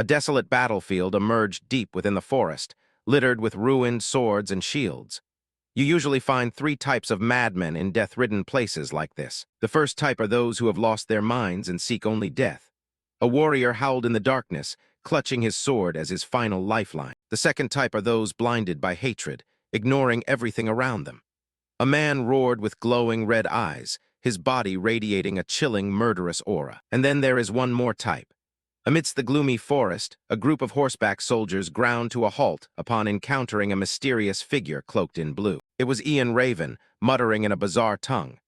A desolate battlefield emerged deep within the forest, littered with ruined swords and shields. You usually find three types of madmen in death-ridden places like this. The first type are those who have lost their minds and seek only death. A warrior howled in the darkness, clutching his sword as his final lifeline. The second type are those blinded by hatred, ignoring everything around them. A man roared with glowing red eyes, his body radiating a chilling, murderous aura. And then there is one more type. Amidst the gloomy forest, a group of horseback soldiers ground to a halt upon encountering a mysterious figure cloaked in blue. It was Ian Raven, muttering in a bizarre tongue.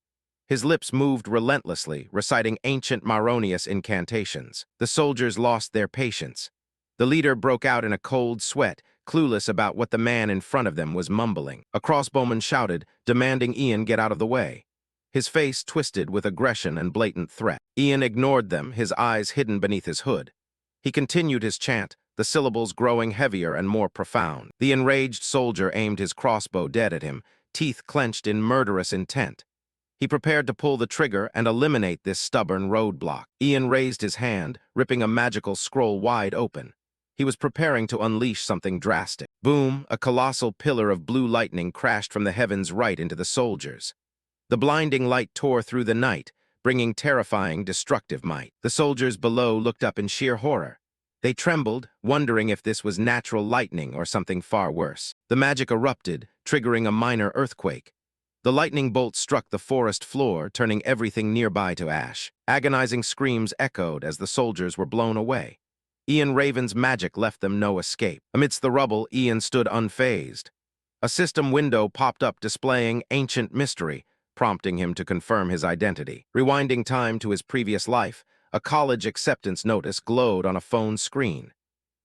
His lips moved relentlessly, reciting ancient Maronius incantations. The soldiers lost their patience. The leader broke out in a cold sweat, clueless about what the man in front of them was mumbling. A crossbowman shouted, demanding Ian get out of the way. His face twisted with aggression and blatant threat. Ian ignored them, his eyes hidden beneath his hood. He continued his chant, the syllables growing heavier and more profound. The enraged soldier aimed his crossbow dead at him, teeth clenched in murderous intent. He prepared to pull the trigger and eliminate this stubborn roadblock. Ian raised his hand, ripping a magical scroll wide open. He was preparing to unleash something drastic. Boom, a colossal pillar of blue lightning crashed from the heavens right into the soldiers. The blinding light tore through the night, bringing terrifying, destructive might. The soldiers below looked up in sheer horror. They trembled, wondering if this was natural lightning or something far worse. The magic erupted, triggering a minor earthquake. The lightning bolt struck the forest floor, turning everything nearby to ash. Agonizing screams echoed as the soldiers were blown away. Ian Raven's magic left them no escape. Amidst the rubble, Ian stood unfazed. A system window popped up displaying ancient mystery, prompting him to confirm his identity. Rewinding time to his previous life, a college acceptance notice glowed on a phone screen.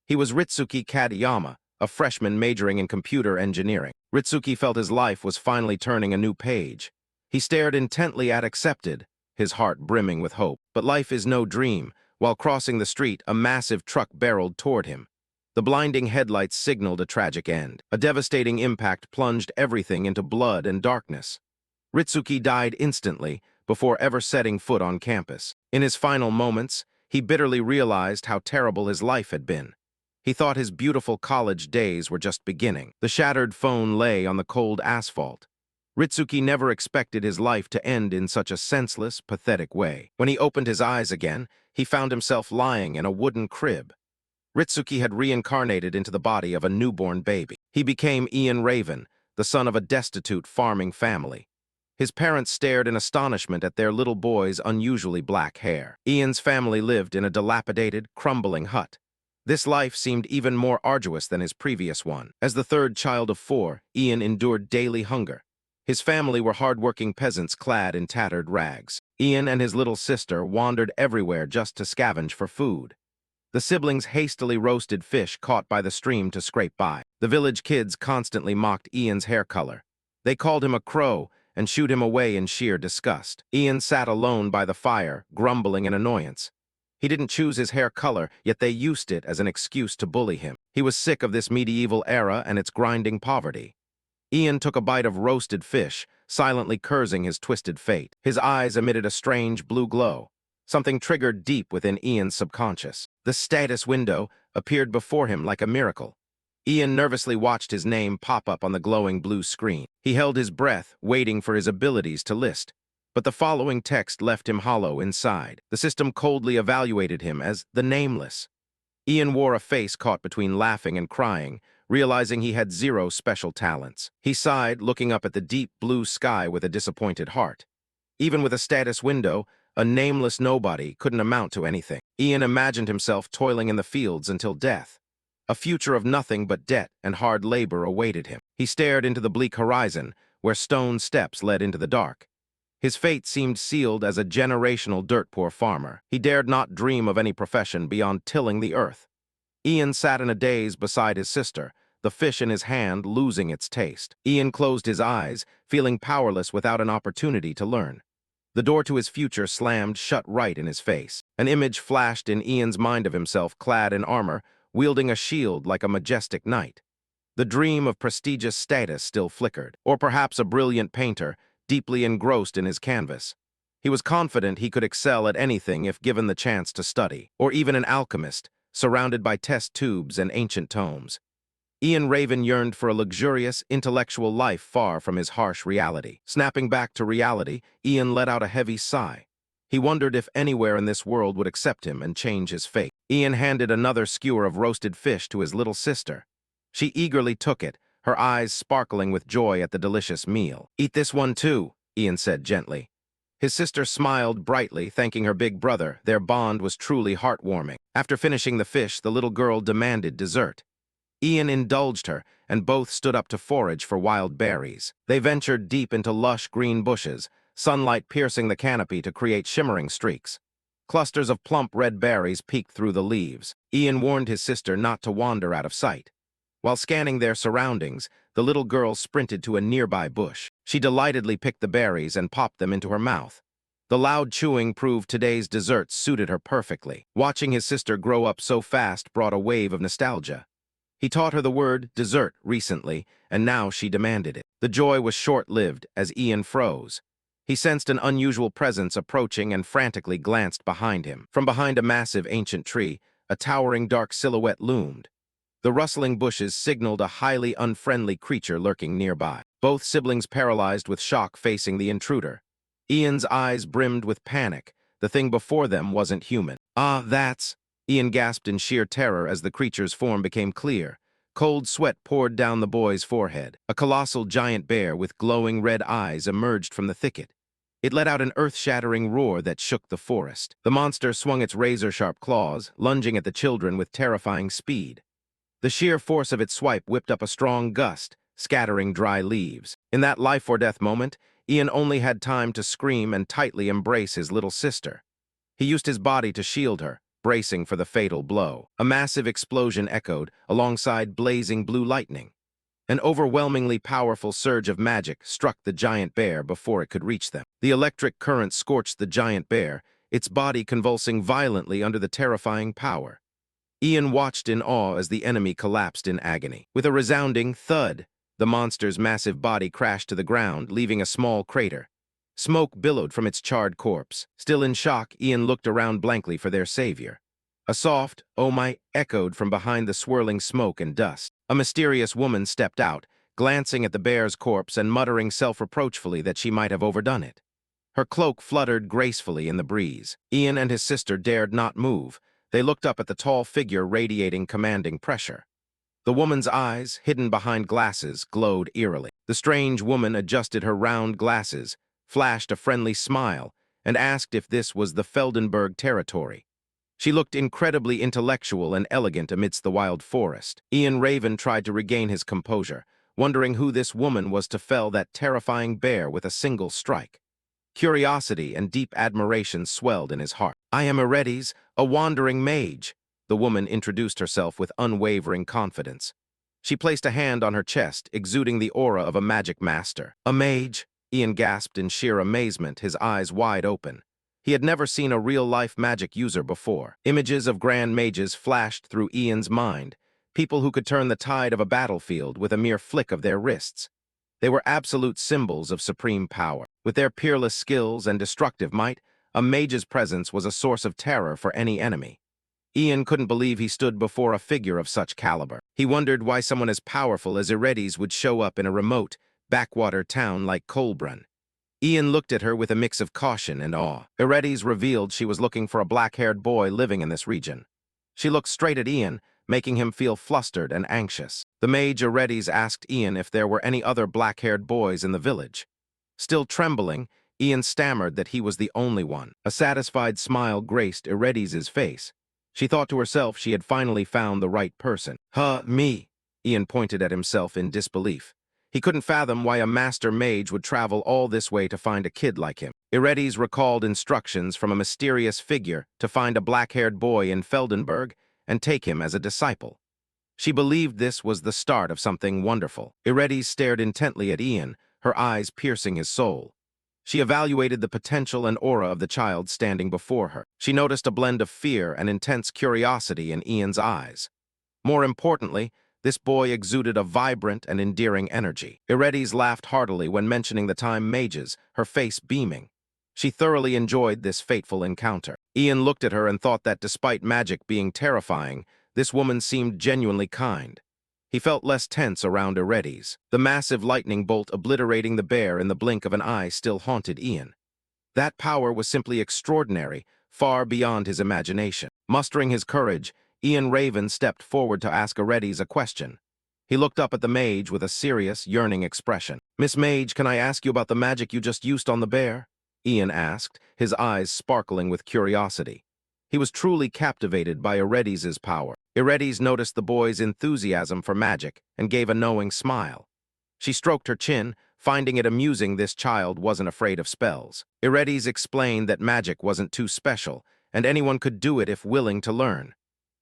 He was Ritsuki Kadayama, a freshman majoring in computer engineering. Ritsuki felt his life was finally turning a new page. He stared intently at accepted, his heart brimming with hope. But life is no dream. While crossing the street, a massive truck barreled toward him. The blinding headlights signaled a tragic end. A devastating impact plunged everything into blood and darkness. Ritsuki died instantly, before ever setting foot on campus. In his final moments, he bitterly realized how terrible his life had been. He thought his beautiful college days were just beginning. The shattered phone lay on the cold asphalt. Ritsuki never expected his life to end in such a senseless, pathetic way. When he opened his eyes again, he found himself lying in a wooden crib. Ritsuki had reincarnated into the body of a newborn baby. He became Ian Raven, the son of a destitute farming family. His parents stared in astonishment at their little boy's unusually black hair. Ian's family lived in a dilapidated, crumbling hut. This life seemed even more arduous than his previous one. As the third child of four, Ian endured daily hunger. His family were hard-working peasants clad in tattered rags. Ian and his little sister wandered everywhere just to scavenge for food. The siblings hastily roasted fish caught by the stream to scrape by. The village kids constantly mocked Ian's hair color. They called him a crow and shooed him away in sheer disgust. Ian sat alone by the fire, grumbling in annoyance. He didn't choose his hair color, yet they used it as an excuse to bully him. He was sick of this medieval era and its grinding poverty. Ian took a bite of roasted fish, silently cursing his twisted fate. His eyes emitted a strange blue glow. Something triggered deep within Ian's subconscious. The status window appeared before him like a miracle. Ian nervously watched his name pop up on the glowing blue screen. He held his breath, waiting for his abilities to list. But the following text left him hollow inside. The system coldly evaluated him as the nameless. Ian wore a face caught between laughing and crying, realizing he had zero special talents. He sighed, looking up at the deep blue sky with a disappointed heart. Even with a status window, a nameless nobody couldn't amount to anything. Ian imagined himself toiling in the fields until death. A future of nothing but debt and hard labor awaited him. He stared into the bleak horizon, where stone steps led into the dark. His fate seemed sealed as a generational dirt-poor farmer. He dared not dream of any profession beyond tilling the earth. Ian sat in a daze beside his sister, the fish in his hand losing its taste. Ian closed his eyes, feeling powerless without an opportunity to learn. The door to his future slammed shut right in his face. An image flashed in Ian's mind of himself clad in armor, wielding a shield like a majestic knight. The dream of prestigious status still flickered, or perhaps a brilliant painter, deeply engrossed in his canvas. He was confident he could excel at anything if given the chance to study, or even an alchemist, surrounded by test tubes and ancient tomes. Ian Raven yearned for a luxurious, intellectual life far from his harsh reality. Snapping back to reality, Ian let out a heavy sigh. He wondered if anywhere in this world would accept him and change his fate. Ian handed another skewer of roasted fish to his little sister. She eagerly took it, her eyes sparkling with joy at the delicious meal. "Eat this one too," Ian said gently. His sister smiled brightly, thanking her big brother. Their bond was truly heartwarming. After finishing the fish, the little girl demanded dessert. Ian indulged her, and both stood up to forage for wild berries. They ventured deep into lush green bushes, sunlight piercing the canopy to create shimmering streaks. Clusters of plump red berries peeked through the leaves. Ian warned his sister not to wander out of sight. While scanning their surroundings, the little girl sprinted to a nearby bush. She delightedly picked the berries and popped them into her mouth. The loud chewing proved today's dessert suited her perfectly. Watching his sister grow up so fast brought a wave of nostalgia. He taught her the word dessert recently, and now she demanded it. The joy was short-lived as Ian froze. He sensed an unusual presence approaching and frantically glanced behind him. From behind a massive ancient tree, a towering dark silhouette loomed. The rustling bushes signaled a highly unfriendly creature lurking nearby. Both siblings paralyzed with shock facing the intruder. Ian's eyes brimmed with panic. The thing before them wasn't human. "Ah, that's..." Ian gasped in sheer terror as the creature's form became clear. Cold sweat poured down the boy's forehead. A colossal giant bear with glowing red eyes emerged from the thicket. It let out an earth-shattering roar that shook the forest. The monster swung its razor-sharp claws, lunging at the children with terrifying speed. The sheer force of its swipe whipped up a strong gust, scattering dry leaves. In that life-or-death moment, Ian only had time to scream and tightly embrace his little sister. He used his body to shield her, bracing for the fatal blow. A massive explosion echoed, alongside blazing blue lightning. An overwhelmingly powerful surge of magic struck the giant bear before it could reach them. The electric current scorched the giant bear, its body convulsing violently under the terrifying power. Ian watched in awe as the enemy collapsed in agony. With a resounding thud, the monster's massive body crashed to the ground, leaving a small crater. Smoke billowed from its charred corpse. Still in shock, Ian looked around blankly for their savior. A soft, "Oh my," echoed from behind the swirling smoke and dust. A mysterious woman stepped out, glancing at the bear's corpse and muttering self-reproachfully that she might have overdone it. Her cloak fluttered gracefully in the breeze. Ian and his sister dared not move. They looked up at the tall figure radiating commanding pressure. The woman's eyes, hidden behind glasses, glowed eerily. The strange woman adjusted her round glasses, flashed a friendly smile, and asked if this was the Feldenberg territory. She looked incredibly intellectual and elegant amidst the wild forest. Ian Raven tried to regain his composure, wondering who this woman was to fell that terrifying bear with a single strike. Curiosity and deep admiration swelled in his heart. "I am Eredes, a wandering mage," the woman introduced herself with unwavering confidence. She placed a hand on her chest, exuding the aura of a magic master. "A mage?" Ian gasped in sheer amazement, his eyes wide open. He had never seen a real-life magic user before. Images of grand mages flashed through Ian's mind, people who could turn the tide of a battlefield with a mere flick of their wrists. They were absolute symbols of supreme power. With their peerless skills and destructive might, a mage's presence was a source of terror for any enemy. Ian couldn't believe he stood before a figure of such caliber. He wondered why someone as powerful as Eredes would show up in a remote, backwater town like Colbrun. Ian looked at her with a mix of caution and awe. Eredes revealed she was looking for a black-haired boy living in this region. She looked straight at Ian, making him feel flustered and anxious. The mage Eredes asked Ian if there were any other black-haired boys in the village. Still trembling, Ian stammered that he was the only one. A satisfied smile graced Eredes's face. She thought to herself she had finally found the right person. Me," Ian pointed at himself in disbelief. He couldn't fathom why a master mage would travel all this way to find a kid like him. Eredes recalled instructions from a mysterious figure to find a black-haired boy in Feldenberg and take him as a disciple. She believed this was the start of something wonderful. Eredes stared intently at Ian, her eyes piercing his soul. She evaluated the potential and aura of the child standing before her. She noticed a blend of fear and intense curiosity in Ian's eyes. More importantly, this boy exuded a vibrant and endearing energy. Eredes laughed heartily when mentioning the time mages, her face beaming. She thoroughly enjoyed this fateful encounter. Ian looked at her and thought that despite magic being terrifying, this woman seemed genuinely kind. He felt less tense around Eredes. The massive lightning bolt obliterating the bear in the blink of an eye still haunted Ian. That power was simply extraordinary, far beyond his imagination. Mustering his courage, Ian Raven stepped forward to ask Eredes a question. He looked up at the mage with a serious, yearning expression. "Miss Mage, can I ask you about the magic you just used on the bear?" Ian asked, his eyes sparkling with curiosity. He was truly captivated by Eredes's power. Eredes noticed the boy's enthusiasm for magic and gave a knowing smile. She stroked her chin, finding it amusing this child wasn't afraid of spells. Eredes explained that magic wasn't too special, and anyone could do it if willing to learn.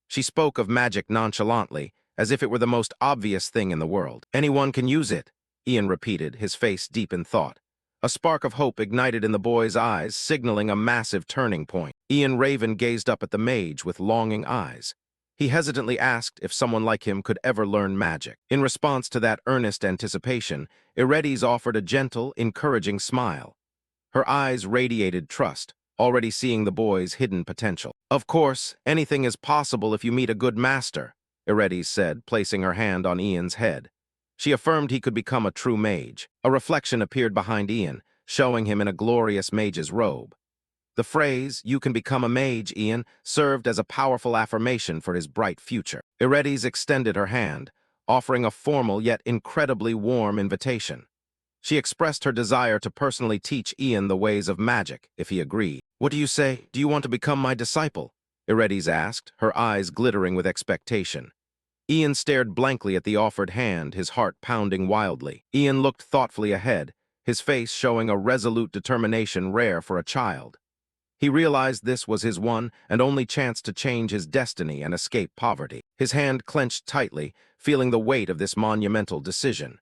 She spoke of magic nonchalantly, as if it were the most obvious thing in the world. "Anyone can use it," Ian repeated, his face deep in thought. A spark of hope ignited in the boy's eyes, signaling a massive turning point. Ian Raven gazed up at the mage with longing eyes. He hesitantly asked if someone like him could ever learn magic. In response to that earnest anticipation, Eredes offered a gentle, encouraging smile. Her eyes radiated trust, already seeing the boy's hidden potential. "Of course, anything is possible if you meet a good master," Eredes said, placing her hand on Ian's head. She affirmed he could become a true mage. A reflection appeared behind Ian, showing him in a glorious mage's robe. The phrase, "you can become a mage, Ian," served as a powerful affirmation for his bright future. Eredes extended her hand, offering a formal yet incredibly warm invitation. She expressed her desire to personally teach Ian the ways of magic, if he agreed. "What do you say? Do you want to become my disciple?" Eredes asked, her eyes glittering with expectation. Ian stared blankly at the offered hand, his heart pounding wildly. Ian looked thoughtfully ahead, his face showing a resolute determination rare for a child. He realized this was his one and only chance to change his destiny and escape poverty. His hand clenched tightly, feeling the weight of this monumental decision.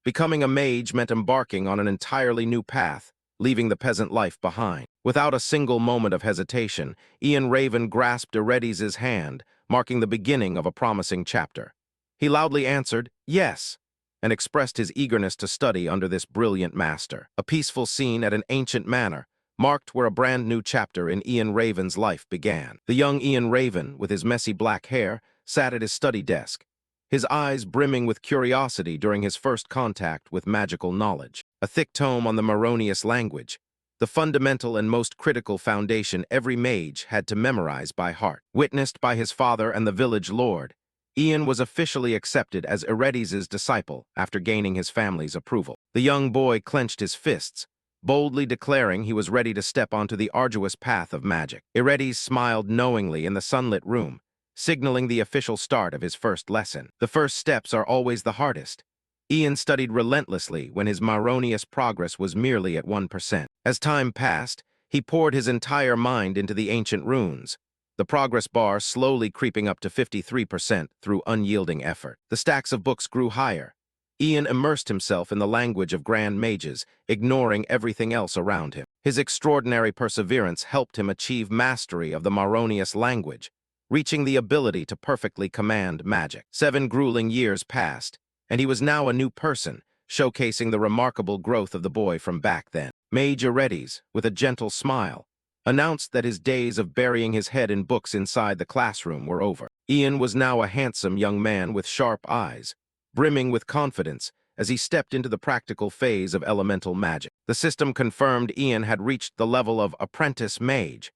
Becoming a mage meant embarking on an entirely new path, leaving the peasant life behind. Without a single moment of hesitation, Ian Raven grasped Eredes's hand, marking the beginning of a promising chapter. He loudly answered, "Yes," and expressed his eagerness to study under this brilliant master. A peaceful scene at an ancient manor marked where a brand new chapter in Ian Raven's life began. The young Ian Raven, with his messy black hair, sat at his study desk, his eyes brimming with curiosity during his first contact with magical knowledge. A thick tome on the Maronius language, the fundamental and most critical foundation every mage had to memorize by heart. Witnessed by his father and the village lord, Ian was officially accepted as Eredes's disciple after gaining his family's approval. The young boy clenched his fists, boldly declaring he was ready to step onto the arduous path of magic. Eredes smiled knowingly in the sunlit room, signaling the official start of his first lesson. The first steps are always the hardest. Ian studied relentlessly when his Maronius progress was merely at 1%. As time passed, he poured his entire mind into the ancient runes, the progress bar slowly creeping up to 53% through unyielding effort. The stacks of books grew higher. Ian immersed himself in the language of grand mages, ignoring everything else around him. His extraordinary perseverance helped him achieve mastery of the Maronius language, reaching the ability to perfectly command magic. 7 grueling years passed, and he was now a new person, showcasing the remarkable growth of the boy from back then. Mage Eredes, with a gentle smile, announced that his days of burying his head in books inside the classroom were over. Ian was now a handsome young man with sharp eyes, brimming with confidence as he stepped into the practical phase of elemental magic. The system confirmed Ian had reached the level of apprentice mage,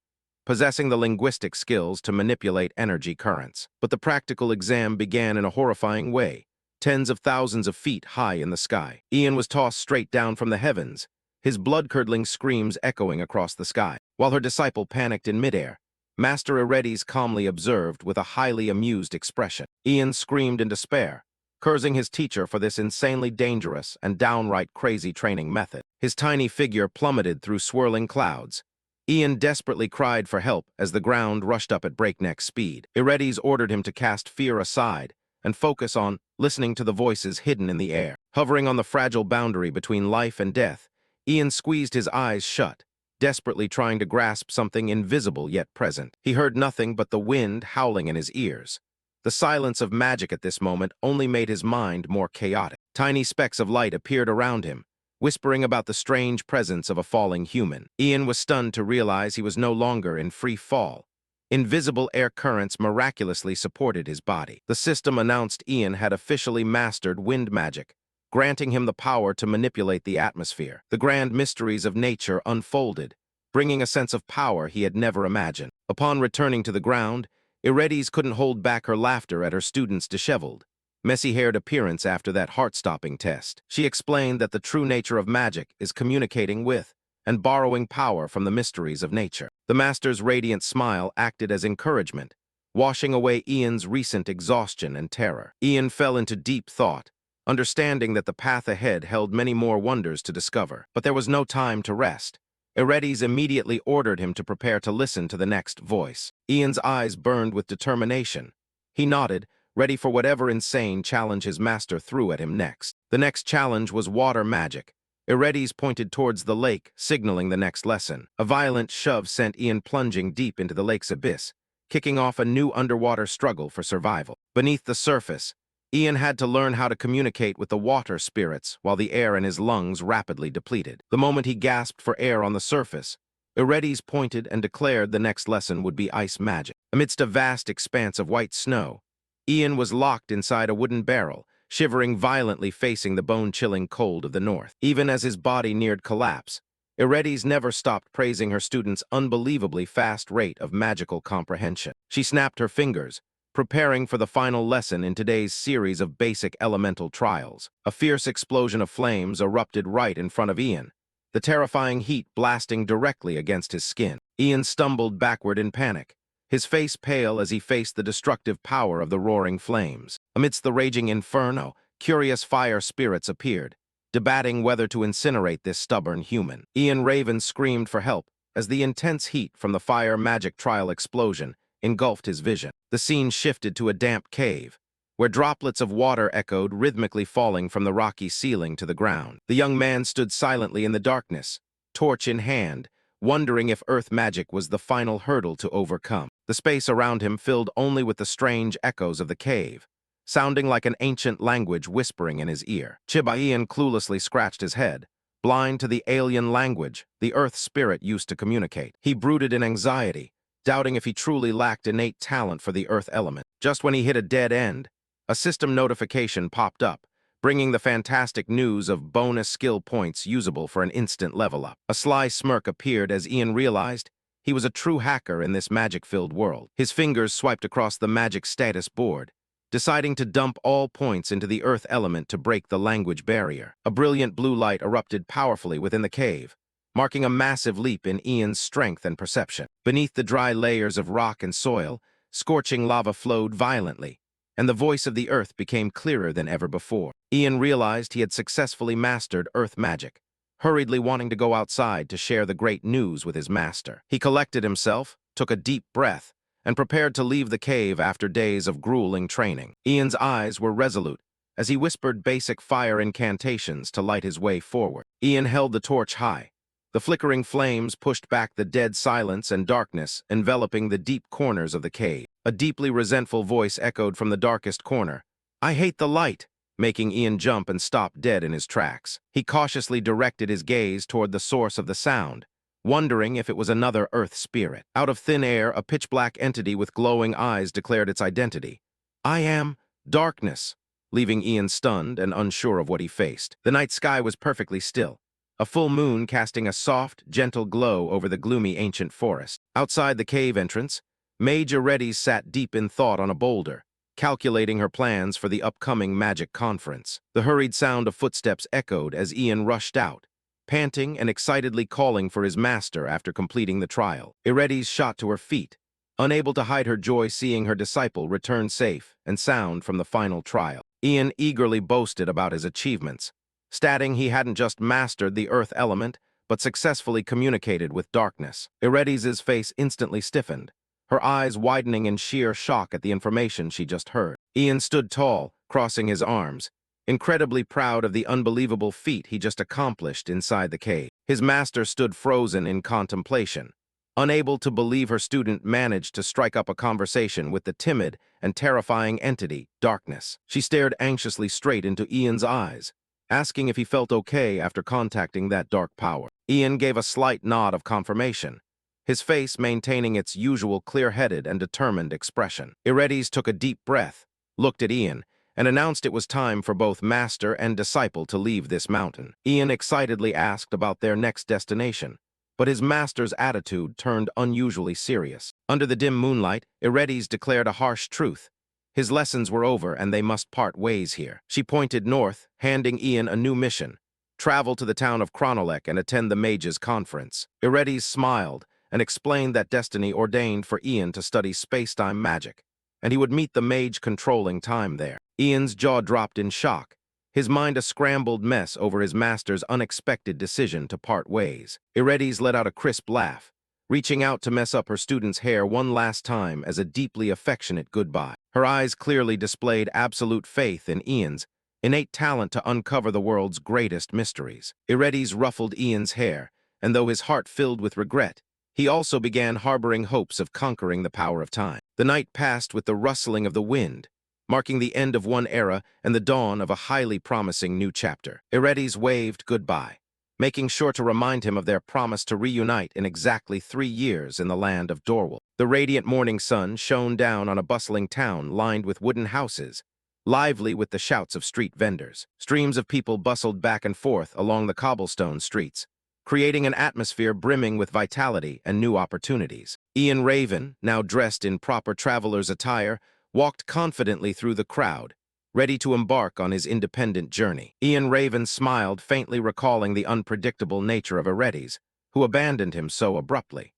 possessing the linguistic skills to manipulate energy currents. But the practical exam began in a horrifying way, tens of thousands of feet high in the sky. Ian was tossed straight down from the heavens, his blood-curdling screams echoing across the sky. While her disciple panicked in midair, Master Eredes calmly observed with a highly amused expression. Ian screamed in despair, cursing his teacher for this insanely dangerous and downright crazy training method. His tiny figure plummeted through swirling clouds. Ian desperately cried for help as the ground rushed up at breakneck speed. Eredes ordered him to cast fear aside and focus on listening to the voices hidden in the air. Hovering on the fragile boundary between life and death, Ian squeezed his eyes shut, desperately trying to grasp something invisible yet present. He heard nothing but the wind howling in his ears. The silence of magic at this moment only made his mind more chaotic. Tiny specks of light appeared around him, whispering about the strange presence of a falling human. Ian was stunned to realize he was no longer in free fall. Invisible air currents miraculously supported his body. The system announced Ian had officially mastered wind magic, granting him the power to manipulate the atmosphere. The grand mysteries of nature unfolded, bringing a sense of power he had never imagined. Upon returning to the ground, Eredes couldn't hold back her laughter at her student's disheveled, messy-haired appearance after that heart-stopping test. She explained that the true nature of magic is communicating with and borrowing power from the mysteries of nature. The master's radiant smile acted as encouragement, washing away Ian's recent exhaustion and terror. Ian fell into deep thought, understanding that the path ahead held many more wonders to discover. But there was no time to rest. Eredes immediately ordered him to prepare to listen to the next voice. Ian's eyes burned with determination. He nodded, ready for whatever insane challenge his master threw at him next. The next challenge was water magic. Eredes pointed towards the lake, signaling the next lesson. A violent shove sent Ian plunging deep into the lake's abyss, kicking off a new underwater struggle for survival. Beneath the surface, Ian had to learn how to communicate with the water spirits while the air in his lungs rapidly depleted. The moment he gasped for air on the surface, Eredes pointed and declared the next lesson would be ice magic. Amidst a vast expanse of white snow, Ian was locked inside a wooden barrel, shivering violently facing the bone-chilling cold of the north. Even as his body neared collapse, Eredes never stopped praising her student's unbelievably fast rate of magical comprehension. She snapped her fingers, preparing for the final lesson in today's series of basic elemental trials. A fierce explosion of flames erupted right in front of Ian, the terrifying heat blasting directly against his skin. Ian stumbled backward in panic, his face pale as he faced the destructive power of the roaring flames. Amidst the raging inferno, curious fire spirits appeared, debating whether to incinerate this stubborn human. Ian Raven screamed for help as the intense heat from the fire magic trial explosion engulfed his vision. The scene shifted to a damp cave, where droplets of water echoed rhythmically falling from the rocky ceiling to the ground. The young man stood silently in the darkness, torch in hand, wondering if earth magic was the final hurdle to overcome. The space around him filled only with the strange echoes of the cave, sounding like an ancient language whispering in his ear. Ian cluelessly scratched his head, blind to the alien language the earth spirit used to communicate. He brooded in anxiety, doubting if he truly lacked innate talent for the earth element. Just when he hit a dead end, a system notification popped up, bringing the fantastic news of bonus skill points usable for an instant level up. A sly smirk appeared as Ian realized he was a true hacker in this magic-filled world. His fingers swiped across the magic status board, deciding to dump all points into the earth element to break the language barrier. A brilliant blue light erupted powerfully within the cave, marking a massive leap in Ian's strength and perception. Beneath the dry layers of rock and soil, scorching lava flowed violently, and the voice of the earth became clearer than ever before. Ian realized he had successfully mastered earth magic, hurriedly wanting to go outside to share the great news with his master. He collected himself, took a deep breath, and prepared to leave the cave after days of grueling training. Ian's eyes were resolute as he whispered basic fire incantations to light his way forward. Ian held the torch high. The flickering flames pushed back the dead silence and darkness enveloping the deep corners of the cave. A deeply resentful voice echoed from the darkest corner, "I hate the light," making Ian jump and stop dead in his tracks. He cautiously directed his gaze toward the source of the sound, wondering if it was another earth spirit. Out of thin air, a pitch-black entity with glowing eyes declared its identity. "I am darkness," leaving Ian stunned and unsure of what he faced. The night sky was perfectly still, a full moon casting a soft, gentle glow over the gloomy ancient forest. Outside the cave entrance, Mage Eredes sat deep in thought on a boulder, calculating her plans for the upcoming magic conference. The hurried sound of footsteps echoed as Ian rushed out, panting and excitedly calling for his master after completing the trial. Eredes shot to her feet, unable to hide her joy seeing her disciple return safe and sound from the final trial. Ian eagerly boasted about his achievements, stating he hadn't just mastered the earth element, but successfully communicated with darkness. Eredes's face instantly stiffened, her eyes widening in sheer shock at the information she just heard. Ian stood tall, crossing his arms, incredibly proud of the unbelievable feat he just accomplished inside the cave. His master stood frozen in contemplation, unable to believe her student managed to strike up a conversation with the timid and terrifying entity, darkness. She stared anxiously straight into Ian's eyes, asking if he felt okay after contacting that dark power. Ian gave a slight nod of confirmation, his face maintaining its usual clear-headed and determined expression. Eretys took a deep breath, looked at Ian, and announced it was time for both master and disciple to leave this mountain. Ian excitedly asked about their next destination, but his master's attitude turned unusually serious. Under the dim moonlight, Eretys declared a harsh truth. His lessons were over and they must part ways here. She pointed north, handing Ian a new mission: travel to the town of Chronolek and attend the mages' conference. Eretys smiled and explained that destiny ordained for Ian to study space-time magic, and he would meet the mage controlling time there. Ian's jaw dropped in shock, his mind a scrambled mess over his master's unexpected decision to part ways. Eretys let out a crisp laugh, reaching out to mess up her student's hair one last time as a deeply affectionate goodbye. Her eyes clearly displayed absolute faith in Ian's innate talent to uncover the world's greatest mysteries. Eretys ruffled Ian's hair, and though his heart filled with regret, he also began harboring hopes of conquering the power of time. The night passed with the rustling of the wind, marking the end of one era and the dawn of a highly promising new chapter. Eretys waved goodbye, making sure to remind him of their promise to reunite in exactly 3 years in the land of Dorwell. The radiant morning sun shone down on a bustling town lined with wooden houses, lively with the shouts of street vendors. Streams of people bustled back and forth along the cobblestone streets, creating an atmosphere brimming with vitality and new opportunities. Ian Raven, now dressed in proper traveler's attire, walked confidently through the crowd, ready to embark on his independent journey. Ian Raven smiled, faintly recalling the unpredictable nature of Eretys, who abandoned him so abruptly.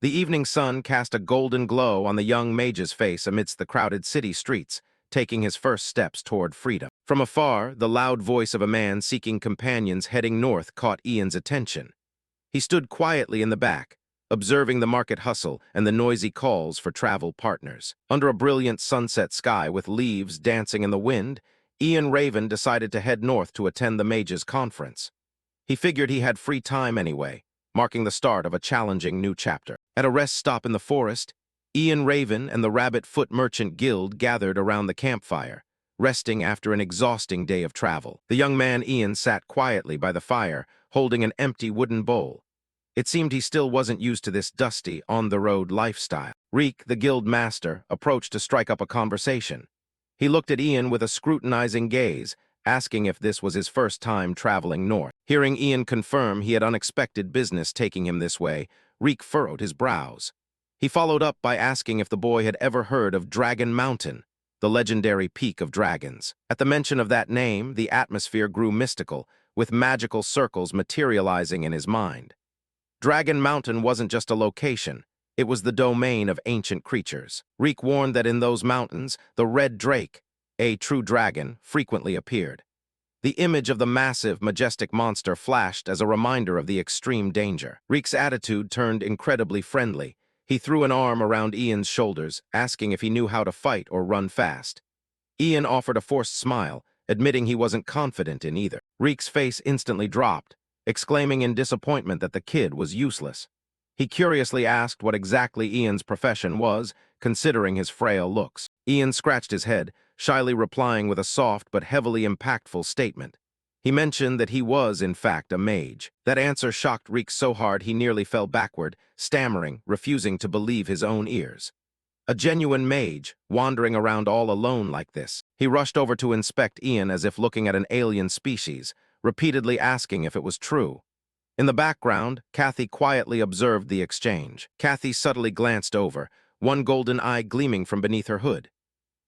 The evening sun cast a golden glow on the young mage's face amidst the crowded city streets, taking his first steps toward freedom. From afar, the loud voice of a man seeking companions heading north caught Ian's attention. He stood quietly in the back, observing the market hustle and the noisy calls for travel partners. Under a brilliant sunset sky with leaves dancing in the wind, Ian Raven decided to head north to attend the mages' conference. He figured he had free time anyway, marking the start of a challenging new chapter. At a rest stop in the forest, Ian Raven and the Rabbit Foot Merchant Guild gathered around the campfire, resting after an exhausting day of travel. The young man Ian sat quietly by the fire, holding an empty wooden bowl. It seemed he still wasn't used to this dusty, on-the-road lifestyle. Reek, the guild master, approached to strike up a conversation. He looked at Ian with a scrutinizing gaze, asking if this was his first time traveling north. Hearing Ian confirm he had unexpected business taking him this way, Reek furrowed his brows. He followed up by asking if the boy had ever heard of Dragon Mountain, the legendary peak of dragons. At the mention of that name, the atmosphere grew mystical, with magical circles materializing in his mind. Dragon Mountain wasn't just a location, it was the domain of ancient creatures. Reek warned that in those mountains, the red drake, a true dragon, frequently appeared. The image of the massive, majestic monster flashed as a reminder of the extreme danger. Reek's attitude turned incredibly friendly. He threw an arm around Ian's shoulders, asking if he knew how to fight or run fast. Ian offered a forced smile, admitting he wasn't confident in either. Reek's face instantly dropped, exclaiming in disappointment that the kid was useless. He curiously asked what exactly Ian's profession was, considering his frail looks. Ian scratched his head, shyly replying with a soft but heavily impactful statement. He mentioned that he was, in fact, a mage. That answer shocked Reek so hard he nearly fell backward, stammering, refusing to believe his own ears. A genuine mage, wandering around all alone like this. He rushed over to inspect Ian as if looking at an alien species, repeatedly asking if it was true. In the background, Kathy quietly observed the exchange. Kathy subtly glanced over, one golden eye gleaming from beneath her hood.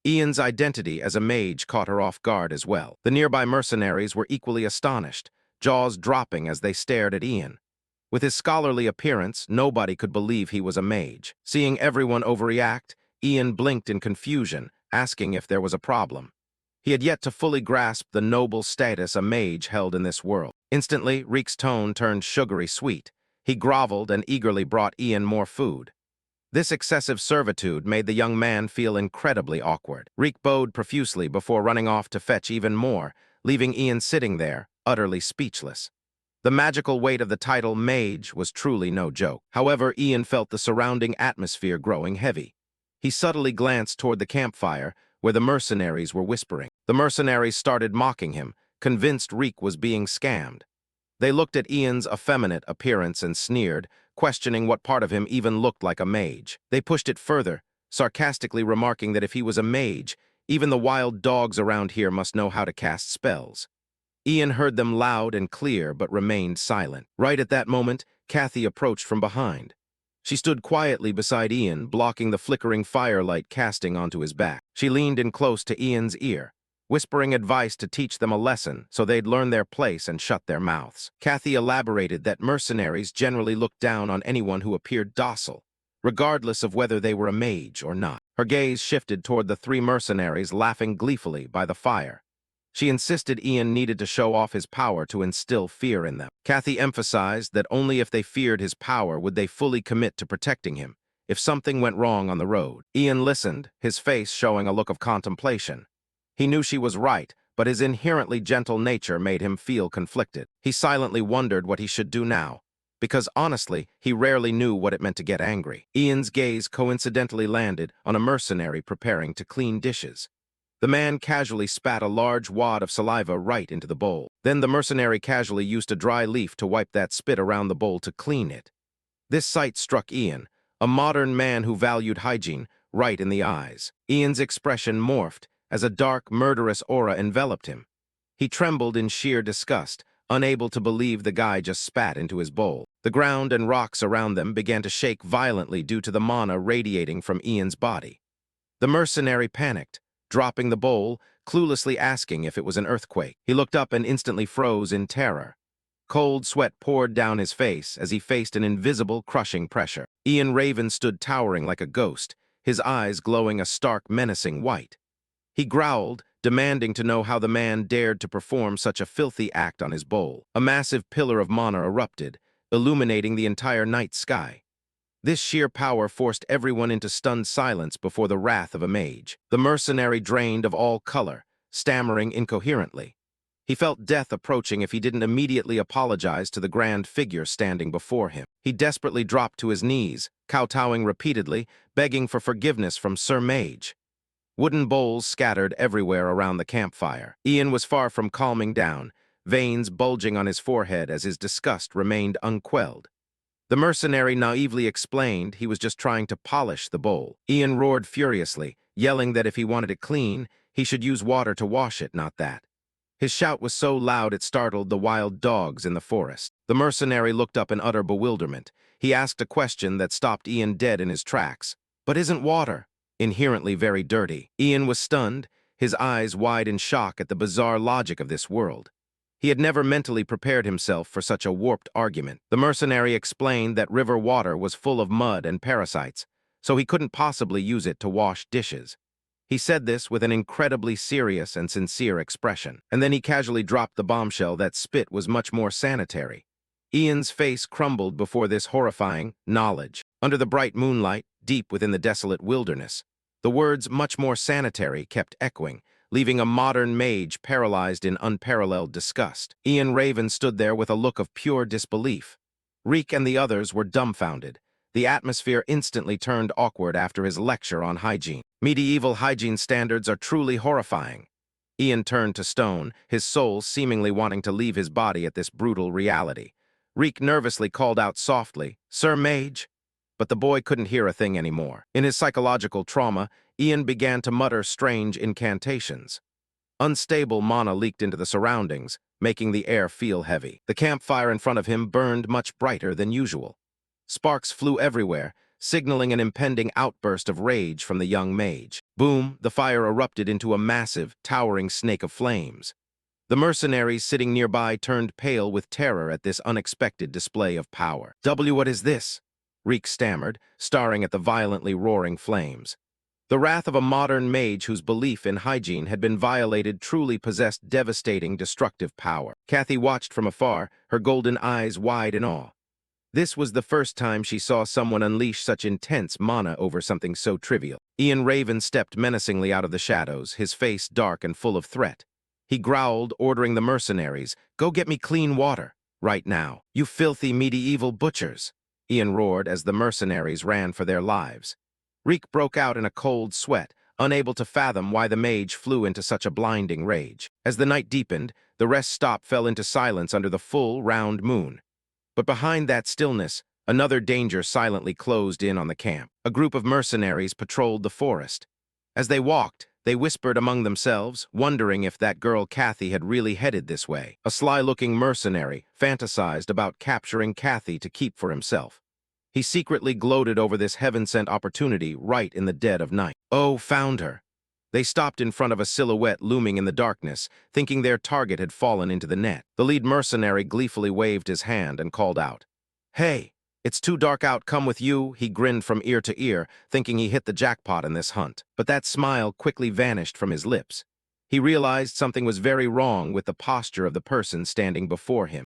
Ian's identity as a mage caught her off guard as well. The nearby mercenaries were equally astonished, jaws dropping as they stared at Ian. With his scholarly appearance, nobody could believe he was a mage. Seeing everyone overreact, Ian blinked in confusion, asking if there was a problem. He had yet to fully grasp the noble status a mage held in this world. Instantly, Reek's tone turned sugary sweet. He groveled and eagerly brought Ian more food. This excessive servitude made the young man feel incredibly awkward. Reek bowed profusely before running off to fetch even more, leaving Ian sitting there, utterly speechless. The magical weight of the title mage was truly no joke. However, Ian felt the surrounding atmosphere growing heavy. He subtly glanced toward the campfire, where the mercenaries were whispering. The mercenaries started mocking him, convinced Reek was being scammed. They looked at Ian's effeminate appearance and sneered, questioning what part of him even looked like a mage. They pushed it further, sarcastically remarking that if he was a mage, even the wild dogs around here must know how to cast spells. Ian heard them loud and clear, but remained silent. Right at that moment, Kathy approached from behind. She stood quietly beside Ian, blocking the flickering firelight casting onto his back. She leaned in close to Ian's ear, whispering advice to teach them a lesson so they'd learn their place and shut their mouths. Kathy elaborated that mercenaries generally looked down on anyone who appeared docile, regardless of whether they were a mage or not. Her gaze shifted toward the three mercenaries laughing gleefully by the fire. She insisted Ian needed to show off his power to instill fear in them. Kathy emphasized that only if they feared his power would they fully commit to protecting him if something went wrong on the road. Ian listened, his face showing a look of contemplation. He knew she was right, but his inherently gentle nature made him feel conflicted. He silently wondered what he should do now, because honestly, he rarely knew what it meant to get angry. Ian's gaze coincidentally landed on a mercenary preparing to clean dishes. The man casually spat a large wad of saliva right into the bowl. Then the mercenary casually used a dry leaf to wipe that spit around the bowl to clean it. This sight struck Ian, a modern man who valued hygiene, right in the eyes. Ian's expression morphed as a dark, murderous aura enveloped him. He trembled in sheer disgust, unable to believe the guy just spat into his bowl. The ground and rocks around them began to shake violently due to the mana radiating from Ian's body. The mercenary panicked, dropping the bowl, cluelessly asking if it was an earthquake. He looked up and instantly froze in terror. Cold sweat poured down his face as he faced an invisible, crushing pressure. Ian Raven stood towering like a ghost, his eyes glowing a stark, menacing white. He growled, demanding to know how the man dared to perform such a filthy act on his bowl. A massive pillar of mana erupted, illuminating the entire night sky. This sheer power forced everyone into stunned silence before the wrath of a mage. The mercenary drained of all color, stammering incoherently. He felt death approaching if he didn't immediately apologize to the grand figure standing before him. He desperately dropped to his knees, kowtowing repeatedly, begging for forgiveness from Sir Mage. Wooden bowls scattered everywhere around the campfire. Ian was far from calming down, veins bulging on his forehead as his disgust remained unquelled. The mercenary naively explained he was just trying to polish the bowl. Ian roared furiously, yelling that if he wanted it clean, he should use water to wash it, not that. His shout was so loud it startled the wild dogs in the forest. The mercenary looked up in utter bewilderment. He asked a question that stopped Ian dead in his tracks. But isn't water inherently very dirty? Ian was stunned, his eyes wide in shock at the bizarre logic of this world. He had never mentally prepared himself for such a warped argument. The mercenary explained that river water was full of mud and parasites, so he couldn't possibly use it to wash dishes. He said this with an incredibly serious and sincere expression, and then he casually dropped the bombshell that spit was much more sanitary. Ian's face crumbled before this horrifying knowledge. Under the bright moonlight, deep within the desolate wilderness, the words "much more sanitary" kept echoing, leaving a modern mage paralyzed in unparalleled disgust. Ian Raven stood there with a look of pure disbelief. Reek and the others were dumbfounded. The atmosphere instantly turned awkward after his lecture on hygiene. Medieval hygiene standards are truly horrifying. Ian turned to stone, his soul seemingly wanting to leave his body at this brutal reality. Reek nervously called out softly, "Sir Mage?" But the boy couldn't hear a thing anymore. In his psychological trauma, Ian began to mutter strange incantations. Unstable mana leaked into the surroundings, making the air feel heavy. The campfire in front of him burned much brighter than usual. Sparks flew everywhere, signaling an impending outburst of rage from the young mage. Boom, the fire erupted into a massive, towering snake of flames. The mercenaries sitting nearby turned pale with terror at this unexpected display of power. What is this?" Reek stammered, staring at the violently roaring flames. The wrath of a modern mage whose belief in hygiene had been violated truly possessed devastating, destructive power. Kathy watched from afar, her golden eyes wide in awe. This was the first time she saw someone unleash such intense mana over something so trivial. Ian Raven stepped menacingly out of the shadows, his face dark and full of threat. He growled, ordering the mercenaries, "Go get me clean water, right now. You filthy medieval butchers," Ian roared as the mercenaries ran for their lives. Reek broke out in a cold sweat, unable to fathom why the mage flew into such a blinding rage. As the night deepened, The rest fell into silence under the full, round moon. But behind that stillness, another danger silently closed in on the camp. A group of mercenaries patrolled the forest. As they walked, they whispered among themselves, wondering if that girl Kathy had really headed this way. A sly-looking mercenary fantasized about capturing Kathy to keep for himself. He secretly gloated over this heaven-sent opportunity right in the dead of night. Oh, found her. They stopped in front of a silhouette looming in the darkness, thinking their target had fallen into the net. The lead mercenary gleefully waved his hand and called out, "Hey, it's too dark out, come with you." He grinned from ear to ear, thinking he hit the jackpot in this hunt. But that smile quickly vanished from his lips. He realized something was very wrong with the posture of the person standing before him.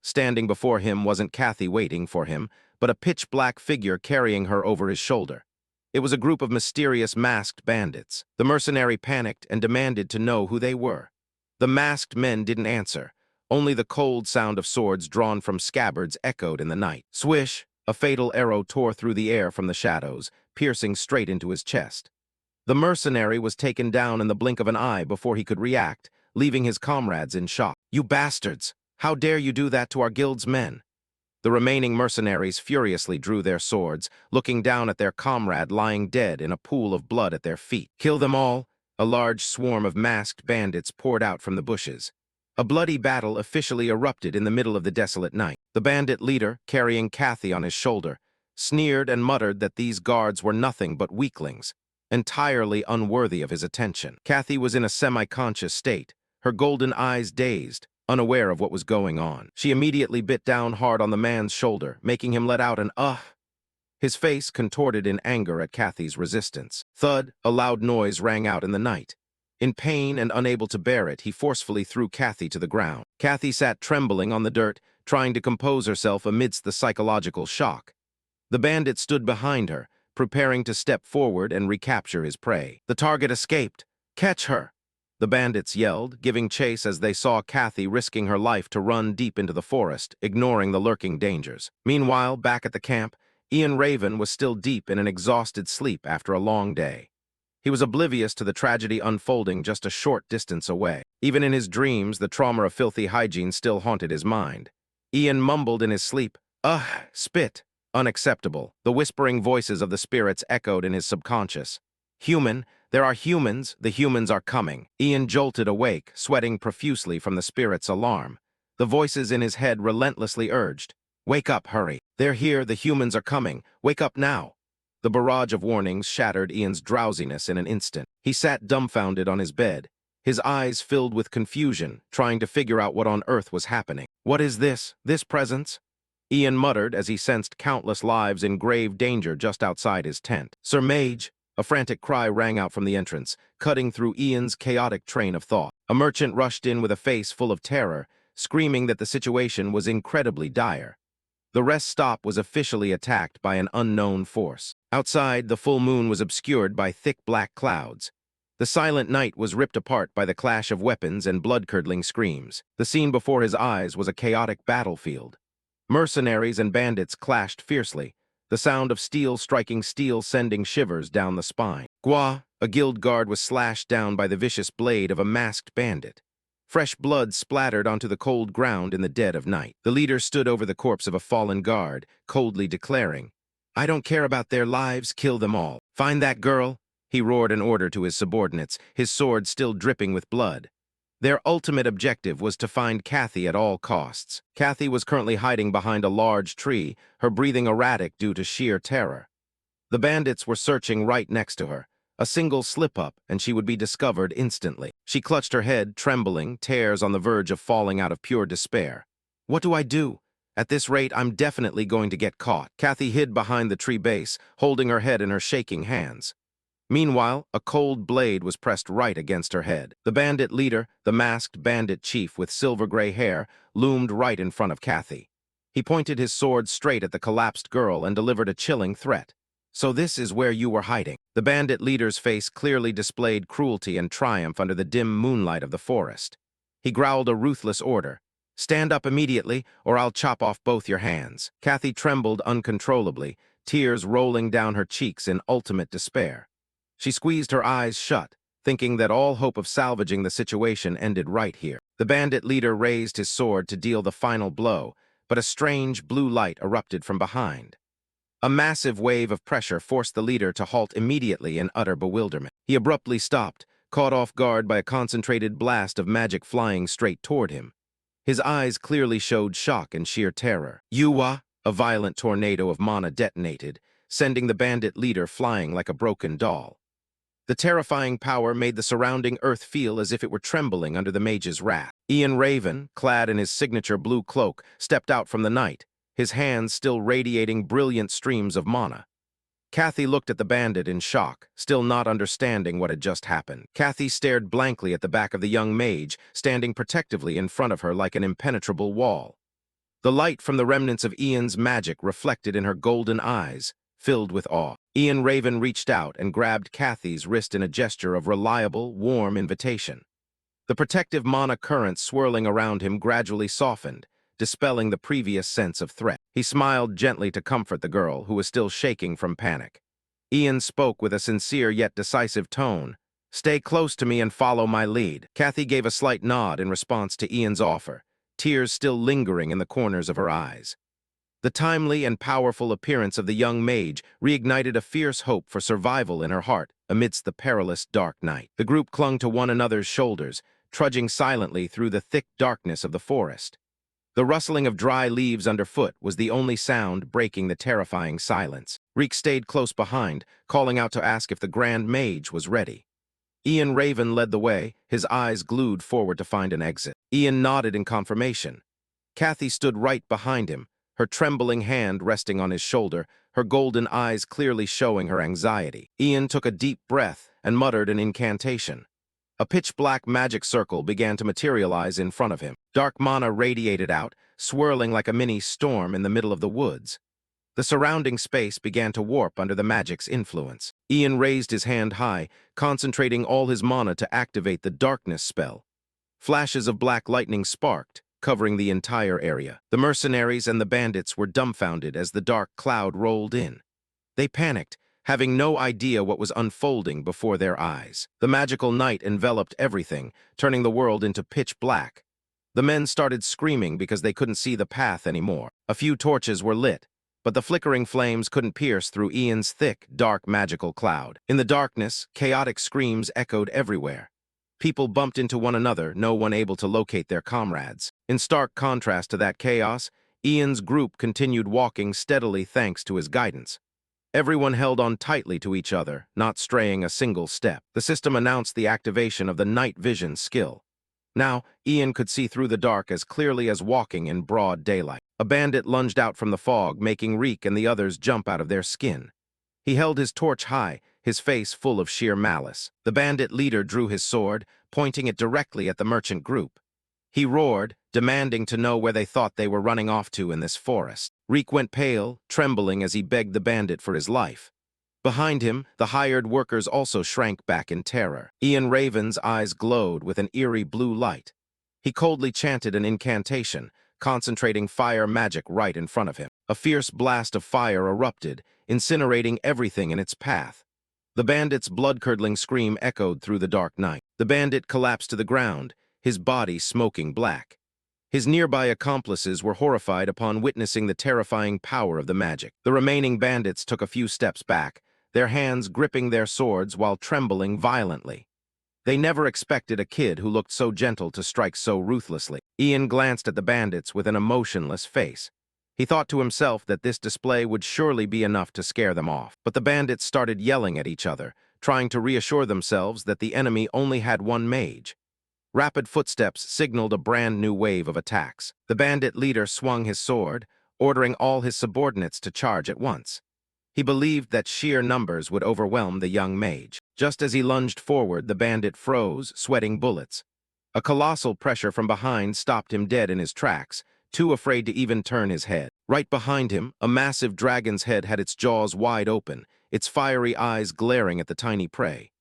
Standing before him wasn't Kathy waiting for him, but a pitch-black figure carrying her over his shoulder. It was a group of mysterious masked bandits. The mercenary panicked and demanded to know who they were. The masked men didn't answer. Only the cold sound of swords drawn from scabbards echoed in the night. Swish! A fatal arrow tore through the air from the shadows, piercing straight into his chest. The mercenary was taken down in the blink of an eye before he could react, leaving his comrades in shock. "You bastards! How dare you do that to our guild's men?" The remaining mercenaries furiously drew their swords, looking down at their comrade lying dead in a pool of blood at their feet. "Kill them all!" A large swarm of masked bandits poured out from the bushes. A bloody battle officially erupted in the middle of the desolate night. The bandit leader, carrying Kathy on his shoulder, sneered and muttered that these guards were nothing but weaklings, entirely unworthy of his attention. Kathy was in a semi-conscious state, her golden eyes dazed, unaware of what was going on. She immediately bit down hard on the man's shoulder, making him let out an "ugh." His face contorted in anger at Kathy's resistance. Thud, a loud noise rang out in the night. In pain and unable to bear it, he forcefully threw Kathy to the ground. Kathy sat trembling on the dirt, trying to compose herself amidst the psychological shock. The bandit stood behind her, preparing to step forward and recapture his prey. "The target escaped. Catch her!" The bandits yelled, giving chase as they saw Kathy risking her life to run deep into the forest, ignoring the lurking dangers. Meanwhile, back at the camp, Ian Raven was still deep in an exhausted sleep after a long day. He was oblivious to the tragedy unfolding just a short distance away. Even in his dreams, the trauma of filthy hygiene still haunted his mind. Ian mumbled in his sleep, "Ugh, spit." Unacceptable. The whispering voices of the spirits echoed in his subconscious. "Human, there are humans, the humans are coming." Ian jolted awake, sweating profusely from the spirit's alarm. The voices in his head relentlessly urged, "Wake up, hurry. They're here, the humans are coming. Wake up now." The barrage of warnings shattered Ian's drowsiness in an instant. He sat dumbfounded on his bed, his eyes filled with confusion, trying to figure out what on earth was happening. "What is this presence?" Ian muttered as he sensed countless lives in grave danger just outside his tent. "Sir Mage!" A frantic cry rang out from the entrance, cutting through Ian's chaotic train of thought. A merchant rushed in with a face full of terror, screaming that the situation was incredibly dire. The rest stop was officially attacked by an unknown force. Outside, the full moon was obscured by thick black clouds. The silent night was ripped apart by the clash of weapons and blood-curdling screams. The scene before his eyes was a chaotic battlefield. Mercenaries and bandits clashed fiercely, the sound of steel striking steel sending shivers down the spine. Gua, a guild guard, was slashed down by the vicious blade of a masked bandit. Fresh blood splattered onto the cold ground in the dead of night. The leader stood over the corpse of a fallen guard, coldly declaring, "I don't care about their lives, kill them all. Find that girl," he roared an order to his subordinates, his sword still dripping with blood. Their ultimate objective was to find Kathy at all costs. Kathy was currently hiding behind a large tree, her breathing erratic due to sheer terror. The bandits were searching right next to her. A single slip-up, and she would be discovered instantly. She clutched her head, trembling, tears on the verge of falling out of pure despair. "What do I do? At this rate, I'm definitely going to get caught." Kathy hid behind the tree base, holding her head in her shaking hands. Meanwhile, a cold blade was pressed right against her head. The bandit leader, the masked bandit chief with silver-gray hair, loomed right in front of Kathy. He pointed his sword straight at the collapsed girl and delivered a chilling threat. "So this is where you were hiding." The bandit leader's face clearly displayed cruelty and triumph under the dim moonlight of the forest. He growled a ruthless order. "Stand up immediately, or I'll chop off both your hands." Kathy trembled uncontrollably, tears rolling down her cheeks in ultimate despair. She squeezed her eyes shut, thinking that all hope of salvaging the situation ended right here. The bandit leader raised his sword to deal the final blow, but a strange blue light erupted from behind. A massive wave of pressure forced the leader to halt immediately in utter bewilderment. He abruptly stopped, caught off guard by a concentrated blast of magic flying straight toward him. His eyes clearly showed shock and sheer terror. Yuwa, a violent tornado of mana detonated, sending the bandit leader flying like a broken doll. The terrifying power made the surrounding earth feel as if it were trembling under the mage's wrath. Ian Raven, clad in his signature blue cloak, stepped out from the night, his hands still radiating brilliant streams of mana. Kathy looked at the bandit in shock, still not understanding what had just happened. Kathy stared blankly at the back of the young mage, standing protectively in front of her like an impenetrable wall. The light from the remnants of Ian's magic reflected in her golden eyes, filled with awe. Ian Raven reached out and grabbed Kathy's wrist in a gesture of reliable, warm invitation. The protective mana current swirling around him gradually softened, dispelling the previous sense of threat. He smiled gently to comfort the girl, who was still shaking from panic. Ian spoke with a sincere yet decisive tone. "Stay close to me and follow my lead." Kathy gave a slight nod in response to Ian's offer, tears still lingering in the corners of her eyes. The timely and powerful appearance of the young mage reignited a fierce hope for survival in her heart amidst the perilous dark night. The group clung to one another's shoulders, trudging silently through the thick darkness of the forest. The rustling of dry leaves underfoot was the only sound breaking the terrifying silence. Reek stayed close behind, calling out to ask if the Grand Mage was ready. Ian Raven led the way, his eyes glued forward to find an exit. Ian nodded in confirmation. Kathy stood right behind him, her trembling hand resting on his shoulder, her golden eyes clearly showing her anxiety. Ian took a deep breath and muttered an incantation. A pitch-black magic circle began to materialize in front of him. Dark mana radiated out, swirling like a mini storm in the middle of the woods. The surrounding space began to warp under the magic's influence. Ian raised his hand high, concentrating all his mana to activate the darkness spell. Flashes of black lightning sparked, covering the entire area. The mercenaries and the bandits were dumbfounded as the dark cloud rolled in. They panicked, having no idea what was unfolding before their eyes. The magical night enveloped everything, turning the world into pitch black. The men started screaming because they couldn't see the path anymore. A few torches were lit, but the flickering flames couldn't pierce through Ian's thick, dark magical cloud. In the darkness, chaotic screams echoed everywhere. People bumped into one another, no one able to locate their comrades. In stark contrast to that chaos, Ian's group continued walking steadily thanks to his guidance. Everyone held on tightly to each other, not straying a single step. The system announced the activation of the night vision skill. Now, Ian could see through the dark as clearly as walking in broad daylight. A bandit lunged out from the fog, making Reek and the others jump out of their skin. He held his torch high, his face full of sheer malice. The bandit leader drew his sword, pointing it directly at the merchant group. He roared, demanding to know where they thought they were running off to in this forest. Reek went pale, trembling as he begged the bandit for his life. Behind him, the hired workers also shrank back in terror. Ian Raven's eyes glowed with an eerie blue light. He coldly chanted an incantation, concentrating fire magic right in front of him. A fierce blast of fire erupted, incinerating everything in its path. The bandit's blood-curdling scream echoed through the dark night. The bandit collapsed to the ground, his body smoking black. His nearby accomplices were horrified upon witnessing the terrifying power of the magic. The remaining bandits took a few steps back, their hands gripping their swords while trembling violently. They never expected a kid who looked so gentle to strike so ruthlessly. Ian glanced at the bandits with an emotionless face. He thought to himself that this display would surely be enough to scare them off. But the bandits started yelling at each other, trying to reassure themselves that the enemy only had one mage. Rapid footsteps signaled a brand new wave of attacks. The bandit leader swung his sword, ordering all his subordinates to charge at once. He believed that sheer numbers would overwhelm the young mage. Just as he lunged forward, the bandit froze, sweating bullets. A colossal pressure from behind stopped him dead in his tracks, too afraid to even turn his head. Right behind him, a massive dragon's head had its jaws wide open, its fiery eyes glaring at the tiny prey.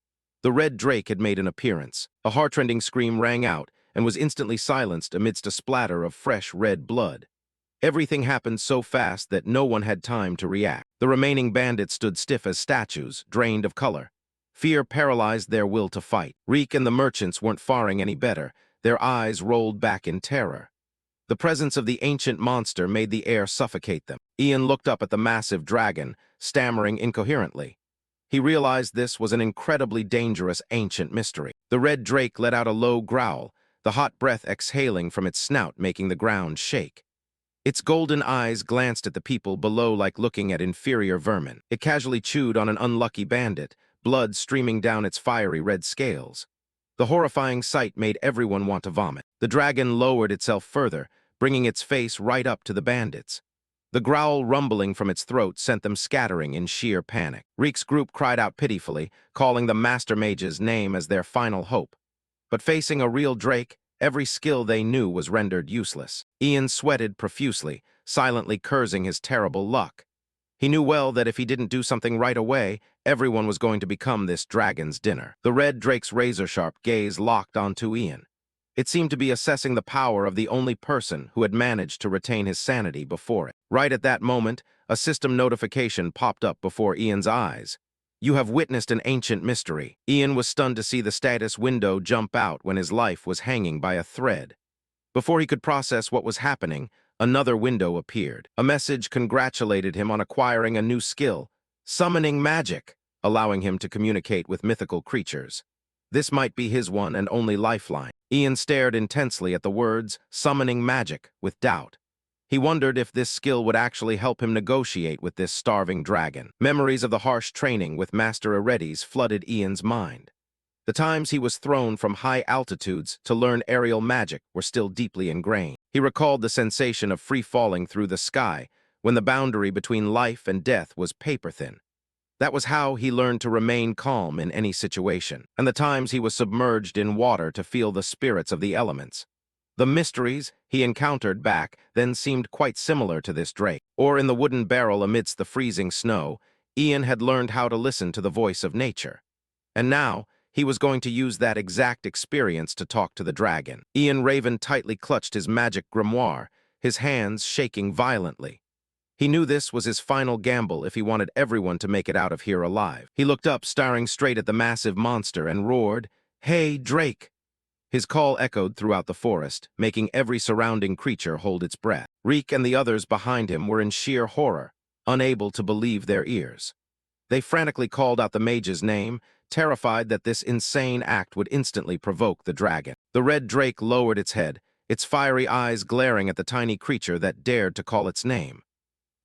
The red drake had made an appearance. A heartrending scream rang out and was instantly silenced amidst a splatter of fresh red blood. Everything happened so fast that no one had time to react. The remaining bandits stood stiff as statues, drained of color. Fear paralyzed their will to fight. Reek and the merchants weren't faring any better. Their eyes rolled back in terror. The presence of the ancient monster made the air suffocate them. Ian looked up at the massive dragon, stammering incoherently. He realized this was an incredibly dangerous ancient mystery. The red drake let out a low growl, the hot breath exhaling from its snout making the ground shake. Its golden eyes glanced at the people below like looking at inferior vermin. It casually chewed on an unlucky bandit, blood streaming down its fiery red scales. The horrifying sight made everyone want to vomit. The dragon lowered itself further, bringing its face right up to the bandits. The growl rumbling from its throat sent them scattering in sheer panic. Reek's group cried out pitifully, calling the Master Mage's name as their final hope. But facing a real drake, every skill they knew was rendered useless. Ian sweated profusely, silently cursing his terrible luck. He knew well that if he didn't do something right away, everyone was going to become this dragon's dinner. The red drake's razor-sharp gaze locked onto Ian. It seemed to be assessing the power of the only person who had managed to retain his sanity before it. Right at that moment, a system notification popped up before Ian's eyes. You have witnessed an ancient mystery. Ian was stunned to see the status window jump out when his life was hanging by a thread. Before he could process what was happening, another window appeared. A message congratulated him on acquiring a new skill, summoning magic, allowing him to communicate with mythical creatures. This might be his one and only lifeline. Ian stared intensely at the words, summoning magic, with doubt. He wondered if this skill would actually help him negotiate with this starving dragon. Memories of the harsh training with Master Eredis flooded Ian's mind. The times he was thrown from high altitudes to learn aerial magic were still deeply ingrained. He recalled the sensation of free falling through the sky when the boundary between life and death was paper-thin. That was how he learned to remain calm in any situation, and the times he was submerged in water to feel the spirits of the elements. The mysteries he encountered back then seemed quite similar to this drake. Or in the wooden barrel amidst the freezing snow, Ian had learned how to listen to the voice of nature. And now, he was going to use that exact experience to talk to the dragon. Ian Raven tightly clutched his magic grimoire, his hands shaking violently. He knew this was his final gamble if he wanted everyone to make it out of here alive. He looked up, staring straight at the massive monster, and roared, "Hey, Drake!" His call echoed throughout the forest, making every surrounding creature hold its breath. Reek and the others behind him were in sheer horror, unable to believe their ears. They frantically called out the mage's name, terrified that this insane act would instantly provoke the dragon. The red drake lowered its head, its fiery eyes glaring at the tiny creature that dared to call its name.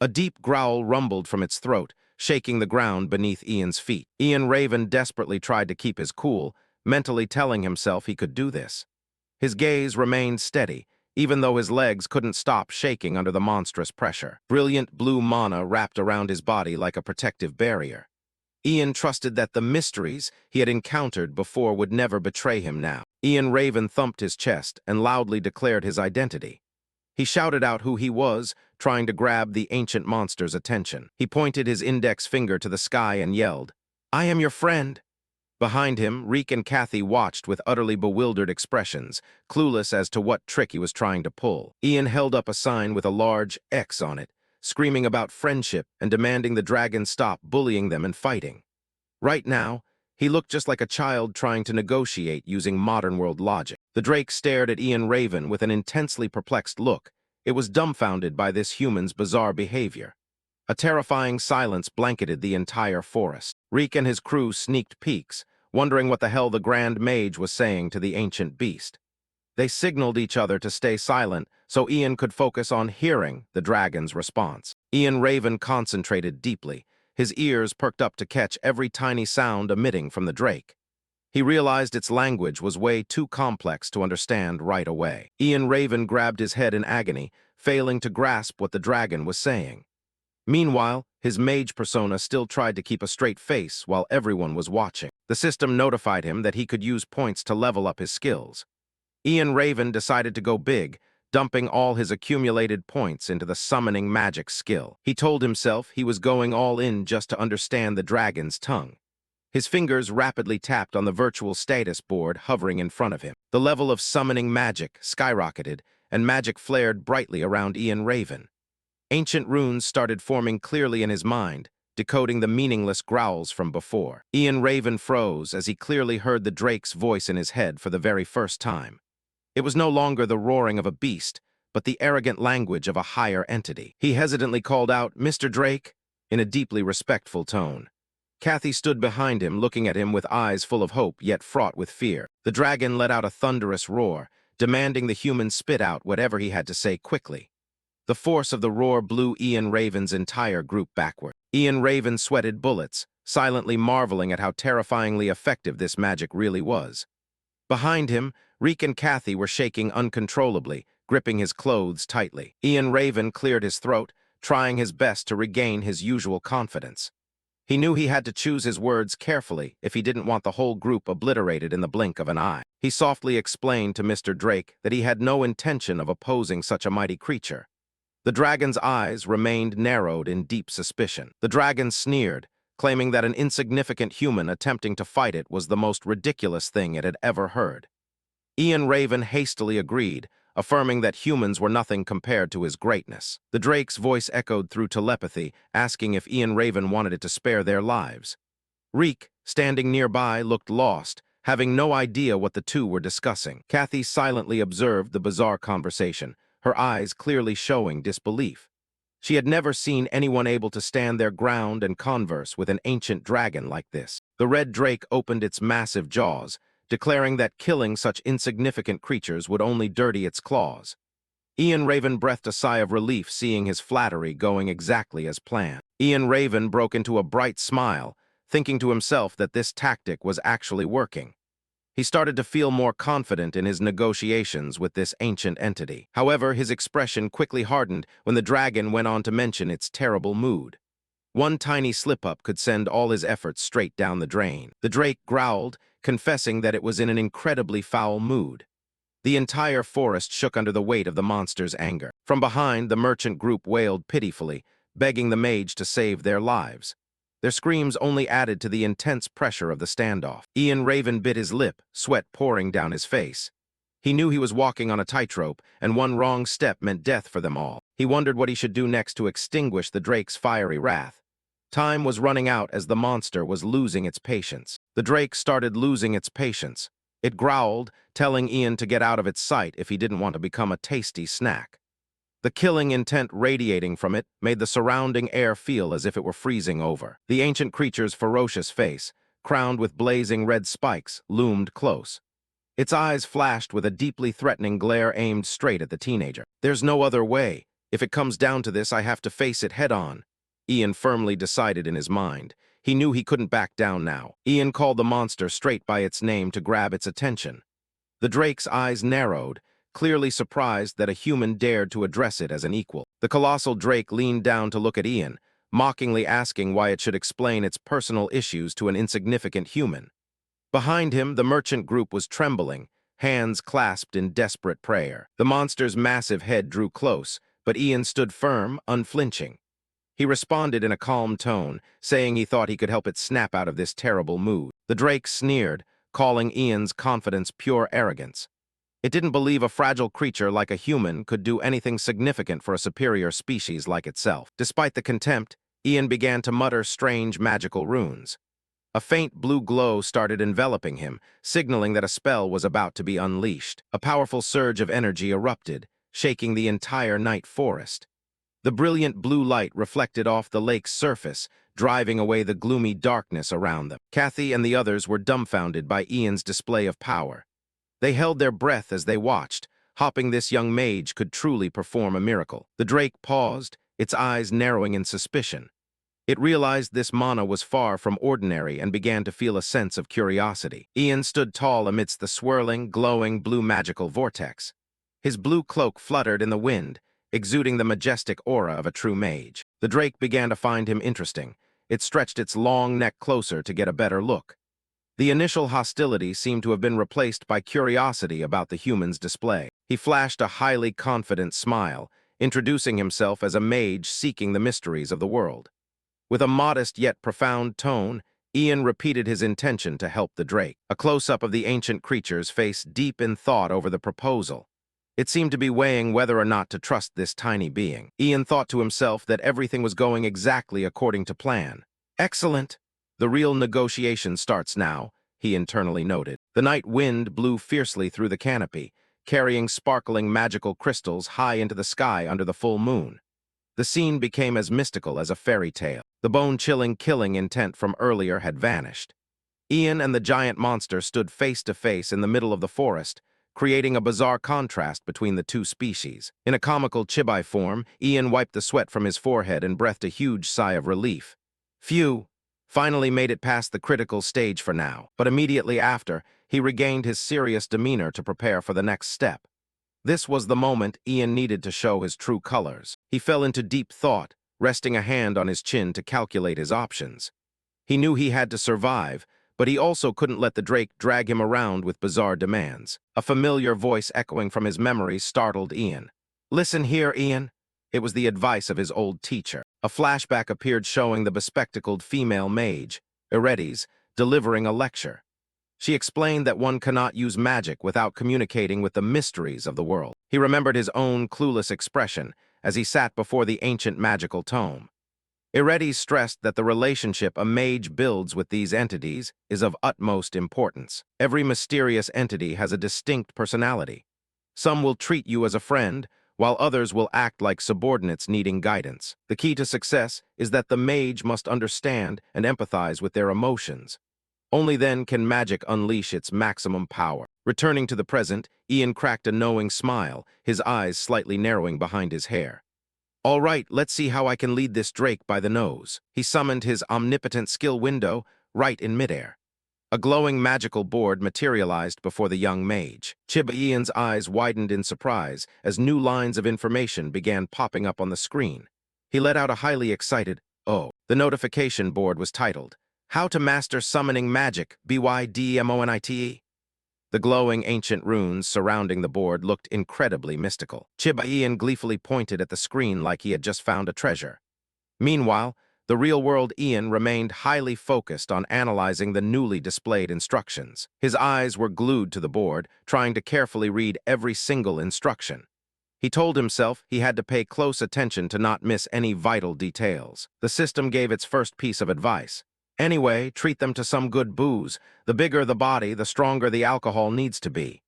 A deep growl rumbled from its throat, shaking the ground beneath Ian's feet. Ian Raven desperately tried to keep his cool, mentally telling himself he could do this. His gaze remained steady, even though his legs couldn't stop shaking under the monstrous pressure. Brilliant blue mana wrapped around his body like a protective barrier. Ian trusted that the mysteries he had encountered before would never betray him now. Ian Raven thumped his chest and loudly declared his identity. He shouted out who he was, trying to grab the ancient monster's attention. He pointed his index finger to the sky and yelled, "I am your friend." Behind him, Reek and Kathy watched with utterly bewildered expressions, clueless as to what trick he was trying to pull. Ian held up a sign with a large X on it, screaming about friendship and demanding the dragon stop bullying them and fighting. Right now, he looked just like a child trying to negotiate using modern-world logic. The drake stared at Ian Raven with an intensely perplexed look. It was dumbfounded by this human's bizarre behavior. A terrifying silence blanketed the entire forest. Reek and his crew sneaked peeks, wondering what the hell the Grand Mage was saying to the ancient beast. They signaled each other to stay silent so Ian could focus on hearing the dragon's response. Ian Raven concentrated deeply, his ears perked up to catch every tiny sound emitting from the drake. He realized its language was way too complex to understand right away. Ian Raven grabbed his head in agony, failing to grasp what the dragon was saying. Meanwhile, his mage persona still tried to keep a straight face while everyone was watching. The system notified him that he could use points to level up his skills. Ian Raven decided to go big, dumping all his accumulated points into the summoning magic skill. He told himself he was going all in just to understand the dragon's tongue. His fingers rapidly tapped on the virtual status board hovering in front of him. The level of summoning magic skyrocketed, and magic flared brightly around Ian Raven. Ancient runes started forming clearly in his mind, decoding the meaningless growls from before. Ian Raven froze as he clearly heard the drake's voice in his head for the very first time. It was no longer the roaring of a beast, but the arrogant language of a higher entity. He hesitantly called out, "Mr. Drake," in a deeply respectful tone. Kathy stood behind him, looking at him with eyes full of hope, yet fraught with fear. The dragon let out a thunderous roar, demanding the human spit out whatever he had to say quickly. The force of the roar blew Ian Raven's entire group backward. Ian Raven sweated bullets, silently marveling at how terrifyingly effective this magic really was. Behind him, Reek and Kathy were shaking uncontrollably, gripping his clothes tightly. Ian Raven cleared his throat, trying his best to regain his usual confidence. He knew he had to choose his words carefully if he didn't want the whole group obliterated in the blink of an eye. He softly explained to Mr. Drake that he had no intention of opposing such a mighty creature. The dragon's eyes remained narrowed in deep suspicion. The dragon sneered, claiming that an insignificant human attempting to fight it was the most ridiculous thing it had ever heard. Ian Raven hastily agreed, affirming that humans were nothing compared to his greatness. The Drake's voice echoed through telepathy, asking if Ian Raven wanted it to spare their lives. Reek, standing nearby, looked lost, having no idea what the two were discussing. Kathy silently observed the bizarre conversation, her eyes clearly showing disbelief. She had never seen anyone able to stand their ground and converse with an ancient dragon like this. The red drake opened its massive jaws, declaring that killing such insignificant creatures would only dirty its claws. Ian Raven breathed a sigh of relief, seeing his flattery going exactly as planned. Ian Raven broke into a bright smile, thinking to himself that this tactic was actually working. He started to feel more confident in his negotiations with this ancient entity. However, his expression quickly hardened when the dragon went on to mention its terrible mood. One tiny slip-up could send all his efforts straight down the drain. The drake growled, confessing that it was in an incredibly foul mood. The entire forest shook under the weight of the monster's anger. From behind, the merchant group wailed pitifully, begging the mage to save their lives. Their screams only added to the intense pressure of the standoff. Ian Raven bit his lip, sweat pouring down his face. He knew he was walking on a tightrope, and one wrong step meant death for them all. He wondered what he should do next to extinguish the drake's fiery wrath. Time was running out as the monster was losing its patience. The drake started losing its patience. It growled, telling Ian to get out of its sight if he didn't want to become a tasty snack. The killing intent radiating from it made the surrounding air feel as if it were freezing over. The ancient creature's ferocious face, crowned with blazing red spikes, loomed close. Its eyes flashed with a deeply threatening glare aimed straight at the teenager. "There's no other way. If it comes down to this, I have to face it head-on," Ian firmly decided in his mind. He knew he couldn't back down now. Ian called the monster straight by its name to grab its attention. The drake's eyes narrowed, clearly surprised that a human dared to address it as an equal. The colossal drake leaned down to look at Ian, mockingly asking why it should explain its personal issues to an insignificant human. Behind him, the merchant group was trembling, hands clasped in desperate prayer. The monster's massive head drew close, but Ian stood firm, unflinching. He responded in a calm tone, saying he thought he could help it snap out of this terrible mood. The drake sneered, calling Ian's confidence pure arrogance. It didn't believe a fragile creature like a human could do anything significant for a superior species like itself. Despite the contempt, Ian began to mutter strange magical runes. A faint blue glow started enveloping him, signaling that a spell was about to be unleashed. A powerful surge of energy erupted, shaking the entire night forest. The brilliant blue light reflected off the lake's surface, driving away the gloomy darkness around them. Kathy and the others were dumbfounded by Ian's display of power. They held their breath as they watched, hoping this young mage could truly perform a miracle. The drake paused, its eyes narrowing in suspicion. It realized this mana was far from ordinary and began to feel a sense of curiosity. Ian stood tall amidst the swirling, glowing blue magical vortex. His blue cloak fluttered in the wind, exuding the majestic aura of a true mage. The drake began to find him interesting. It stretched its long neck closer to get a better look. The initial hostility seemed to have been replaced by curiosity about the human's display. He flashed a highly confident smile, introducing himself as a mage seeking the mysteries of the world. With a modest yet profound tone, Ian repeated his intention to help the drake. A close-up of the ancient creature's face deep in thought over the proposal. It seemed to be weighing whether or not to trust this tiny being. Ian thought to himself that everything was going exactly according to plan. "Excellent. The real negotiation starts now," he internally noted. The night wind blew fiercely through the canopy, carrying sparkling magical crystals high into the sky under the full moon. The scene became as mystical as a fairy tale. The bone-chilling killing intent from earlier had vanished. Ian and the giant monster stood face to face in the middle of the forest, creating a bizarre contrast between the two species. In a comical chibi form, Ian wiped the sweat from his forehead and breathed a huge sigh of relief. Phew! Finally made it past the critical stage for now, but immediately after, he regained his serious demeanor to prepare for the next step. This was the moment Ian needed to show his true colors. He fell into deep thought, resting a hand on his chin to calculate his options. He knew he had to survive, but he also couldn't let the Drake drag him around with bizarre demands. A familiar voice echoing from his memory startled Ian. "Listen here, Ian." It was the advice of his old teacher. A flashback appeared showing the bespectacled female mage, Regresses, delivering a lecture. She explained that one cannot use magic without communicating with the mysteries of the world. He remembered his own clueless expression as he sat before the ancient magical tome. Regresses stressed that the relationship a mage builds with these entities is of utmost importance. Every mysterious entity has a distinct personality. Some will treat you as a friend, while others will act like subordinates needing guidance. The key to success is that the mage must understand and empathize with their emotions. Only then can magic unleash its maximum power. Returning to the present, Ian cracked a knowing smile, his eyes slightly narrowing behind his hair. "All right, let's see how I can lead this Drake by the nose." He summoned his omnipotent skill window right in midair. A glowing magical board materialized before the young mage. Ian's eyes widened in surprise as new lines of information began popping up on the screen. He let out a highly excited, "Oh." The notification board was titled, "How to Master Summoning Magic, BYDEMONITE." The glowing ancient runes surrounding the board looked incredibly mystical. Ian gleefully pointed at the screen like he had just found a treasure. Meanwhile, the real-world Ian remained highly focused on analyzing the newly displayed instructions. His eyes were glued to the board, trying to carefully read every single instruction. He told himself he had to pay close attention to not miss any vital details. The system gave its first piece of advice. "Anyway, treat them to some good booze. The bigger the body, the stronger the alcohol needs to be."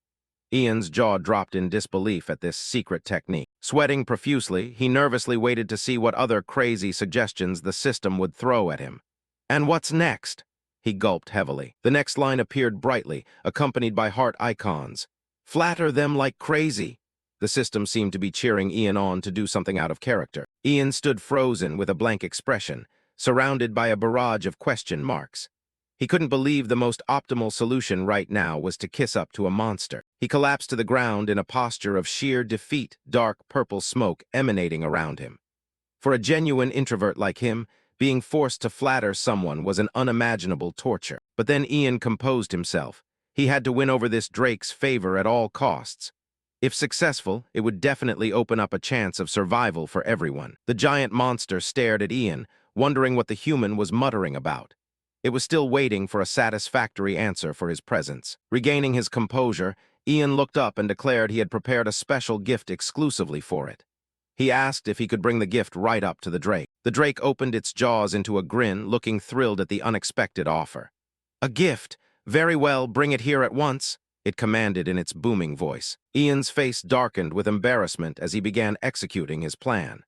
Ian's jaw dropped in disbelief at this secret technique. Sweating profusely, he nervously waited to see what other crazy suggestions the system would throw at him. "And what's next?" He gulped heavily. The next line appeared brightly, accompanied by heart icons. "Flatter them like crazy." The system seemed to be cheering Ian on to do something out of character. Ian stood frozen with a blank expression, surrounded by a barrage of question marks. He couldn't believe the most optimal solution right now was to kiss up to a monster. He collapsed to the ground in a posture of sheer defeat, dark purple smoke emanating around him. For a genuine introvert like him, being forced to flatter someone was an unimaginable torture. But then Ian composed himself. He had to win over this Drake's favor at all costs. If successful, it would definitely open up a chance of survival for everyone. The giant monster stared at Ian, wondering what the human was muttering about. It was still waiting for a satisfactory answer for his presence. Regaining his composure, Ian looked up and declared he had prepared a special gift exclusively for it. He asked if he could bring the gift right up to the Drake. The Drake opened its jaws into a grin, looking thrilled at the unexpected offer. "A gift? Very well, bring it here at once," it commanded in its booming voice. Ian's face darkened with embarrassment as he began executing his plan.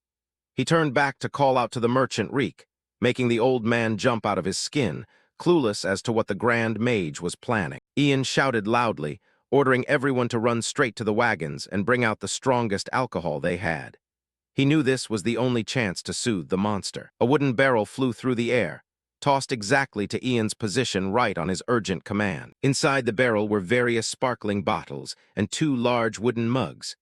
He turned back to call out to the merchant Reek, making the old man jump out of his skin, clueless as to what the Grand Mage was planning. Ian shouted loudly, ordering everyone to run straight to the wagons and bring out the strongest alcohol they had. He knew this was the only chance to soothe the monster. A wooden barrel flew through the air, tossed exactly to Ian's position right on his urgent command. Inside the barrel were various sparkling bottles and 2 large wooden mugs.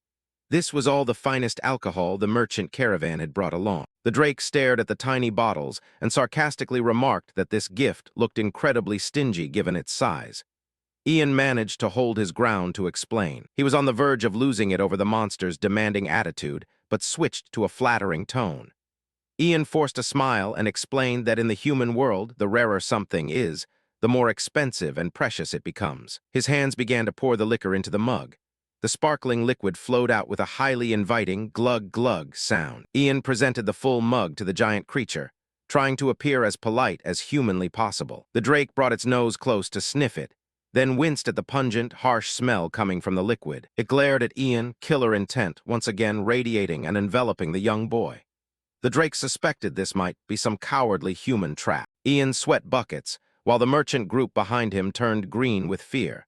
This was all the finest alcohol the merchant caravan had brought along. The Drake stared at the tiny bottles and sarcastically remarked that this gift looked incredibly stingy given its size. Ian managed to hold his ground to explain. He was on the verge of losing it over the monster's demanding attitude, but switched to a flattering tone. Ian forced a smile and explained that in the human world, the rarer something is, the more expensive and precious it becomes. His hands began to pour the liquor into the mug. The sparkling liquid flowed out with a highly inviting glug-glug sound. Ian presented the full mug to the giant creature, trying to appear as polite as humanly possible. The Drake brought its nose close to sniff it, then winced at the pungent, harsh smell coming from the liquid. It glared at Ian, killer intent, once again radiating and enveloping the young boy. The Drake suspected this might be some cowardly human trap. Ian sweat buckets, while the merchant group behind him turned green with fear.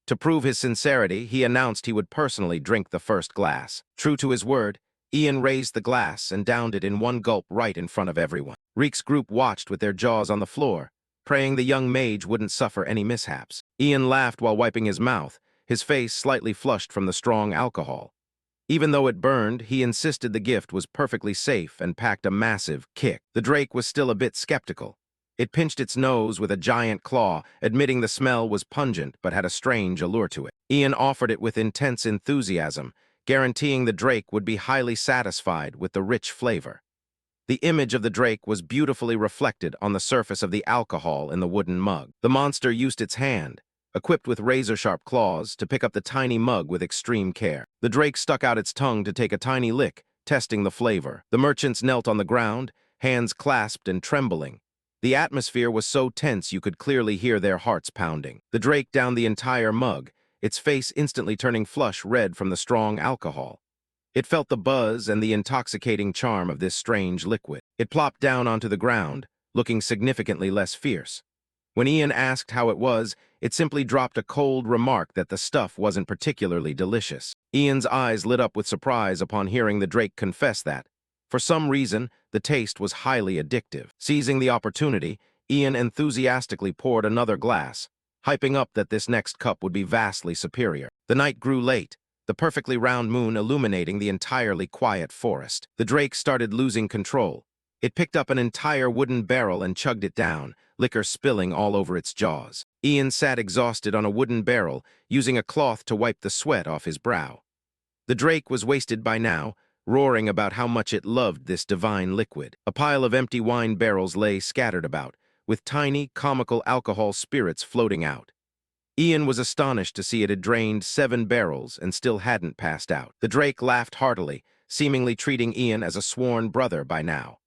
To prove his sincerity, he announced he would personally drink the first glass. True to his word, Ian raised the glass and downed it in one gulp right in front of everyone. Reek's group watched with their jaws on the floor, praying the young mage wouldn't suffer any mishaps. Ian laughed while wiping his mouth, his face slightly flushed from the strong alcohol. Even though it burned, he insisted the gift was perfectly safe and packed a massive kick. The Drake was still a bit skeptical. It pinched its nose with a giant claw, admitting the smell was pungent but had a strange allure to it. Ian offered it with intense enthusiasm, guaranteeing the Drake would be highly satisfied with the rich flavor. The image of the Drake was beautifully reflected on the surface of the alcohol in the wooden mug. The monster used its hand, equipped with razor-sharp claws, to pick up the tiny mug with extreme care. The Drake stuck out its tongue to take a tiny lick, testing the flavor. The merchants knelt on the ground, hands clasped and trembling. The atmosphere was so tense you could clearly hear their hearts pounding. The Drake downed the entire mug, its face instantly turning flush red from the strong alcohol. It felt the buzz and the intoxicating charm of this strange liquid. It plopped down onto the ground, looking significantly less fierce. When Ian asked how it was, it simply dropped a cold remark that the stuff wasn't particularly delicious. Ian's eyes lit up with surprise upon hearing the Drake confess that, for some reason, the taste was highly addictive. Seizing the opportunity, Ian enthusiastically poured another glass, hyping up that this next cup would be vastly superior. The night grew late, the perfectly round moon illuminating the entirely quiet forest. The Drake started losing control. It picked up an entire wooden barrel and chugged it down, liquor spilling all over its jaws. Ian sat exhausted on a wooden barrel, using a cloth to wipe the sweat off his brow. The Drake was wasted by now, roaring about how much it loved this divine liquid. A pile of empty wine barrels lay scattered about, with tiny, comical alcohol spirits floating out. Ian was astonished to see it had drained 7 barrels and still hadn't passed out. The Drake laughed heartily, seemingly treating Ian as a sworn brother by now.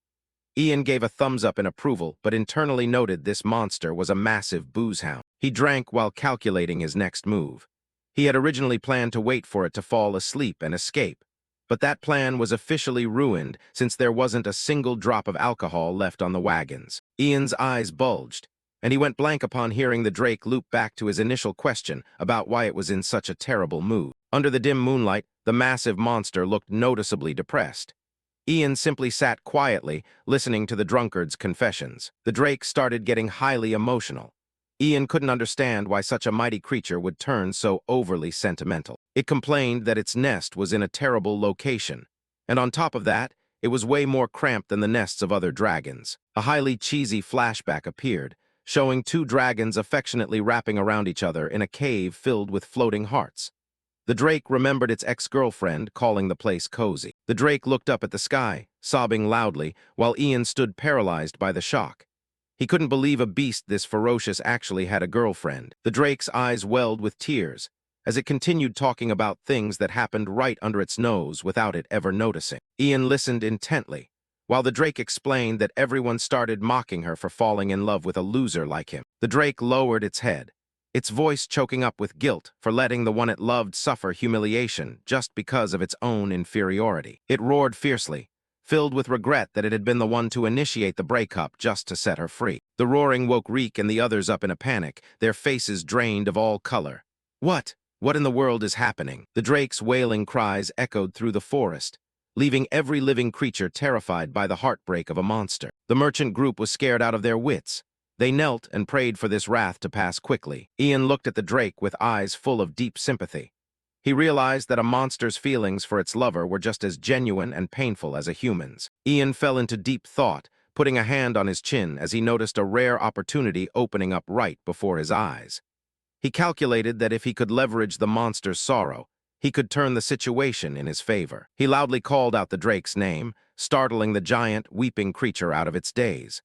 Ian gave a thumbs up in approval, but internally noted this monster was a massive booze hound. He drank while calculating his next move. He had originally planned to wait for it to fall asleep and escape, but that plan was officially ruined since there wasn't a single drop of alcohol left on the wagons. Ian's eyes bulged, and he went blank upon hearing the Drake loop back to his initial question about why it was in such a terrible mood. Under the dim moonlight, the massive monster looked noticeably depressed. Ian simply sat quietly, listening to the drunkard's confessions. The Drake started getting highly emotional. Ian couldn't understand why such a mighty creature would turn so overly sentimental. It complained that its nest was in a terrible location, and on top of that, it was way more cramped than the nests of other dragons. A highly cheesy flashback appeared, showing 2 dragons affectionately wrapping around each other in a cave filled with floating hearts. The Drake remembered its ex-girlfriend, calling the place cozy. The Drake looked up at the sky, sobbing loudly, while Ian stood paralyzed by the shock. He couldn't believe a beast this ferocious actually had a girlfriend. The Drake's eyes welled with tears, as it continued talking about things that happened right under its nose without it ever noticing. Ian listened intently, while the Drake explained that everyone started mocking her for falling in love with a loser like him. The Drake lowered its head, its voice choking up with guilt for letting the one it loved suffer humiliation just because of its own inferiority. It roared fiercely, filled with regret that it had been the one to initiate the breakup just to set her free. The roaring woke Reek and the others up in a panic, their faces drained of all color. What? What in the world is happening? The Drake's wailing cries echoed through the forest, leaving every living creature terrified by the heartbreak of a monster. The merchant group was scared out of their wits. They knelt and prayed for this wrath to pass quickly. Ian looked at the Drake with eyes full of deep sympathy. He realized that a monster's feelings for its lover were just as genuine and painful as a human's. Ian fell into deep thought, putting a hand on his chin as he noticed a rare opportunity opening up right before his eyes. He calculated that if he could leverage the monster's sorrow, he could turn the situation in his favor. He loudly called out the Drake's name, startling the giant, weeping creature out of its daze.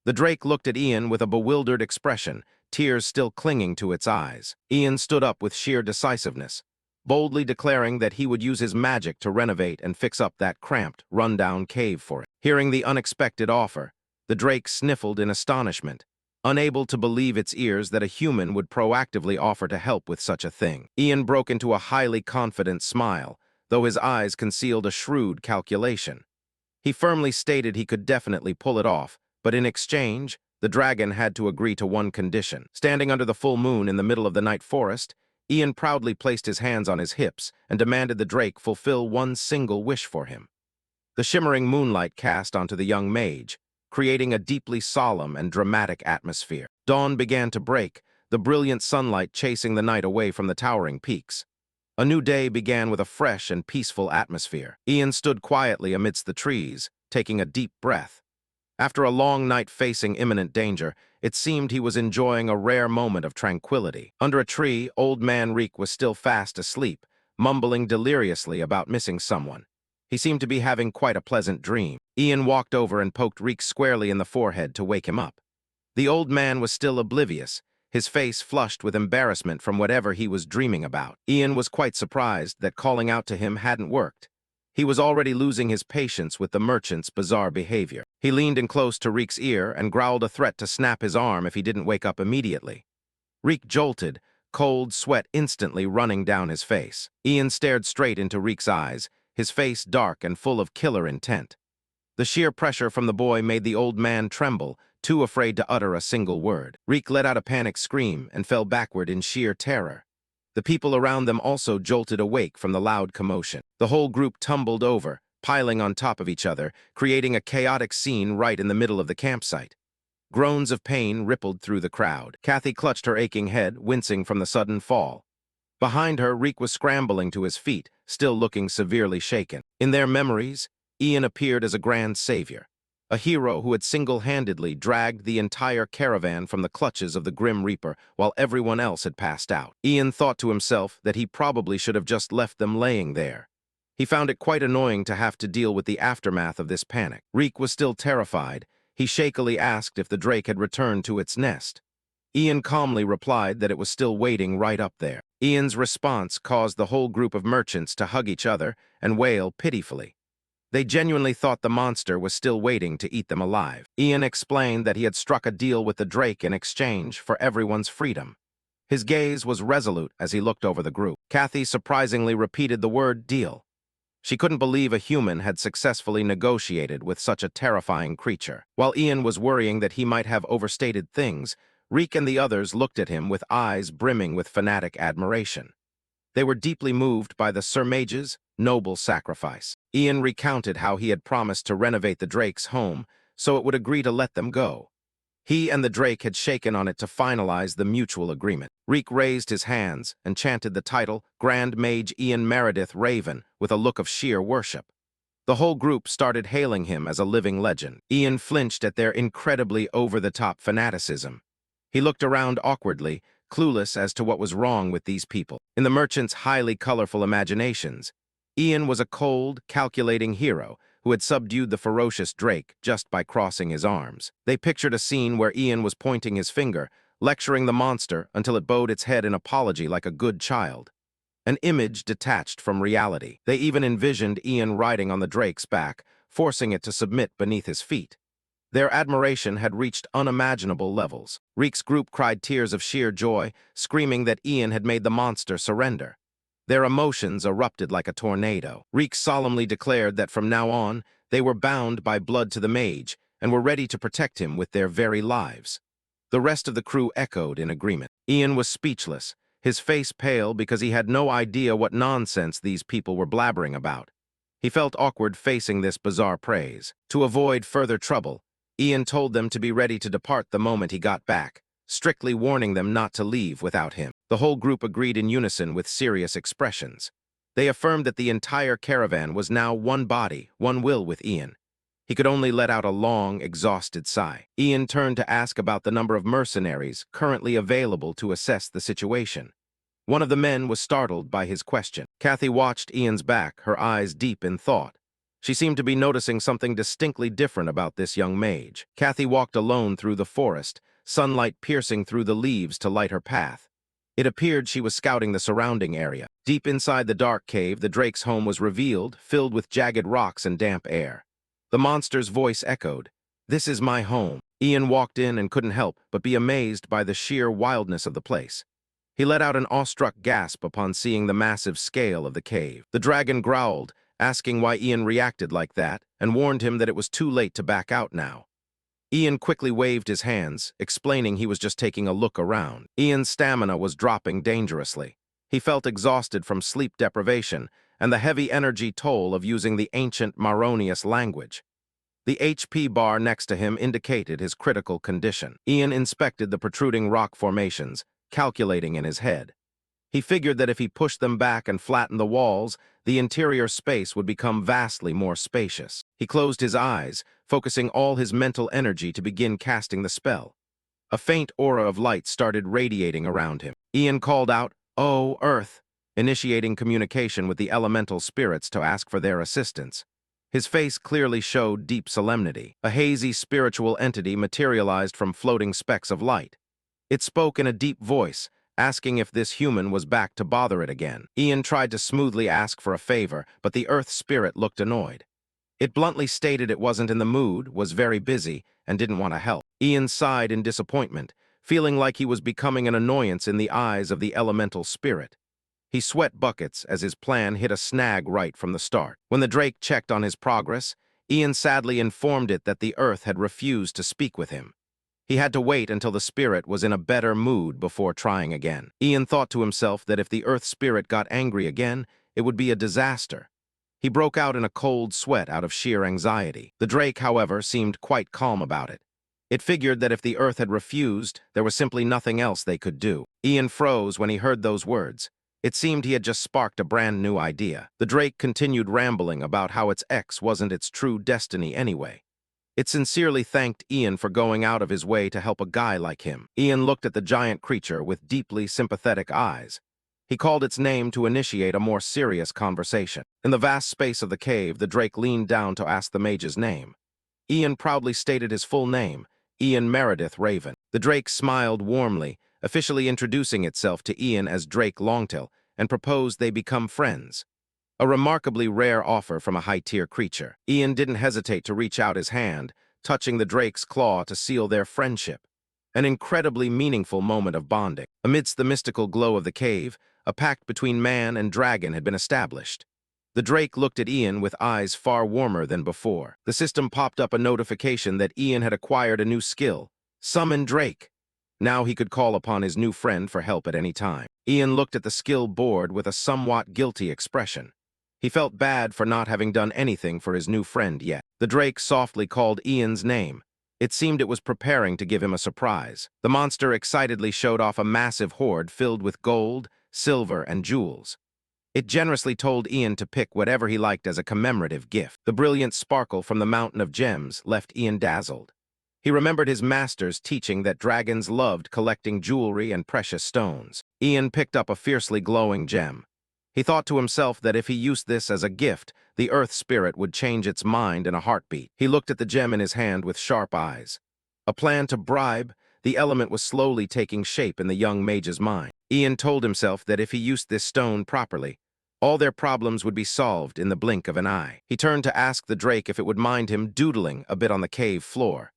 The Drake looked at Ian with a bewildered expression, tears still clinging to its eyes. Ian stood up with sheer decisiveness, boldly declaring that he would use his magic to renovate and fix up that cramped, run-down cave for it. Hearing the unexpected offer, the Drake sniffled in astonishment, unable to believe its ears that a human would proactively offer to help with such a thing. Ian broke into a highly confident smile, though his eyes concealed a shrewd calculation. He firmly stated he could definitely pull it off, but in exchange, the dragon had to agree to one condition. Standing under the full moon in the middle of the night forest, Ian proudly placed his hands on his hips and demanded the drake fulfill one single wish for him. The shimmering moonlight cast onto the young mage, creating a deeply solemn and dramatic atmosphere. Dawn began to break, the brilliant sunlight chasing the night away from the towering peaks. A new day began with a fresh and peaceful atmosphere. Ian stood quietly amidst the trees, taking a deep breath. After a long night facing imminent danger, it seemed he was enjoying a rare moment of tranquility. Under a tree, old man Reek was still fast asleep, mumbling deliriously about missing someone. He seemed to be having quite a pleasant dream. Ian walked over and poked Reek squarely in the forehead to wake him up. The old man was still oblivious, his face flushed with embarrassment from whatever he was dreaming about. Ian was quite surprised that calling out to him hadn't worked. He was already losing his patience with the merchant's bizarre behavior. He leaned in close to Reek's ear and growled a threat to snap his arm if he didn't wake up immediately. Reek jolted, cold sweat instantly running down his face. Ian stared straight into Reek's eyes, his face dark and full of killer intent. The sheer pressure from the boy made the old man tremble, too afraid to utter a single word. Reek let out a panicked scream and fell backward in sheer terror. The people around them also jolted awake from the loud commotion. The whole group tumbled over, piling on top of each other, creating a chaotic scene right in the middle of the campsite. Groans of pain rippled through the crowd. Kathy clutched her aching head, wincing from the sudden fall. Behind her, Reek was scrambling to his feet, still looking severely shaken. In their memories, Ian appeared as a grand savior, a hero who had single-handedly dragged the entire caravan from the clutches of the Grim Reaper while everyone else had passed out. Ian thought to himself that he probably should have just left them laying there. He found it quite annoying to have to deal with the aftermath of this panic. Reek was still terrified. He shakily asked if the drake had returned to its nest. Ian calmly replied that it was still waiting right up there. Ian's response caused the whole group of merchants to hug each other and wail pitifully. They genuinely thought the monster was still waiting to eat them alive. Ian explained that he had struck a deal with the drake in exchange for everyone's freedom. His gaze was resolute as he looked over the group. Kathy surprisingly repeated the word deal. She couldn't believe a human had successfully negotiated with such a terrifying creature. While Ian was worrying that he might have overstated things, Reek and the others looked at him with eyes brimming with fanatic admiration. They were deeply moved by the Sir Mage's noble sacrifice. Ian recounted how he had promised to renovate the drake's home so it would agree to let them go. He and the drake had shaken on it to finalize the mutual agreement. Reek raised his hands and chanted the title Grand Mage Ian Meredith Raven with a look of sheer worship. The whole group started hailing him as a living legend. Ian flinched at their incredibly over-the-top fanaticism. He looked around awkwardly, clueless as to what was wrong with these people. In the merchant's highly colorful imaginations, Ian was a cold, calculating hero who had subdued the ferocious drake just by crossing his arms. They pictured a scene where Ian was pointing his finger, lecturing the monster until it bowed its head in apology like a good child. An image detached from reality. They even envisioned Ian riding on the drake's back, forcing it to submit beneath his feet. Their admiration had reached unimaginable levels. Reek's group cried tears of sheer joy, screaming that Ian had made the monster surrender. Their emotions erupted like a tornado. Reek solemnly declared that from now on, they were bound by blood to the mage and were ready to protect him with their very lives. The rest of the crew echoed in agreement. Ian was speechless, his face pale because he had no idea what nonsense these people were blabbering about. He felt awkward facing this bizarre praise. To avoid further trouble, Ian told them to be ready to depart the moment he got back, strictly warning them not to leave without him. The whole group agreed in unison with serious expressions. They affirmed that the entire caravan was now one body, one will with Ian. He could only let out a long, exhausted sigh. Ian turned to ask about the number of mercenaries currently available to assess the situation. One of the men was startled by his question. Kathy watched Ian's back, her eyes deep in thought. She seemed to be noticing something distinctly different about this young mage. Kathy walked alone through the forest, sunlight piercing through the leaves to light her path. It appeared she was scouting the surrounding area. Deep inside the dark cave, the drake's home was revealed, filled with jagged rocks and damp air. The monster's voice echoed. "This is my home." Ian walked in and couldn't help but be amazed by the sheer wildness of the place. He let out an awestruck gasp upon seeing the massive scale of the cave. The dragon growled, asking why Ian reacted like that, and warned him that it was too late to back out now. Ian quickly waved his hands, explaining he was just taking a look around. Ian's stamina was dropping dangerously. He felt exhausted from sleep deprivation and the heavy energy toll of using the ancient Maronius language. The HP bar next to him indicated his critical condition. Ian inspected the protruding rock formations, calculating in his head. He figured that if he pushed them back and flattened the walls, the interior space would become vastly more spacious. He closed his eyes, focusing all his mental energy to begin casting the spell. A faint aura of light started radiating around him. Ian called out, "Oh, Earth," initiating communication with the elemental spirits to ask for their assistance. His face clearly showed deep solemnity. A hazy spiritual entity materialized from floating specks of light. It spoke in a deep voice, asking if this human was back to bother it again. Ian tried to smoothly ask for a favor, but the Earth spirit looked annoyed. It bluntly stated it wasn't in the mood, was very busy, and didn't want to help. Ian sighed in disappointment, feeling like he was becoming an annoyance in the eyes of the elemental spirit. He sweat buckets as his plan hit a snag right from the start. When the Drake checked on his progress, Ian sadly informed it that the Earth had refused to speak with him. He had to wait until the spirit was in a better mood before trying again. Ian thought to himself that if the Earth spirit got angry again, it would be a disaster. He broke out in a cold sweat out of sheer anxiety. The Drake, however, seemed quite calm about it. It figured that if the Earth had refused, there was simply nothing else they could do. Ian froze when he heard those words. It seemed he had just sparked a brand new idea. The Drake continued rambling about how its ex wasn't its true destiny anyway. It sincerely thanked Ian for going out of his way to help a guy like him. Ian looked at the giant creature with deeply sympathetic eyes. He called its name to initiate a more serious conversation. In the vast space of the cave, the Drake leaned down to ask the mage's name. Ian proudly stated his full name, Ian Meredith Raven. The Drake smiled warmly, officially introducing itself to Ian as Drake Longtail, and proposed they become friends. A remarkably rare offer from a high-tier creature. Ian didn't hesitate to reach out his hand, touching the Drake's claw to seal their friendship. An incredibly meaningful moment of bonding. Amidst the mystical glow of the cave, a pact between man and dragon had been established. The Drake looked at Ian with eyes far warmer than before. The system popped up a notification that Ian had acquired a new skill, Summon Drake. Now he could call upon his new friend for help at any time. Ian looked at the skill board with a somewhat guilty expression. He felt bad for not having done anything for his new friend yet. The Drake softly called Ian's name. It seemed it was preparing to give him a surprise. The monster excitedly showed off a massive hoard filled with gold, silver, and jewels. It generously told Ian to pick whatever he liked as a commemorative gift. The brilliant sparkle from the mountain of gems left Ian dazzled. He remembered his master's teaching that dragons loved collecting jewelry and precious stones. Ian picked up a fiercely glowing gem. He thought to himself that if he used this as a gift, the Earth spirit would change its mind in a heartbeat. He looked at the gem in his hand with sharp eyes. A plan to bribe, the element was slowly taking shape in the young mage's mind. Ian told himself that if he used this stone properly, all their problems would be solved in the blink of an eye. He turned to ask the Drake if it would mind him doodling a bit on the cave floor.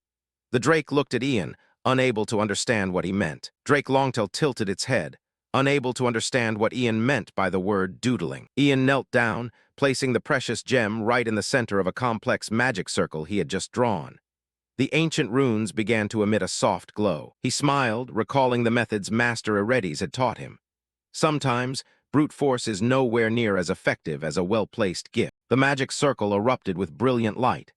The Drake looked at Ian, unable to understand what he meant. Drake Longtail tilted its head, unable to understand what Ian meant by the word doodling. Ian knelt down, placing the precious gem right in the center of a complex magic circle he had just drawn. The ancient runes began to emit a soft glow. He smiled, recalling the methods Master Eredes had taught him. Sometimes, brute force is nowhere near as effective as a well-placed gift. The magic circle erupted with brilliant light.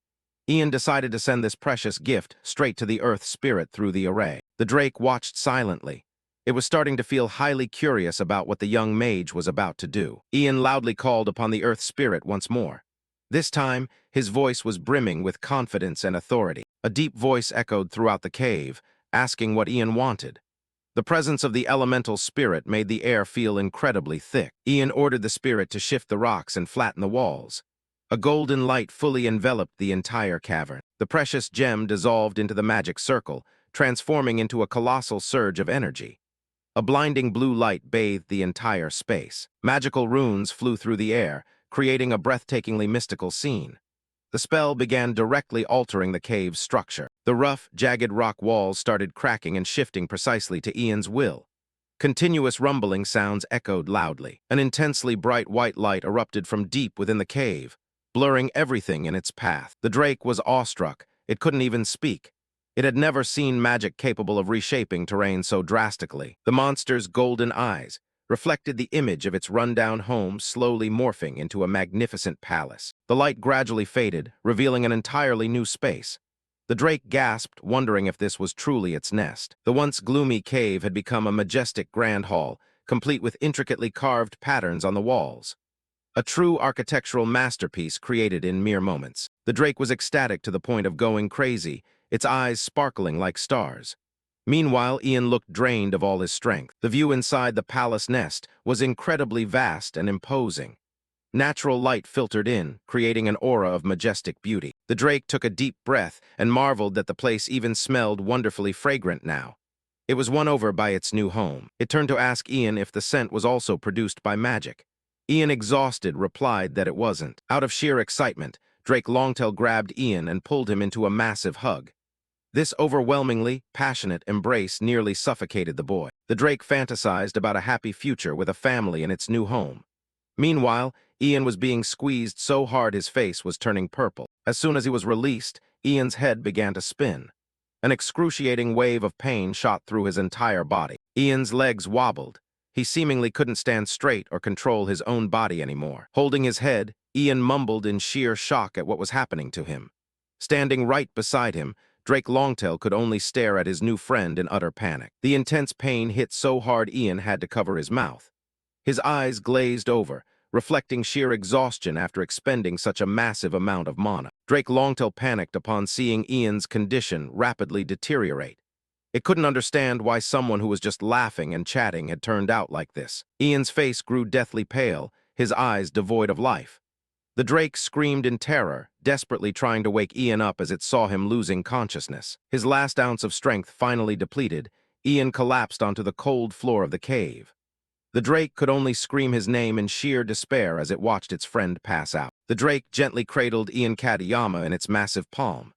Ian decided to send this precious gift straight to the Earth spirit through the array. The Drake watched silently. It was starting to feel highly curious about what the young mage was about to do. Ian loudly called upon the Earth spirit once more. This time, his voice was brimming with confidence and authority. A deep voice echoed throughout the cave, asking what Ian wanted. The presence of the elemental spirit made the air feel incredibly thick. Ian ordered the spirit to shift the rocks and flatten the walls. A golden light fully enveloped the entire cavern. The precious gem dissolved into the magic circle, transforming into a colossal surge of energy. A blinding blue light bathed the entire space. Magical runes flew through the air, creating a breathtakingly mystical scene. The spell began directly altering the cave's structure. The rough, jagged rock walls started cracking and shifting precisely to Ian's will. Continuous rumbling sounds echoed loudly. An intensely bright white light erupted from deep within the cave, blurring everything in its path. The drake was awestruck. It couldn't even speak. It had never seen magic capable of reshaping terrain so drastically. The monster's golden eyes reflected the image of its rundown home slowly morphing into a magnificent palace. The light gradually faded, revealing an entirely new space. The drake gasped, wondering if this was truly its nest. The once gloomy cave had become a majestic grand hall, complete with intricately carved patterns on the walls. A true architectural masterpiece created in mere moments. The drake was ecstatic to the point of going crazy, its eyes sparkling like stars. Meanwhile, Ian looked drained of all his strength. The view inside the palace nest was incredibly vast and imposing. Natural light filtered in, creating an aura of majestic beauty. The drake took a deep breath and marveled that the place even smelled wonderfully fragrant now. It was won over by its new home. It turned to ask Ian if the scent was also produced by magic. Ian, exhausted, replied that it wasn't. Out of sheer excitement, Drake Longtail grabbed Ian and pulled him into a massive hug. This overwhelmingly passionate embrace nearly suffocated the boy. The drake fantasized about a happy future with a family in its new home. Meanwhile, Ian was being squeezed so hard his face was turning purple. As soon as he was released, Ian's head began to spin. An excruciating wave of pain shot through his entire body. Ian's legs wobbled. He seemingly couldn't stand straight or control his own body anymore. Holding his head, Ian mumbled in sheer shock at what was happening to him. Standing right beside him, Drake Longtail could only stare at his new friend in utter panic. The intense pain hit so hard Ian had to cover his mouth. His eyes glazed over, reflecting sheer exhaustion after expending such a massive amount of mana. Drake Longtail panicked upon seeing Ian's condition rapidly deteriorate. It couldn't understand why someone who was just laughing and chatting had turned out like this. Ian's face grew deathly pale, his eyes devoid of life. The drake screamed in terror, desperately trying to wake Ian up as it saw him losing consciousness. His last ounce of strength finally depleted, Ian collapsed onto the cold floor of the cave. The drake could only scream his name in sheer despair as it watched its friend pass out. The drake gently cradled Ian Katayama in its massive palm.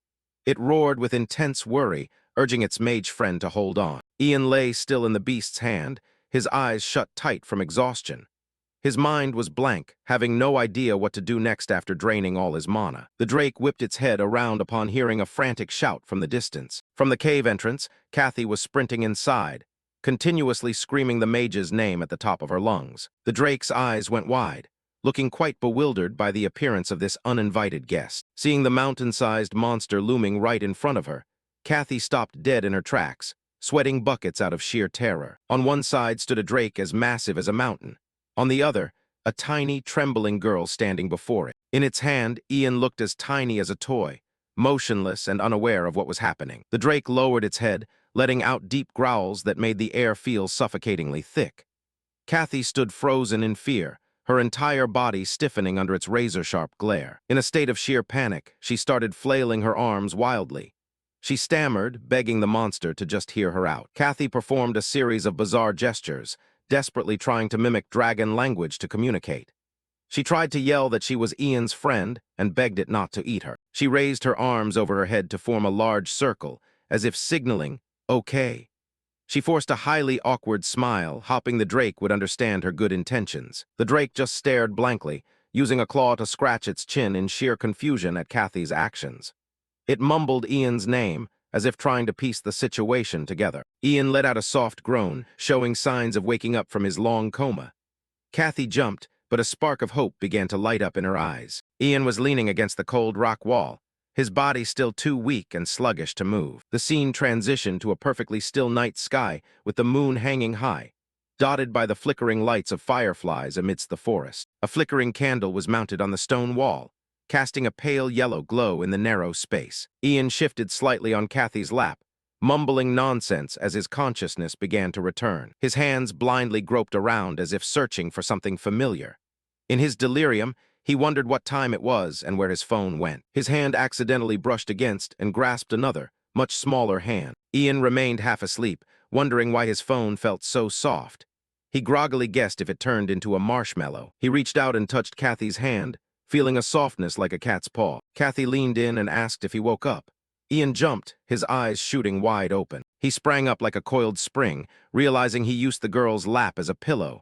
It roared with intense worry, urging its mage friend to hold on. Ian lay still in the beast's hand, his eyes shut tight from exhaustion. His mind was blank, having no idea what to do next after draining all his mana. The drake whipped its head around upon hearing a frantic shout from the distance. From the cave entrance, Kathy was sprinting inside, continuously screaming the mage's name at the top of her lungs. The drake's eyes went wide, looking quite bewildered by the appearance of this uninvited guest. Seeing the mountain-sized monster looming right in front of her, Kathy stopped dead in her tracks, sweating buckets out of sheer terror. On one side stood a drake as massive as a mountain. On the other, a tiny, trembling girl standing before it. In its hand, Ian looked as tiny as a toy, motionless and unaware of what was happening. The drake lowered its head, letting out deep growls that made the air feel suffocatingly thick. Kathy stood frozen in fear, her entire body stiffening under its razor-sharp glare. In a state of sheer panic, she started flailing her arms wildly. She stammered, begging the monster to just hear her out. Kathy performed a series of bizarre gestures, desperately trying to mimic dragon language to communicate. She tried to yell that she was Ian's friend and begged it not to eat her. She raised her arms over her head to form a large circle, as if signaling, "Okay." She forced a highly awkward smile, hoping the drake would understand her good intentions. The drake just stared blankly, using a claw to scratch its chin in sheer confusion at Kathy's actions. It mumbled Ian's name, as if trying to piece the situation together. Ian let out a soft groan, showing signs of waking up from his long coma. Kathy jumped, but a spark of hope began to light up in her eyes. Ian was leaning against the cold rock wall, his body still too weak and sluggish to move. The scene transitioned to a perfectly still night sky with the moon hanging high, dotted by the flickering lights of fireflies amidst the forest. A flickering candle was mounted on the stone wall, casting a pale yellow glow in the narrow space. Ian shifted slightly on Kathy's lap, mumbling nonsense as his consciousness began to return. His hands blindly groped around as if searching for something familiar. In his delirium, he wondered what time it was and where his phone went. His hand accidentally brushed against and grasped another, much smaller hand. Ian remained half asleep, wondering why his phone felt so soft. He groggily guessed if it turned into a marshmallow. He reached out and touched Kathy's hand, feeling a softness like a cat's paw. Kathy leaned in and asked if he woke up. Ian jumped, his eyes shooting wide open. He sprang up like a coiled spring, realizing he used the girl's lap as a pillow.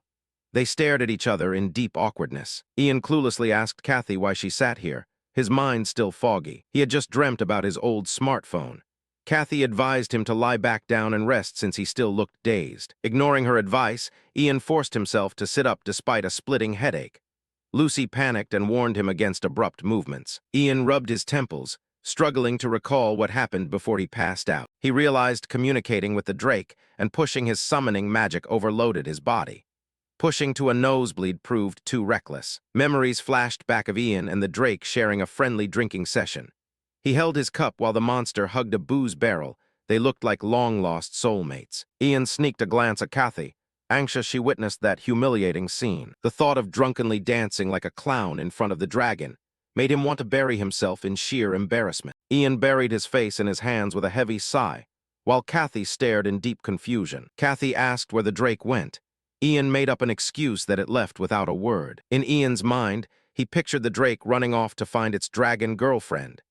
They stared at each other in deep awkwardness. Ian cluelessly asked Kathy why she sat here, his mind still foggy. He had just dreamt about his old smartphone. Kathy advised him to lie back down and rest since he still looked dazed. Ignoring her advice, Ian forced himself to sit up despite a splitting headache. Lucy panicked and warned him against abrupt movements. Ian rubbed his temples, struggling to recall what happened before he passed out. He realized communicating with the Drake and pushing his summoning magic overloaded his body. Pushing to a nosebleed proved too reckless. Memories flashed back of Ian and the Drake sharing a friendly drinking session. He held his cup while the monster hugged a booze barrel. They looked like long-lost soulmates. Ian sneaked a glance at Kathy, anxious she witnessed that humiliating scene. The thought of drunkenly dancing like a clown in front of the dragon made him want to bury himself in sheer embarrassment. Ian buried his face in his hands with a heavy sigh, while Kathy stared in deep confusion. Kathy asked where the Drake went. Ian made up an excuse that it left without a word. In Ian's mind, he pictured the Drake running off to find its dragon girlfriend.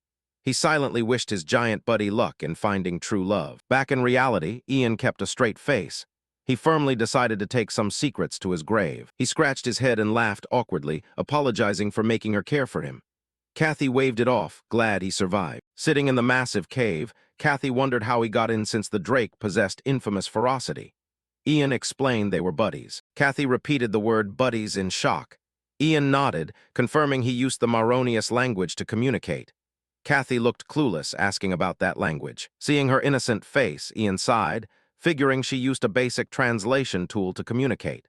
He silently wished his giant buddy luck in finding true love. Back in reality, Ian kept a straight face. He firmly decided to take some secrets to his grave. He scratched his head and laughed awkwardly, apologizing for making her care for him. Kathy waved it off, glad he survived. Sitting in the massive cave, Kathy wondered how he got in since the Drake possessed infamous ferocity. Ian explained they were buddies. Kathy repeated the word buddies in shock. Ian nodded, confirming he used the Maronius language to communicate. Kathy looked clueless, asking about that language. Seeing her innocent face, Ian sighed, figuring she used a basic translation tool to communicate.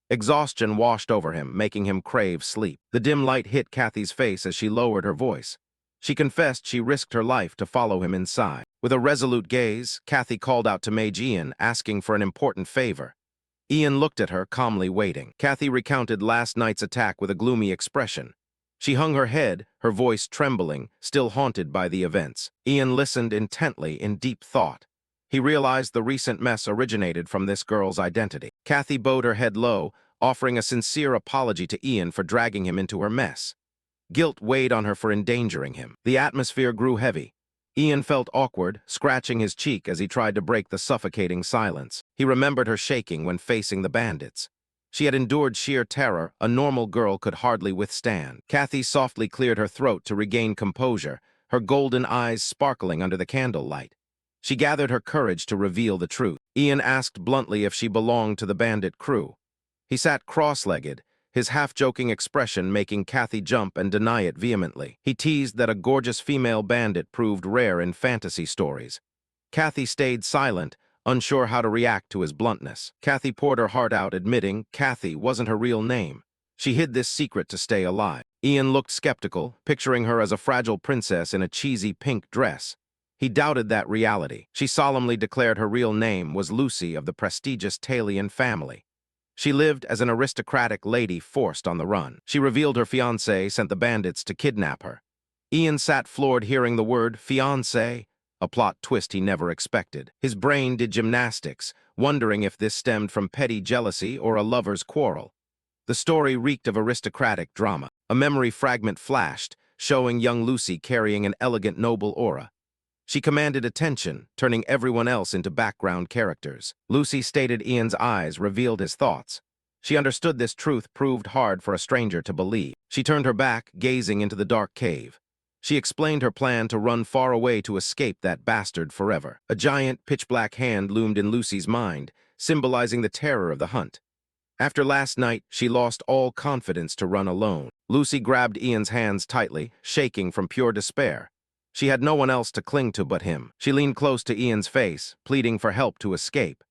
Exhaustion washed over him, making him crave sleep. The dim light hit Kathy's face as she lowered her voice. She confessed she risked her life to follow him inside. With a resolute gaze, Kathy called out to Mage Ian, asking for an important favor. Ian looked at her, calmly waiting. Kathy recounted last night's attack with a gloomy expression. She hung her head, her voice trembling, still haunted by the events. Ian listened intently in deep thought. He realized the recent mess originated from this girl's identity. Kathy bowed her head low, offering a sincere apology to Ian for dragging him into her mess. Guilt weighed on her for endangering him. The atmosphere grew heavy. Ian felt awkward, scratching his cheek as he tried to break the suffocating silence. He remembered her shaking when facing the bandits. She had endured sheer terror a normal girl could hardly withstand. Kathy softly cleared her throat to regain composure, her golden eyes sparkling under the candlelight. She gathered her courage to reveal the truth. Ian asked bluntly if she belonged to the bandit crew. He sat cross-legged, his half-joking expression making Kathy jump and deny it vehemently. He teased that a gorgeous female bandit proved rare in fantasy stories. Kathy stayed silent, unsure how to react to his bluntness. Kathy poured her heart out, admitting Kathy wasn't her real name. She hid this secret to stay alive. Ian looked skeptical, picturing her as a fragile princess in a cheesy pink dress. He doubted that reality. She solemnly declared her real name was Lucy of the prestigious Talion family. She lived as an aristocratic lady forced on the run. She revealed her fiancé sent the bandits to kidnap her. Ian sat floored hearing the word fiancé, a plot twist he never expected. His brain did gymnastics, wondering if this stemmed from petty jealousy or a lover's quarrel. The story reeked of aristocratic drama. A memory fragment flashed, showing young Lucy carrying an elegant, noble aura. She commanded attention, turning everyone else into background characters. Lucy stated Ian's eyes revealed his thoughts. She understood this truth proved hard for a stranger to believe. She turned her back, gazing into the dark cave. She explained her plan to run far away to escape that bastard forever. A giant, pitch-black hand loomed in Lucy's mind, symbolizing the terror of the hunt. After last night, she lost all confidence to run alone. Lucy grabbed Ian's hands tightly, shaking from pure despair. She had no one else to cling to but him. She leaned close to Ian's face, pleading for help to escape.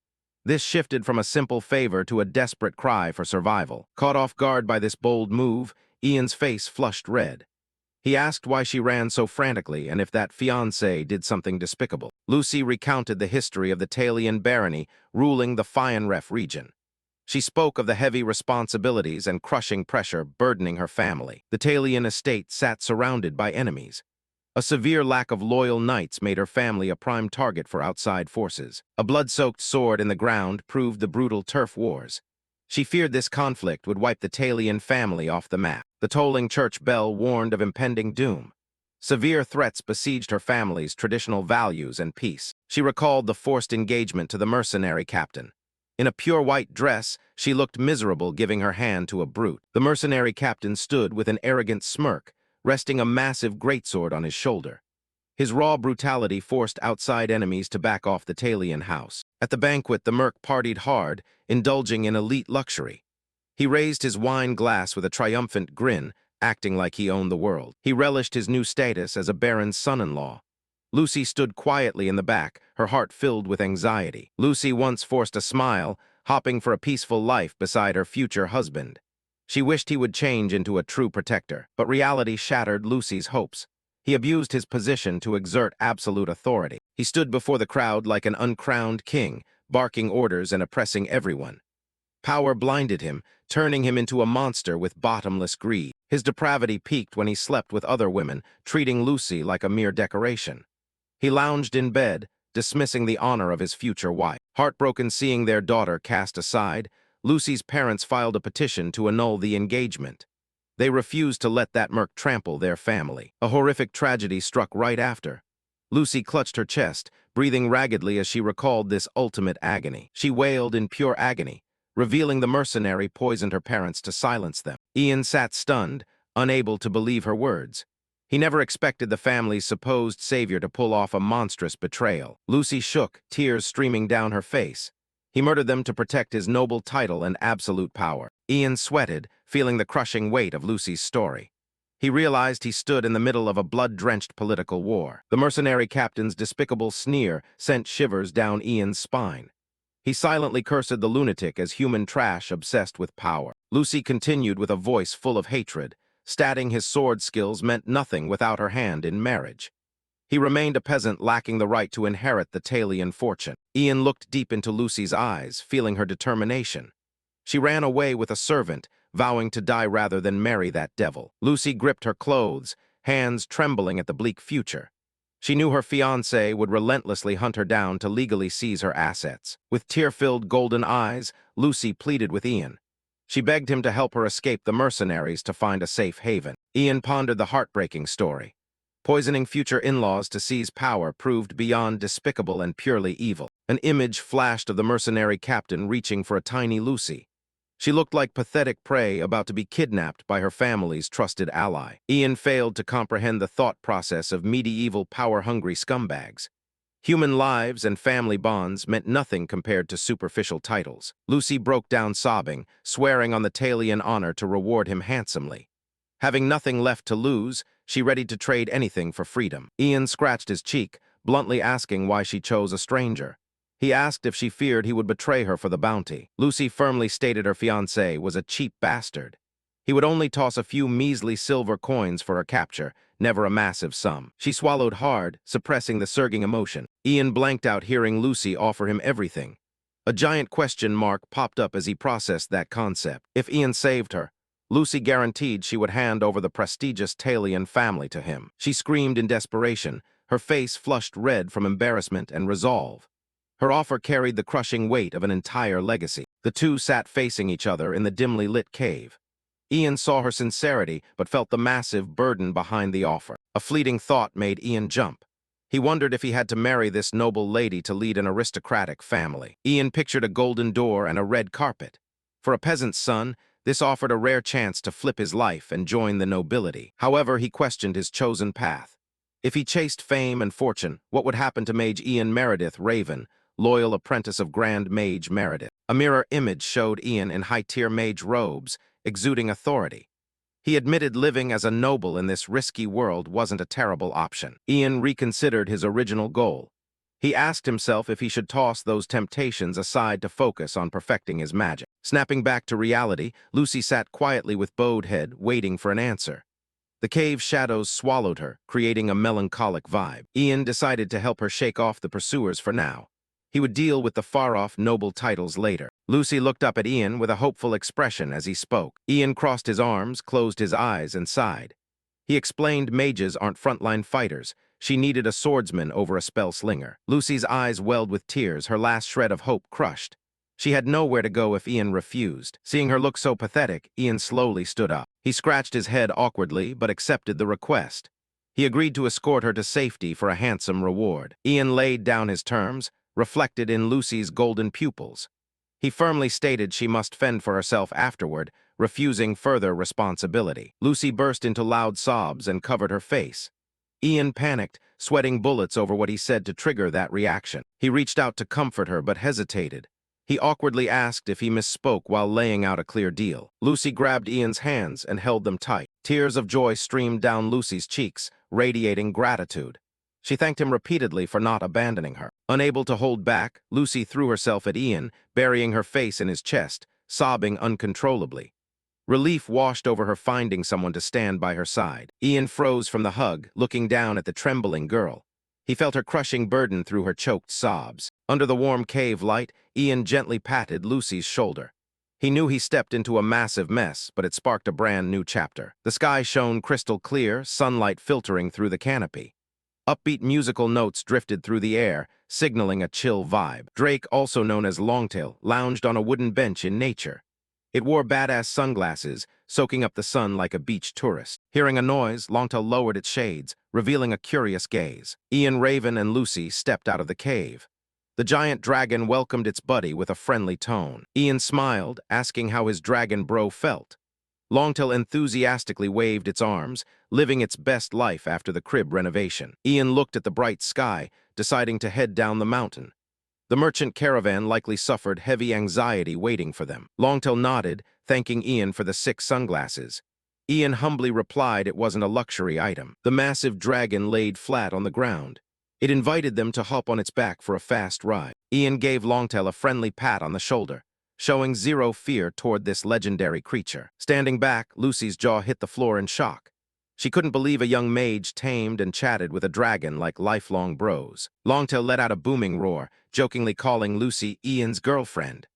This shifted from a simple favor to a desperate cry for survival. Caught off guard by this bold move, Ian's face flushed red. He asked why she ran so frantically and if that fiancé did something despicable. Lucy recounted the history of the Talion barony ruling the Fianref region. She spoke of the heavy responsibilities and crushing pressure burdening her family. The Talion estate sat surrounded by enemies. A severe lack of loyal knights made her family a prime target for outside forces. A blood-soaked sword in the ground proved the brutal turf wars. She feared this conflict would wipe the Talion family off the map. The tolling church bell warned of impending doom. Severe threats besieged her family's traditional values and peace. She recalled the forced engagement to the mercenary captain. In a pure white dress, she looked miserable giving her hand to a brute. The mercenary captain stood with an arrogant smirk, resting a massive greatsword on his shoulder. His raw brutality forced outside enemies to back off the Talion house. At the banquet, the merc partied hard, indulging in elite luxury. He raised his wine glass with a triumphant grin, acting like he owned the world. He relished his new status as a baron's son-in-law. Lucy stood quietly in the back, her heart filled with anxiety. Lucy once forced a smile, hopping for a peaceful life beside her future husband. She wished he would change into a true protector, but reality shattered Lucy's hopes. He abused his position to exert absolute authority. He stood before the crowd like an uncrowned king, barking orders and oppressing everyone. Power blinded him, turning him into a monster with bottomless greed. His depravity peaked when he slept with other women, treating Lucy like a mere decoration. He lounged in bed, dismissing the honor of his future wife. Heartbroken seeing their daughter cast aside, Lucy's parents filed a petition to annul the engagement. They refused to let that merc trample their family. A horrific tragedy struck right after. Lucy clutched her chest, breathing raggedly as she recalled this ultimate agony. She wailed in pure agony, revealing the mercenary poisoned her parents to silence them. Ian sat stunned, unable to believe her words. He never expected the family's supposed savior to pull off a monstrous betrayal. Lucy shook, tears streaming down her face. He murdered them to protect his noble title and absolute power. Ian sweated, feeling the crushing weight of Lucy's story. He realized he stood in the middle of a blood-drenched political war. The mercenary captain's despicable sneer sent shivers down Ian's spine. He silently cursed the lunatic as human trash obsessed with power. Lucy continued with a voice full of hatred, stating his sword skills meant nothing without her hand in marriage. He remained a peasant lacking the right to inherit the Talion fortune. Ian looked deep into Lucy's eyes, feeling her determination. She ran away with a servant, vowing to die rather than marry that devil. Lucy gripped her clothes, hands trembling at the bleak future. She knew her fiancé would relentlessly hunt her down to legally seize her assets. With tear-filled golden eyes, Lucy pleaded with Ian. She begged him to help her escape the mercenaries to find a safe haven. Ian pondered the heartbreaking story. Poisoning future in-laws to seize power proved beyond despicable and purely evil. An image flashed of the mercenary captain reaching for a tiny Lucy. She looked like pathetic prey about to be kidnapped by her family's trusted ally. Ian failed to comprehend the thought process of medieval power-hungry scumbags. Human lives and family bonds meant nothing compared to superficial titles. Lucy broke down sobbing, swearing on the Talion honor to reward him handsomely. Having nothing left to lose, she readied to trade anything for freedom. Ian scratched his cheek, bluntly asking why she chose a stranger. He asked if she feared he would betray her for the bounty. Lucy firmly stated her fiancé was a cheap bastard. He would only toss a few measly silver coins for her capture, never a massive sum. She swallowed hard, suppressing the surging emotion. Ian blanked out hearing Lucy offer him everything. A giant question mark popped up as he processed that concept. If Ian saved her, Lucy guaranteed she would hand over the prestigious Talion family to him. She screamed in desperation, her face flushed red from embarrassment and resolve. Her offer carried the crushing weight of an entire legacy. The two sat facing each other in the dimly lit cave. Ian saw her sincerity, but felt the massive burden behind the offer. A fleeting thought made Ian jump. He wondered if he had to marry this noble lady to lead an aristocratic family. Ian pictured a golden door and a red carpet. For a peasant's son, this offered a rare chance to flip his life and join the nobility. However, he questioned his chosen path. If he chased fame and fortune, what would happen to Mage Ian Meredith Raven, loyal apprentice of Grand Mage Meredith? A mirror image showed Ian in high-tier mage robes, exuding authority. He admitted living as a noble in this risky world wasn't a terrible option. Ian reconsidered his original goal. He asked himself if he should toss those temptations aside to focus on perfecting his magic. Snapping back to reality, Lucy sat quietly with bowed head, waiting for an answer. The cave shadows swallowed her, creating a melancholic vibe. Ian decided to help her shake off the pursuers for now. He would deal with the far-off noble titles later. Lucy looked up at Ian with a hopeful expression as he spoke. Ian crossed his arms, closed his eyes, and sighed. He explained mages aren't frontline fighters. She needed a swordsman over a spell slinger. Lucy's eyes welled with tears, her last shred of hope crushed. She had nowhere to go if Ian refused. Seeing her look so pathetic, Ian slowly stood up. He scratched his head awkwardly, but accepted the request. He agreed to escort her to safety for a handsome reward. Ian laid down his terms, reflected in Lucy's golden pupils. He firmly stated she must fend for herself afterward, refusing further responsibility. Lucy burst into loud sobs and covered her face. Ian panicked, sweating bullets over what he said to trigger that reaction. He reached out to comfort her but hesitated. He awkwardly asked if he misspoke while laying out a clear deal. Lucy grabbed Ian's hands and held them tight. Tears of joy streamed down Lucy's cheeks, radiating gratitude. She thanked him repeatedly for not abandoning her. Unable to hold back, Lucy threw herself at Ian, burying her face in his chest, sobbing uncontrollably. Relief washed over her finding someone to stand by her side. Ian froze from the hug, looking down at the trembling girl. He felt her crushing burden through her choked sobs. Under the warm cave light, Ian gently patted Lucy's shoulder. He knew he stepped into a massive mess, but it sparked a brand new chapter. The sky shone crystal clear, sunlight filtering through the canopy. Upbeat musical notes drifted through the air, signaling a chill vibe. Drake, also known as Longtail, lounged on a wooden bench in nature. It wore badass sunglasses, soaking up the sun like a beach tourist. Hearing a noise, Longtail lowered its shades, revealing a curious gaze. Ian, Raven, and Lucy stepped out of the cave. The giant dragon welcomed its buddy with a friendly tone. Ian smiled, asking how his dragon bro felt. Longtail enthusiastically waved its arms, living its best life after the crib renovation. Ian looked at the bright sky, deciding to head down the mountain. The merchant caravan likely suffered heavy anxiety waiting for them. Longtail nodded, thanking Ian for the 6 sunglasses. Ian humbly replied it wasn't a luxury item. The massive dragon laid flat on the ground. It invited them to hop on its back for a fast ride. Ian gave Longtail a friendly pat on the shoulder, showing zero fear toward this legendary creature. Standing back, Lucy's jaw hit the floor in shock. She couldn't believe a young mage tamed and chatted with a dragon like lifelong bros. Longtail let out a booming roar, jokingly calling Lucy Ian's girlfriend.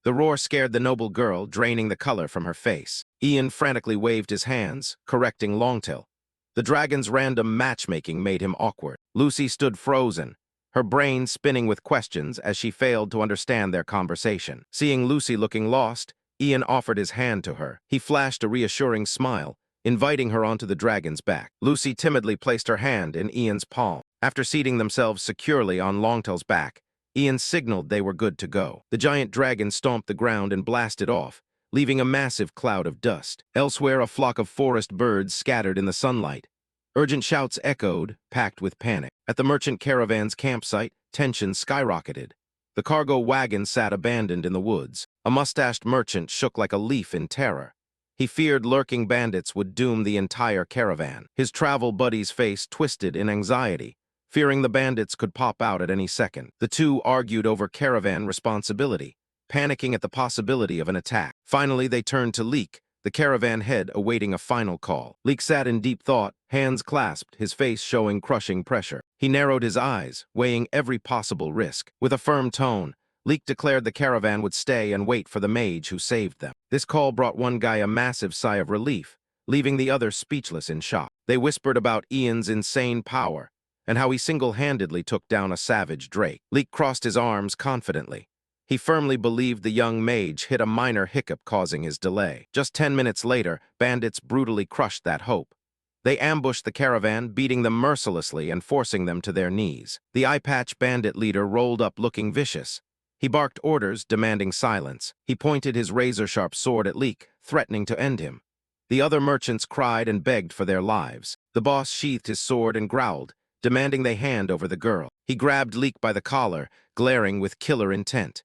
The roar scared the noble girl, draining the color from her face. Ian frantically waved his hands, correcting Longtail. The dragon's random matchmaking made him awkward. Lucy stood frozen, her brain spinning with questions as she failed to understand their conversation. Seeing Lucy looking lost, Ian offered his hand to her. He flashed a reassuring smile, inviting her onto the dragon's back. Lucy timidly placed her hand in Ian's palm. After seating themselves securely on Longtail's back, Ian signaled they were good to go. The giant dragon stomped the ground and blasted off, leaving a massive cloud of dust. Elsewhere, a flock of forest birds scattered in the sunlight. Urgent shouts echoed, packed with panic. At the merchant caravan's campsite, tension skyrocketed. The cargo wagon sat abandoned in the woods. A mustached merchant shook like a leaf in terror. He feared lurking bandits would doom the entire caravan. His travel buddy's face twisted in anxiety, fearing the bandits could pop out at any second. The two argued over caravan responsibility, panicking at the possibility of an attack. Finally, they turned to Leek, the caravan head awaiting a final call. Leek sat in deep thought, hands clasped, his face showing crushing pressure. He narrowed his eyes, weighing every possible risk. With a firm tone, Leek declared the caravan would stay and wait for the mage who saved them. This call brought one guy a massive sigh of relief, leaving the other speechless in shock. They whispered about Ian's insane power and how he single-handedly took down a savage Drake. Leek crossed his arms confidently. He firmly believed the young mage hit a minor hiccup causing his delay. Just 10 minutes later, bandits brutally crushed that hope. They ambushed the caravan, beating them mercilessly and forcing them to their knees. The eye-patch bandit leader rolled up looking vicious. He barked orders, demanding silence. He pointed his razor-sharp sword at Leek, threatening to end him. The other merchants cried and begged for their lives. The boss sheathed his sword and growled, demanding they hand over the girl. He grabbed Leek by the collar, glaring with killer intent.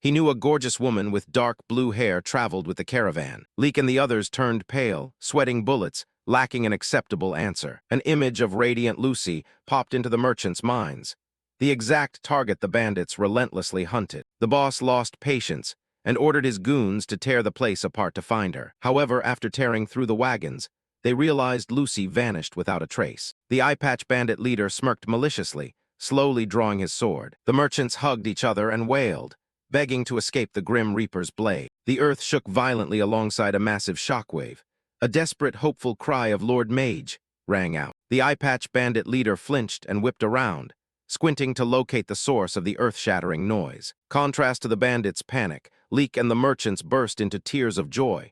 He knew a gorgeous woman with dark blue hair traveled with the caravan. Leek and the others turned pale, sweating bullets, lacking an acceptable answer. An image of radiant Lucy popped into the merchants' minds, the exact target the bandits relentlessly hunted. The boss lost patience and ordered his goons to tear the place apart to find her. However, after tearing through the wagons, they realized Lucy vanished without a trace. The eye-patch bandit leader smirked maliciously, slowly drawing his sword. The merchants hugged each other and wailed, begging to escape the Grim Reaper's blade. The earth shook violently alongside a massive shockwave. A desperate, hopeful cry of Lord Mage rang out. The eye-patch bandit leader flinched and whipped around, squinting to locate the source of the earth-shattering noise. Contrast to the bandits' panic, Leek and the merchants burst into tears of joy.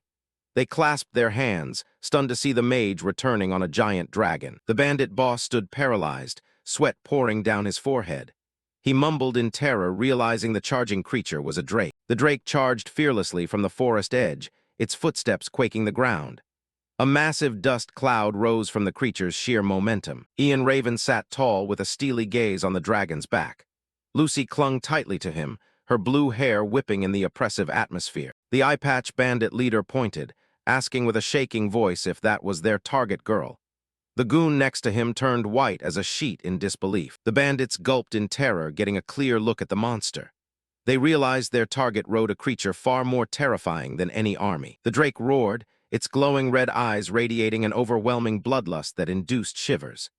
They clasped their hands, stunned to see the mage returning on a giant dragon. The bandit boss stood paralyzed, sweat pouring down his forehead. He mumbled in terror, realizing the charging creature was a drake. The drake charged fearlessly from the forest edge, its footsteps quaking the ground. A massive dust cloud rose from the creature's sheer momentum. Ian Raven sat tall with a steely gaze on the dragon's back. Lucy clung tightly to him, her blue hair whipping in the oppressive atmosphere. The eye-patch bandit leader pointed, asking with a shaking voice if that was their target girl. The goon next to him turned white as a sheet in disbelief. The bandits gulped in terror, getting a clear look at the monster. They realized their target rode a creature far more terrifying than any army. The drake roared, its glowing red eyes radiating an overwhelming bloodlust that induced shivers.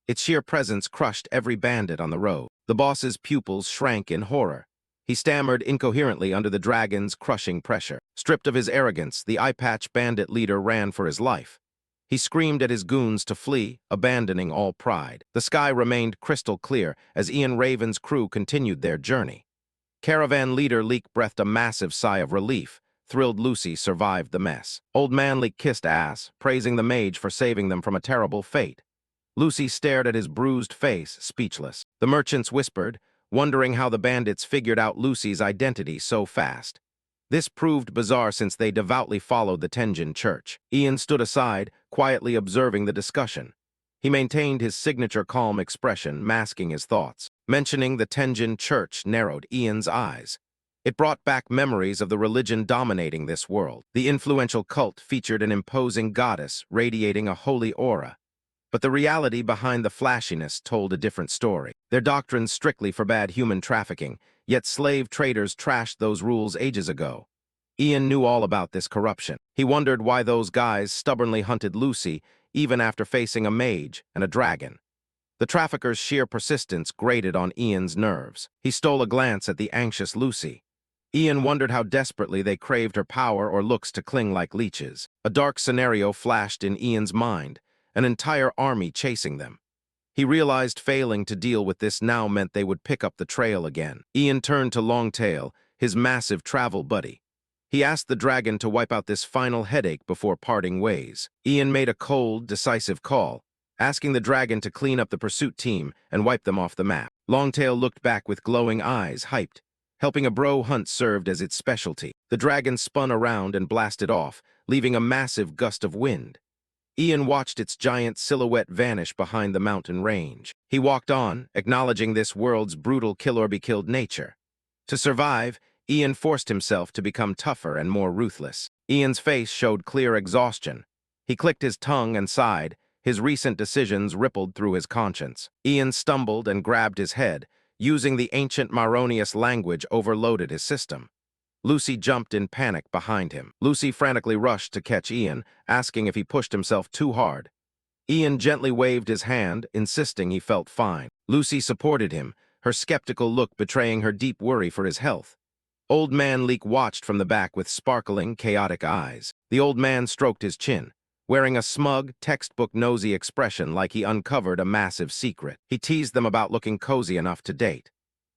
Its sheer presence crushed every bandit on the road. The boss's pupils shrank in horror. He stammered incoherently under the dragon's crushing pressure. Stripped of his arrogance, the eye-patch bandit leader ran for his life. He screamed at his goons to flee, abandoning all pride. The sky remained crystal clear as Ian Raven's crew continued their journey. Caravan leader Leek breathed a massive sigh of relief. Thrilled Lucy survived the mess. Old Man Leek kissed ass, praising the mage for saving them from a terrible fate. Lucy stared at his bruised face, speechless. The merchants whispered, wondering how the bandits figured out Lucy's identity so fast. This proved bizarre since they devoutly followed the Tenjin church. Ian stood aside, quietly observing the discussion. He maintained his signature calm expression, masking his thoughts. Mentioning the Tenjin church narrowed Ian's eyes. It brought back memories of the religion dominating this world. The influential cult featured an imposing goddess radiating a holy aura. But the reality behind the flashiness told a different story. Their doctrines strictly forbade human trafficking, yet slave traders trashed those rules ages ago. Ian knew all about this corruption. He wondered why those guys stubbornly hunted Lucy, even after facing a mage and a dragon. The traffickers' sheer persistence grated on Ian's nerves. He stole a glance at the anxious Lucy. Ian wondered how desperately they craved her power or looks to cling like leeches. A dark scenario flashed in Ian's mind, an entire army chasing them. He realized failing to deal with this now meant they would pick up the trail again. Ian turned to Longtail, his massive travel buddy. He asked the dragon to wipe out this final headache before parting ways. Ian made a cold, decisive call, asking the dragon to clean up the pursuit team and wipe them off the map. Longtail looked back with glowing eyes, hyped. Helping a bro hunt served as its specialty. The dragon spun around and blasted off, leaving a massive gust of wind. Ian watched its giant silhouette vanish behind the mountain range. He walked on, acknowledging this world's brutal kill-or-be-killed nature. To survive, Ian forced himself to become tougher and more ruthless. Ian's face showed clear exhaustion. He clicked his tongue and sighed. His recent decisions rippled through his conscience. Ian stumbled and grabbed his head. Using the ancient Maronius language overloaded his system. Lucy jumped in panic behind him. Lucy frantically rushed to catch Ian, asking if he pushed himself too hard. Ian gently waved his hand, insisting he felt fine. Lucy supported him, her skeptical look betraying her deep worry for his health. Old Man Leek watched from the back with sparkling, chaotic eyes. The old man stroked his chin, wearing a smug, textbook-nosy expression like he uncovered a massive secret. He teased them about looking cozy enough to date.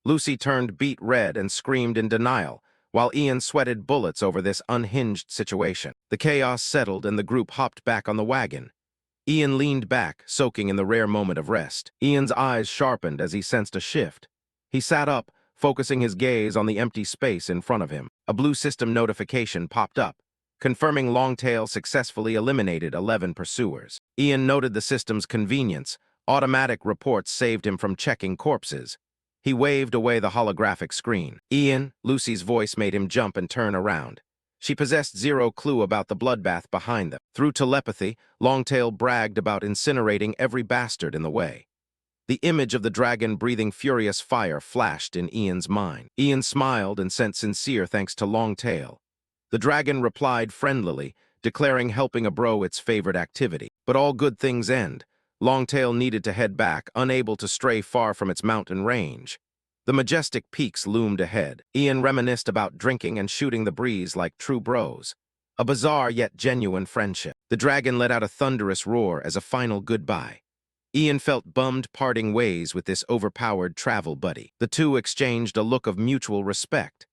Lucy turned beet red and screamed in denial, while Ian sweated bullets over this unhinged situation. The chaos settled and the group hopped back on the wagon. Ian leaned back, soaking in the rare moment of rest. Ian's eyes sharpened as he sensed a shift. He sat up, focusing his gaze on the empty space in front of him. A blue system notification popped up, confirming Longtail successfully eliminated 11 pursuers. Ian noted the system's convenience. Automatic reports saved him from checking corpses. He waved away the holographic screen. Ian, Lucy's voice made him jump and turn around. She possessed zero clue about the bloodbath behind them. Through telepathy, Longtail bragged about incinerating every bastard in the way. The image of the dragon breathing furious fire flashed in Ian's mind. Ian smiled and sent sincere thanks to Longtail. The dragon replied friendlily, declaring helping a bro its favorite activity. But all good things end. Longtail needed to head back, unable to stray far from its mountain range. The majestic peaks loomed ahead. Ian reminisced about drinking and shooting the breeze like true bros. A bizarre yet genuine friendship. The dragon let out a thunderous roar as a final goodbye. Ian felt bummed parting ways with this overpowered travel buddy. The two exchanged a look of mutual respect.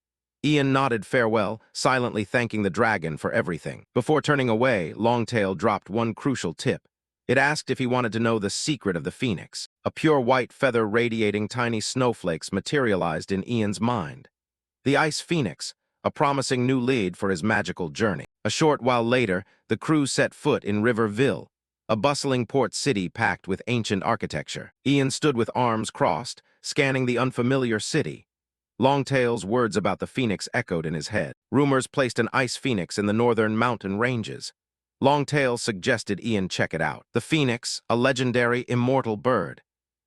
Ian nodded farewell, silently thanking the dragon for everything. Before turning away, Longtail dropped one crucial tip. It asked if he wanted to know the secret of the phoenix. A pure white feather radiating tiny snowflakes materialized in Ian's mind. The Ice Phoenix, a promising new lead for his magical journey. A short while later, the crew set foot in Riverville, a bustling port city packed with ancient architecture. Ian stood with arms crossed, scanning the unfamiliar city. Longtail's words about the phoenix echoed in his head. Rumors placed an ice phoenix in the northern mountain ranges. Longtail suggested Ian check it out. The phoenix, a legendary, immortal bird.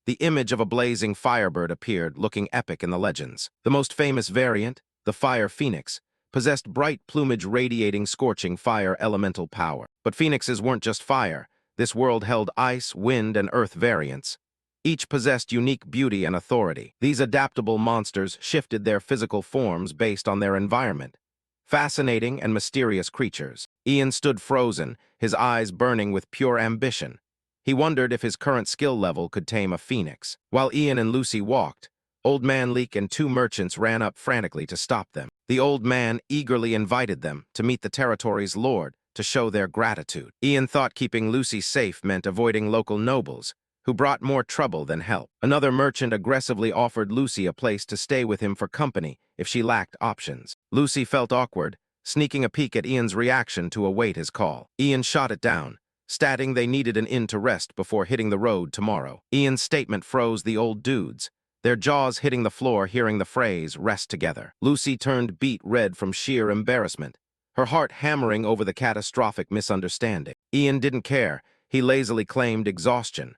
The image of a blazing firebird appeared, looking epic in the legends. The most famous variant, the fire phoenix, possessed bright plumage radiating scorching fire elemental power. But phoenixes weren't just fire. This world held ice, wind, and earth variants. Each possessed unique beauty and authority. These adaptable monsters shifted their physical forms based on their environment. Fascinating and mysterious creatures. Ian stood frozen, his eyes burning with pure ambition. He wondered if his current skill level could tame a phoenix. While Ian and Lucy walked, Old Man Leek and two merchants ran up frantically to stop them. The old man eagerly invited them to meet the territory's lord to show their gratitude. Ian thought keeping Lucy safe meant avoiding local nobles, who brought more trouble than help. Another merchant aggressively offered Lucy a place to stay with him for company if she lacked options. Lucy felt awkward, sneaking a peek at Ian's reaction to await his call. Ian shot it down, stating they needed an inn to rest before hitting the road tomorrow. Ian's statement froze the old dudes, their jaws hitting the floor hearing the phrase, "rest together." Lucy turned beet red from sheer embarrassment, her heart hammering over the catastrophic misunderstanding. Ian didn't care. He lazily claimed exhaustion.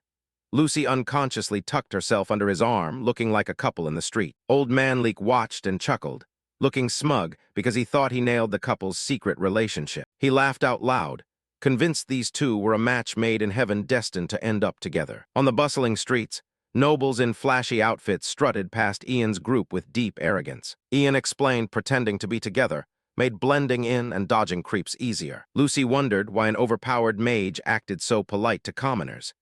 Lucy unconsciously tucked herself under his arm, looking like a couple in the street. Old Man Leek watched and chuckled, looking smug because he thought he nailed the couple's secret relationship. He laughed out loud, convinced these two were a match made in heaven destined to end up together. On the bustling streets, nobles in flashy outfits strutted past Ian's group with deep arrogance. Ian explained pretending to be together made blending in and dodging creeps easier. Lucy wondered why an overpowered mage acted so polite to commoners.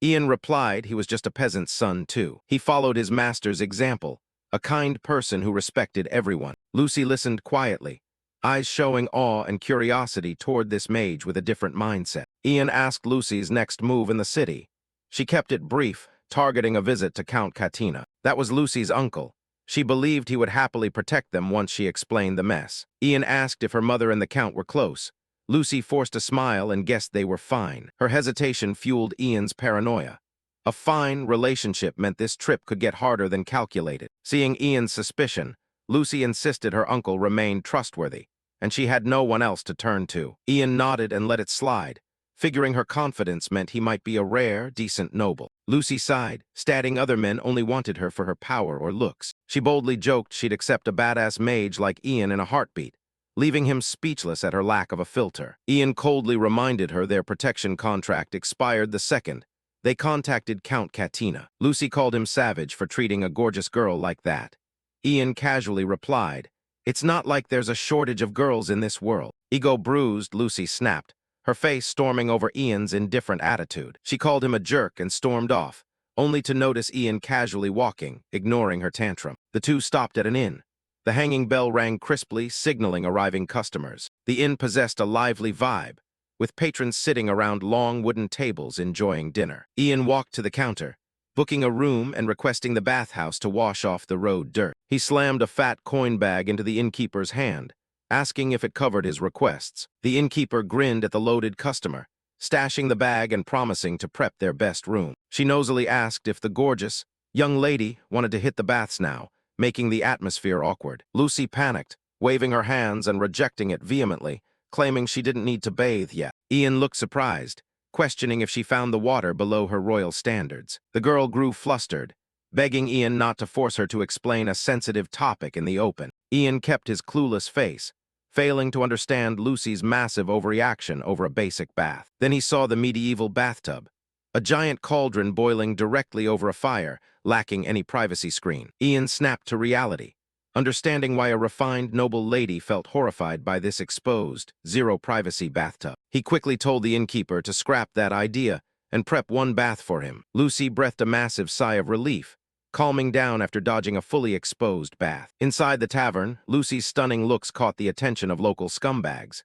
Ian replied he was just a peasant's son, too. He followed his master's example, a kind person who respected everyone. Lucy listened quietly, eyes showing awe and curiosity toward this mage with a different mindset. Ian asked Lucy's next move in the city. She kept it brief, targeting a visit to Count Katina. That was Lucy's uncle. She believed he would happily protect them once she explained the mess. Ian asked if her mother and the Count were close. Lucy forced a smile and guessed they were fine. Her hesitation fueled Ian's paranoia. A fine relationship meant this trip could get harder than calculated. Seeing Ian's suspicion, Lucy insisted her uncle remained trustworthy, and she had no one else to turn to. Ian nodded and let it slide, figuring her confidence meant he might be a rare, decent noble. Lucy sighed, stating other men only wanted her for her power or looks. She boldly joked she'd accept a badass mage like Ian in a heartbeat, leaving him speechless at her lack of a filter. Ian coldly reminded her their protection contract expired the second they contacted Count Katina. Lucy called him savage for treating a gorgeous girl like that. Ian casually replied, "It's not like there's a shortage of girls in this world." Ego bruised, Lucy snapped, her face storming over Ian's indifferent attitude. She called him a jerk and stormed off, only to notice Ian casually walking, ignoring her tantrum. The two stopped at an inn. The hanging bell rang crisply, signaling arriving customers. The inn possessed a lively vibe, with patrons sitting around long wooden tables enjoying dinner. Ian walked to the counter, booking a room and requesting the bathhouse to wash off the road dirt. He slammed a fat coin bag into the innkeeper's hand, asking if it covered his requests. The innkeeper grinned at the loaded customer, stashing the bag and promising to prep their best room. She nosily asked if the gorgeous young lady wanted to hit the baths now, making the atmosphere awkward. Lucy panicked, waving her hands and rejecting it vehemently, claiming she didn't need to bathe yet. Ian looked surprised, questioning if she found the water below her royal standards. The girl grew flustered, begging Ian not to force her to explain a sensitive topic in the open. Ian kept his clueless face, failing to understand Lucy's massive overreaction over a basic bath. Then he saw the medieval bathtub, a giant cauldron boiling directly over a fire, lacking any privacy screen. Ian snapped to reality, understanding why a refined, noble lady felt horrified by this exposed, zero-privacy bathtub. He quickly told the innkeeper to scrap that idea and prep one bath for him. Lucy breathed a massive sigh of relief, calming down after dodging a fully exposed bath. Inside the tavern, Lucy's stunning looks caught the attention of local scumbags.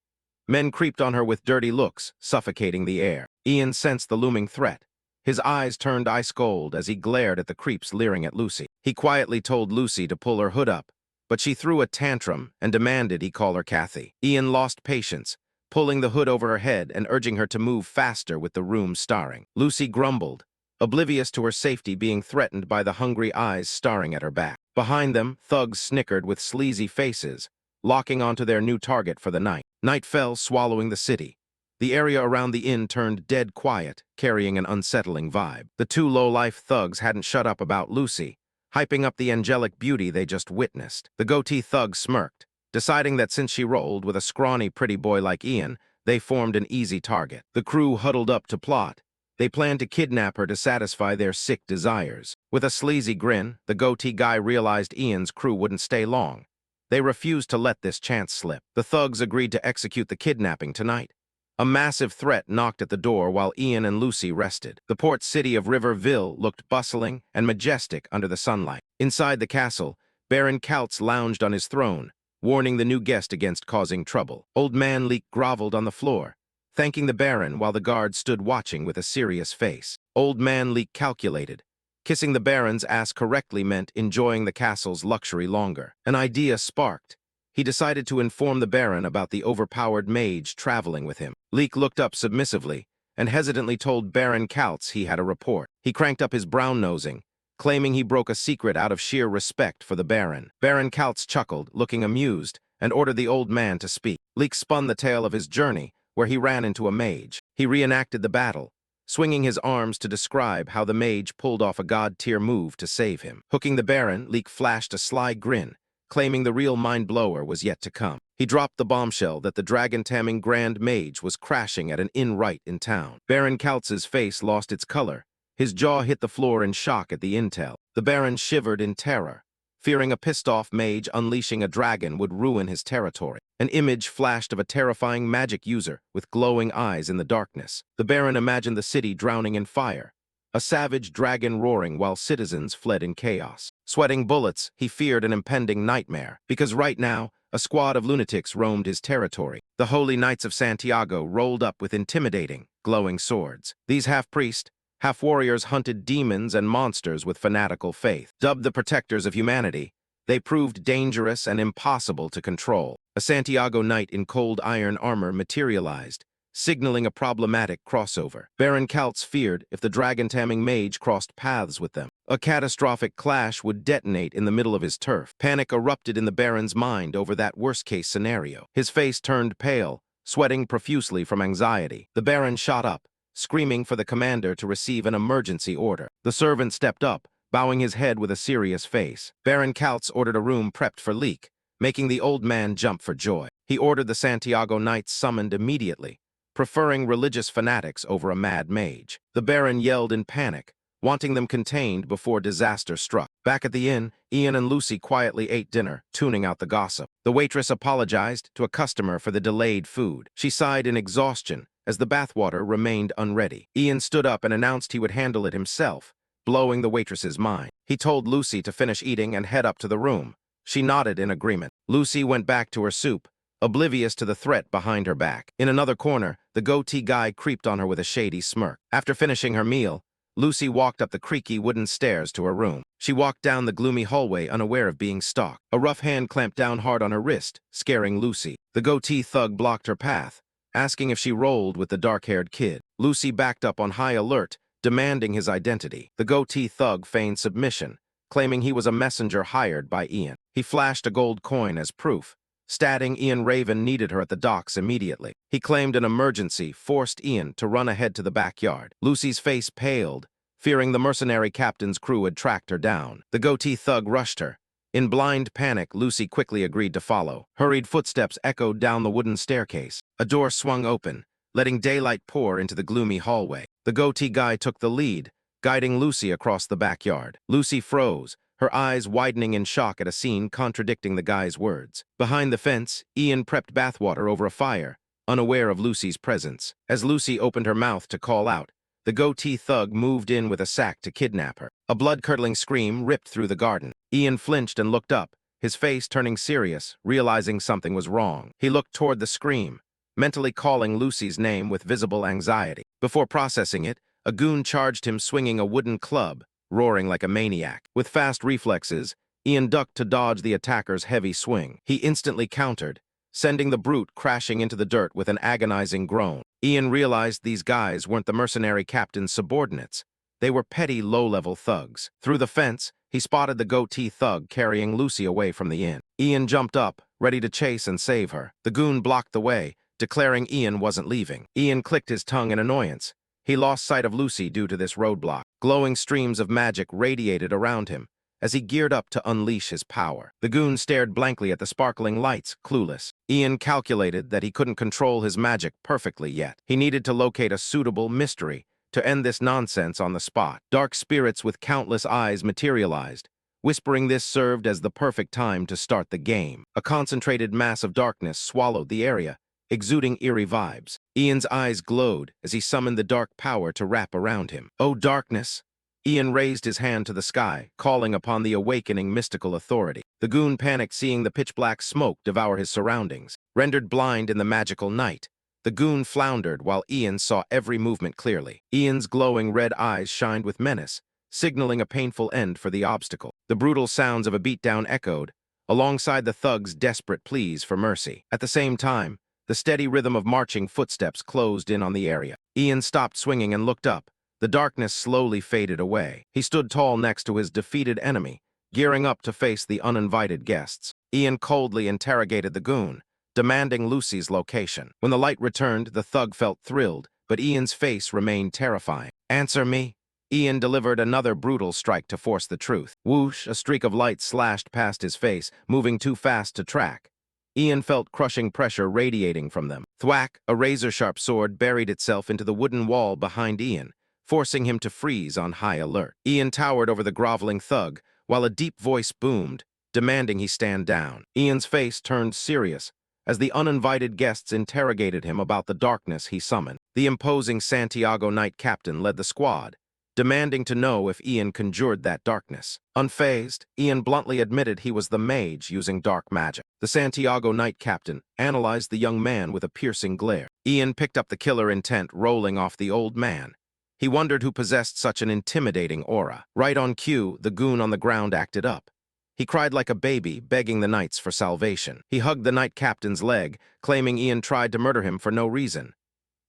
Men creeped on her with dirty looks, suffocating the air. Ian sensed the looming threat. His eyes turned ice cold as he glared at the creeps leering at Lucy. He quietly told Lucy to pull her hood up, but she threw a tantrum and demanded he call her Kathy. Ian lost patience, pulling the hood over her head and urging her to move faster with the room starring. Lucy grumbled, oblivious to her safety being threatened by the hungry eyes staring at her back. Behind them, thugs snickered with sleazy faces, locking onto their new target for the night. Night fell, swallowing the city. The area around the inn turned dead quiet, carrying an unsettling vibe. The two low-life thugs hadn't shut up about Lucy, hyping up the angelic beauty they just witnessed. The goatee thug smirked, deciding that since she rolled with a scrawny pretty boy like Ian, they formed an easy target. The crew huddled up to plot. They planned to kidnap her to satisfy their sick desires. With a sleazy grin, the goatee guy realized Ian's crew wouldn't stay long. They refused to let this chance slip. The thugs agreed to execute the kidnapping tonight. A massive threat knocked at the door while Ian and Lucy rested. The port city of Riverville looked bustling and majestic under the sunlight. Inside the castle, Baron Kaltz lounged on his throne, warning the new guest against causing trouble. Old Man Leek groveled on the floor, thanking the Baron while the guard stood watching with a serious face. Old Man Leek calculated. Kissing the Baron's ass correctly meant enjoying the castle's luxury longer. An idea sparked. He decided to inform the Baron about the overpowered mage traveling with him. Leek looked up submissively and hesitantly told Baron Kaltz he had a report. He cranked up his brown-nosing, claiming he broke a secret out of sheer respect for the Baron. Baron Kaltz chuckled, looking amused, and ordered the old man to speak. Leek spun the tale of his journey, where he ran into a mage. He reenacted the battle, swinging his arms to describe how the mage pulled off a god-tier move to save him. Hooking the Baron, Leek flashed a sly grin, claiming the real mind-blower was yet to come. He dropped the bombshell that the dragon-taming Grand Mage was crashing at an inn right in town. Baron Kaltz's face lost its color. His jaw hit the floor in shock at the intel. The Baron shivered in terror, fearing a pissed-off mage unleashing a dragon would ruin his territory. An image flashed of a terrifying magic user with glowing eyes in the darkness. The Baron imagined the city drowning in fire, a savage dragon roaring while citizens fled in chaos. Sweating bullets, he feared an impending nightmare, because right now, a squad of lunatics roamed his territory. The Holy Knights of Santiago rolled up with intimidating, glowing swords. These half-priest, half-warriors hunted demons and monsters with fanatical faith. Dubbed the protectors of humanity, they proved dangerous and impossible to control. A Santiago knight in cold iron armor materialized, signaling a problematic crossover. Baron Kaltz feared if the dragon-taming mage crossed paths with them, a catastrophic clash would detonate in the middle of his turf. Panic erupted in the Baron's mind over that worst-case scenario. His face turned pale, sweating profusely from anxiety. The Baron shot up, screaming for the commander to receive an emergency order. The servant stepped up, bowing his head with a serious face. Baron Kaltz ordered a room prepped for Leek, making the old man jump for joy. He ordered the Santiago Knights summoned immediately, preferring religious fanatics over a mad mage. The Baron yelled in panic, wanting them contained before disaster struck. Back at the inn, Ian and Lucy quietly ate dinner, tuning out the gossip. The waitress apologized to a customer for the delayed food. She sighed in exhaustion as the bathwater remained unready. Ian stood up and announced he would handle it himself, blowing the waitress's mind. He told Lucy to finish eating and head up to the room. She nodded in agreement. Lucy went back to her soup, oblivious to the threat behind her back. In another corner, the goatee guy creeped on her with a shady smirk. After finishing her meal, Lucy walked up the creaky wooden stairs to her room. She walked down the gloomy hallway unaware of being stalked. A rough hand clamped down hard on her wrist, scaring Lucy. The goatee thug blocked her path, asking if she rolled with the dark-haired kid. Lucy backed up on high alert, demanding his identity. The goatee thug feigned submission, claiming he was a messenger hired by Ian. He flashed a gold coin as proof, stating Ian Raven needed her at the docks immediately. He claimed an emergency forced Ian to run ahead to the backyard. Lucy's face paled, fearing the mercenary captain's crew had tracked her down. The goatee thug rushed her. In blind panic, Lucy quickly agreed to follow. Hurried footsteps echoed down the wooden staircase. A door swung open, letting daylight pour into the gloomy hallway. The goatee guy took the lead, guiding Lucy across the backyard. Lucy froze, her eyes widening in shock at a scene contradicting the guy's words. Behind the fence, Ian prepped bathwater over a fire, unaware of Lucy's presence. As Lucy opened her mouth to call out, The goatee thug moved in with a sack to kidnap her. A blood-curdling scream ripped through the garden. Ian flinched and looked up, his face turning serious, realizing something was wrong. He looked toward the scream, mentally calling Lucy's name with visible anxiety. Before processing it, a goon charged him swinging a wooden club, roaring like a maniac. With fast reflexes, Ian ducked to dodge the attacker's heavy swing. He instantly countered, sending the brute crashing into the dirt with an agonizing groan. Ian realized these guys weren't the mercenary captain's subordinates. They were petty, low-level thugs. Through the fence, he spotted the goatee thug carrying Lucy away from the inn. Ian jumped up, ready to chase and save her. The goon blocked the way, declaring Ian wasn't leaving. Ian clicked his tongue in annoyance. He lost sight of Lucy due to this roadblock. Glowing streams of magic radiated around him as he geared up to unleash his power. The goon stared blankly at the sparkling lights, clueless. Ian calculated that he couldn't control his magic perfectly yet. He needed to locate a suitable mystery to end this nonsense on the spot. Dark spirits with countless eyes materialized. Whispering this served as the perfect time to start the game. A concentrated mass of darkness swallowed the area, exuding eerie vibes. Ian's eyes glowed as he summoned the dark power to wrap around him. "Oh, darkness!" Ian raised his hand to the sky, calling upon the awakening mystical authority. The goon panicked seeing the pitch-black smoke devour his surroundings. Rendered blind in the magical night, the goon floundered while Ian saw every movement clearly. Ian's glowing red eyes shined with menace, signaling a painful end for the obstacle. The brutal sounds of a beatdown echoed, alongside the thug's desperate pleas for mercy. At the same time, the steady rhythm of marching footsteps closed in on the area. Ian stopped swinging and looked up. The darkness slowly faded away. He stood tall next to his defeated enemy, gearing up to face the uninvited guests. Ian coldly interrogated the goon, demanding Lucy's location. When the light returned, the thug felt thrilled, but Ian's face remained terrifying. "Answer me." Ian delivered another brutal strike to force the truth. Whoosh, a streak of light slashed past his face, moving too fast to track. Ian felt crushing pressure radiating from them. Thwack, a razor-sharp sword buried itself into the wooden wall behind Ian, forcing him to freeze on high alert. Ian towered over the groveling thug, while a deep voice boomed, demanding he stand down. Ian's face turned serious as the uninvited guests interrogated him about the darkness he summoned. The imposing Santiago Knight captain led the squad, demanding to know if Ian conjured that darkness. Unfazed, Ian bluntly admitted he was the mage using dark magic. The Santiago Knight captain analyzed the young man with a piercing glare. Ian picked up the killer intent rolling off the old man. He wondered who possessed such an intimidating aura. Right on cue, the goon on the ground acted up. He cried like a baby, begging the knights for salvation. He hugged the knight captain's leg, claiming Ian tried to murder him for no reason.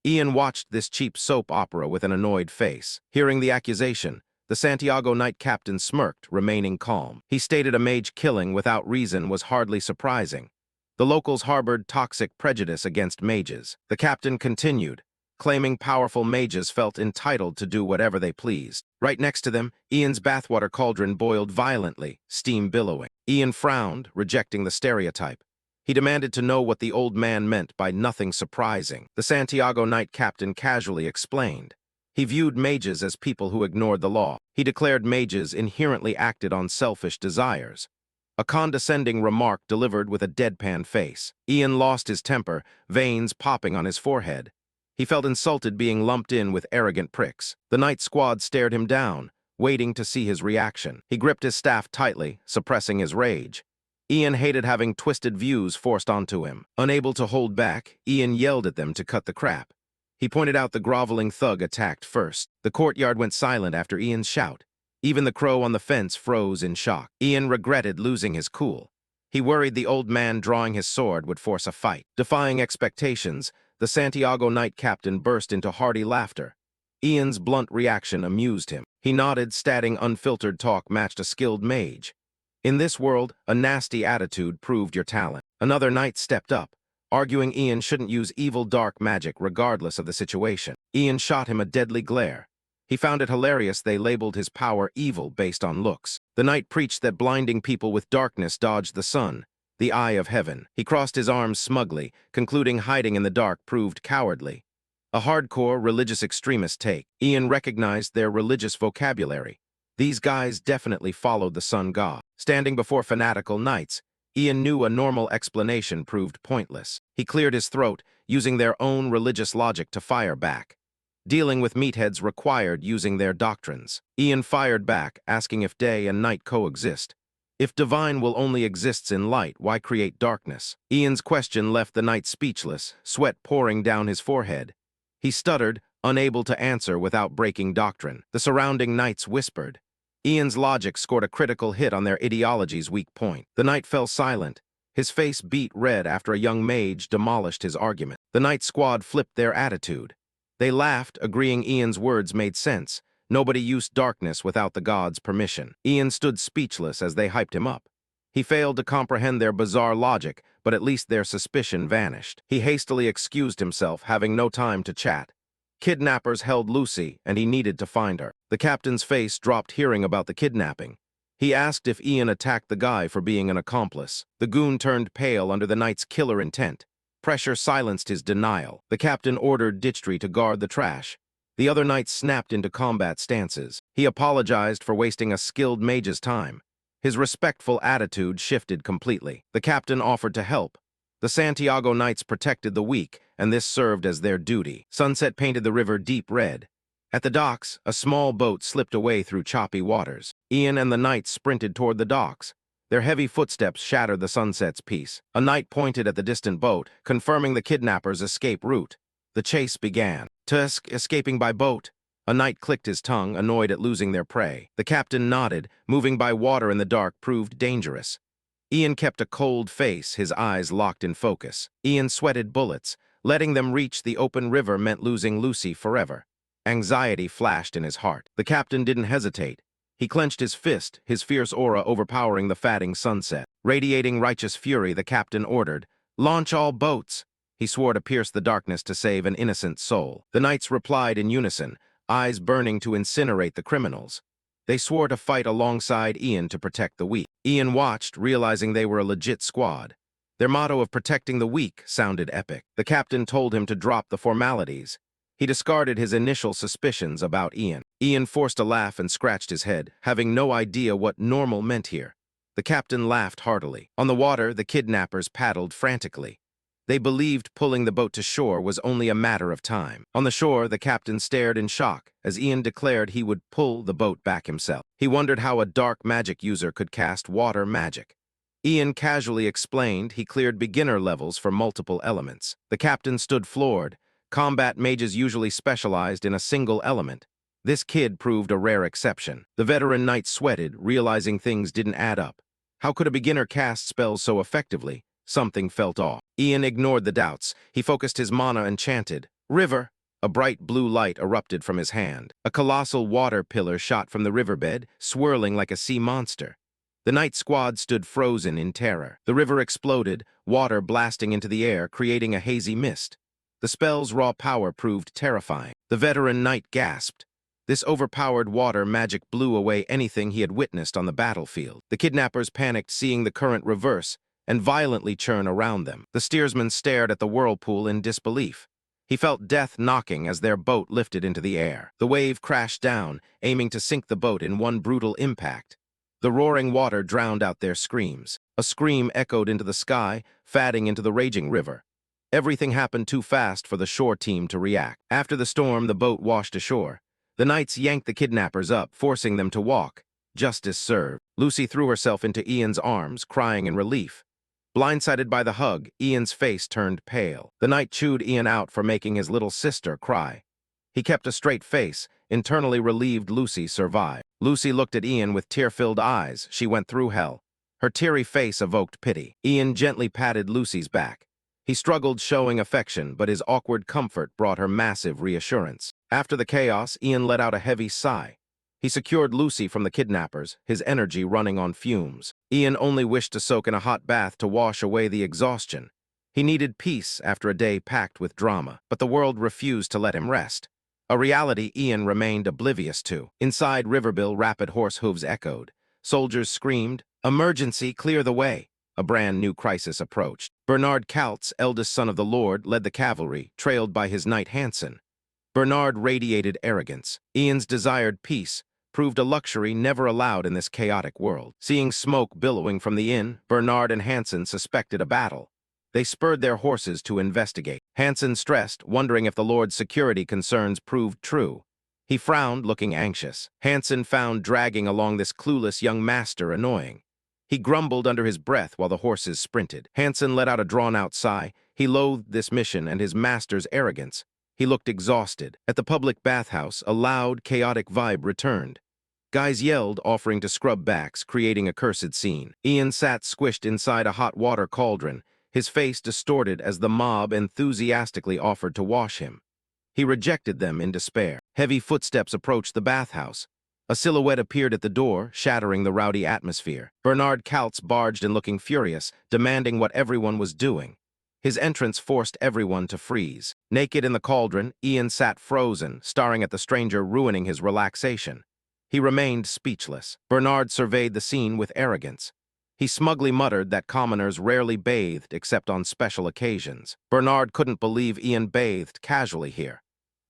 Ian watched this cheap soap opera with an annoyed face. Hearing the accusation, the Santiago Knight captain smirked, remaining calm. He stated a mage killing without reason was hardly surprising. The locals harbored toxic prejudice against mages. The captain continued, claiming powerful mages felt entitled to do whatever they pleased. Right next to them, Ian's bathwater cauldron boiled violently, steam billowing. Ian frowned, rejecting the stereotype. He demanded to know what the old man meant by nothing surprising. The Santiago Knight captain casually explained. He viewed mages as people who ignored the law. He declared mages inherently acted on selfish desires. A condescending remark delivered with a deadpan face. Ian lost his temper, veins popping on his forehead. He felt insulted being lumped in with arrogant pricks. The night squad stared him down, waiting to see his reaction. He gripped his staff tightly, suppressing his rage. Ian hated having twisted views forced onto him. Unable to hold back, Ian yelled at them to cut the crap. He pointed out the groveling thug attacked first. The courtyard went silent after Ian's shout. Even the crow on the fence froze in shock. Ian regretted losing his cool. He worried the old man drawing his sword would force a fight. Defying expectations, the Santiago Knight captain burst into hearty laughter. Ian's blunt reaction amused him. He nodded, stating unfiltered talk matched a skilled mage. In this world, a nasty attitude proved your talent. Another knight stepped up, arguing Ian shouldn't use evil dark magic regardless of the situation. Ian shot him a deadly glare. He found it hilarious they labeled his power evil based on looks. The knight preached that blinding people with darkness dodged the sun, the eye of heaven. He crossed his arms smugly, concluding hiding in the dark proved cowardly. A hardcore religious extremist take. Ian recognized their religious vocabulary. These guys definitely followed the sun god. Standing before fanatical knights, Ian knew a normal explanation proved pointless. He cleared his throat, using their own religious logic to fire back. Dealing with meatheads required using their doctrines. Ian fired back, asking if day and night coexist. If divine will only exists in light, why create darkness? Ian's question left the knight speechless, sweat pouring down his forehead. He stuttered, unable to answer without breaking doctrine. The surrounding knights whispered. Ian's logic scored a critical hit on their ideology's weak point. The knight fell silent. His face beat red after a young mage demolished his argument. The knight squad flipped their attitude. They laughed, agreeing Ian's words made sense. Nobody used darkness without the gods' permission. Ian stood speechless as they hyped him up. He failed to comprehend their bizarre logic, but at least their suspicion vanished. He hastily excused himself, having no time to chat. Kidnappers held Lucy, and he needed to find her. The captain's face dropped hearing about the kidnapping. He asked if Ian attacked the guy for being an accomplice. The goon turned pale under the knight's killer intent. Pressure silenced his denial. The captain ordered Ditchtry to guard the trash. The other knights snapped into combat stances. He apologized for wasting a skilled mage's time. His respectful attitude shifted completely. The captain offered to help. The Santiago Knights protected the weak, and this served as their duty. Sunset painted the river deep red. At the docks, a small boat slipped away through choppy waters. Ian and the knights sprinted toward the docks. Their heavy footsteps shattered the sunset's peace. A knight pointed at the distant boat, confirming the kidnappers' escape route. The chase began. Tusk escaping by boat. A knight clicked his tongue, annoyed at losing their prey. The captain nodded. Moving by water in the dark proved dangerous. Ian kept a cold face, his eyes locked in focus. Ian sweated bullets. Letting them reach the open river meant losing Lucy forever. Anxiety flashed in his heart. The captain didn't hesitate. He clenched his fist, his fierce aura overpowering the fatting sunset. Radiating righteous fury, the captain ordered, "Launch all boats!" He swore to pierce the darkness to save an innocent soul. The knights replied in unison, eyes burning to incinerate the criminals. They swore to fight alongside Ian to protect the weak. Ian watched, realizing they were a legit squad. Their motto of protecting the weak sounded epic. The captain told him to drop the formalities. He discarded his initial suspicions about Ian. Ian forced a laugh and scratched his head, having no idea what normal meant here. The captain laughed heartily. On the water, the kidnappers paddled frantically. They believed pulling the boat to shore was only a matter of time. On the shore, the captain stared in shock as Ian declared he would pull the boat back himself. He wondered how a dark magic user could cast water magic. Ian casually explained he cleared beginner levels for multiple elements. The captain stood floored. Combat mages usually specialized in a single element. This kid proved a rare exception. The veteran knight sweated, realizing things didn't add up. How could a beginner cast spells so effectively? Something felt off. Ian ignored the doubts. He focused his mana and chanted, "River!" A bright blue light erupted from his hand. A colossal water pillar shot from the riverbed, swirling like a sea monster. The knight squad stood frozen in terror. The river exploded, water blasting into the air, creating a hazy mist. The spell's raw power proved terrifying. The veteran knight gasped. This overpowered water magic blew away anything he had witnessed on the battlefield. The kidnappers panicked, seeing the current reverse and violently churn around them. The steersman stared at the whirlpool in disbelief. He felt death knocking as their boat lifted into the air. The wave crashed down, aiming to sink the boat in one brutal impact. The roaring water drowned out their screams. A scream echoed into the sky, fatting into the raging river. Everything happened too fast for the shore team to react. After the storm, the boat washed ashore. The knights yanked the kidnappers up, forcing them to walk. Justice served. Lucy threw herself into Ian's arms, crying in relief. Blindsided by the hug, Ian's face turned pale. The knight chewed Ian out for making his little sister cry. He kept a straight face, internally relieved Lucy survived. Lucy looked at Ian with tear-filled eyes. She went through hell. Her teary face evoked pity. Ian gently patted Lucy's back. He struggled showing affection, but his awkward comfort brought her massive reassurance. After the chaos, Ian let out a heavy sigh. He secured Lucy from the kidnappers, his energy running on fumes. Ian only wished to soak in a hot bath to wash away the exhaustion. He needed peace after a day packed with drama, but the world refused to let him rest. A reality Ian remained oblivious to. Inside Riverbill, rapid horse hooves echoed. Soldiers screamed, "Emergency, clear the way!" A brand new crisis approached. Bernard Kaltz, eldest son of the Lord, led the cavalry, trailed by his knight Hansen. Bernard radiated arrogance. Ian's desired peace proved a luxury never allowed in this chaotic world. Seeing smoke billowing from the inn, Bernard and Hansen suspected a battle. They spurred their horses to investigate. Hansen stressed, wondering if the Lord's security concerns proved true. He frowned, looking anxious. Hansen found dragging along this clueless young master annoying. He grumbled under his breath while the horses sprinted. Hansen let out a drawn-out sigh. He loathed this mission and his master's arrogance. He looked exhausted. At the public bathhouse, a loud, chaotic vibe returned. Guys yelled, offering to scrub backs, creating a cursed scene. Ian sat squished inside a hot water cauldron, his face distorted as the mob enthusiastically offered to wash him. He rejected them in despair. Heavy footsteps approached the bathhouse. A silhouette appeared at the door, shattering the rowdy atmosphere. Bernard Kautz barged in looking furious, demanding what everyone was doing. His entrance forced everyone to freeze. Naked in the cauldron, Ian sat frozen, staring at the stranger, ruining his relaxation. He remained speechless. Bernard surveyed the scene with arrogance. He smugly muttered that commoners rarely bathed except on special occasions. Bernard couldn't believe Ian bathed casually here.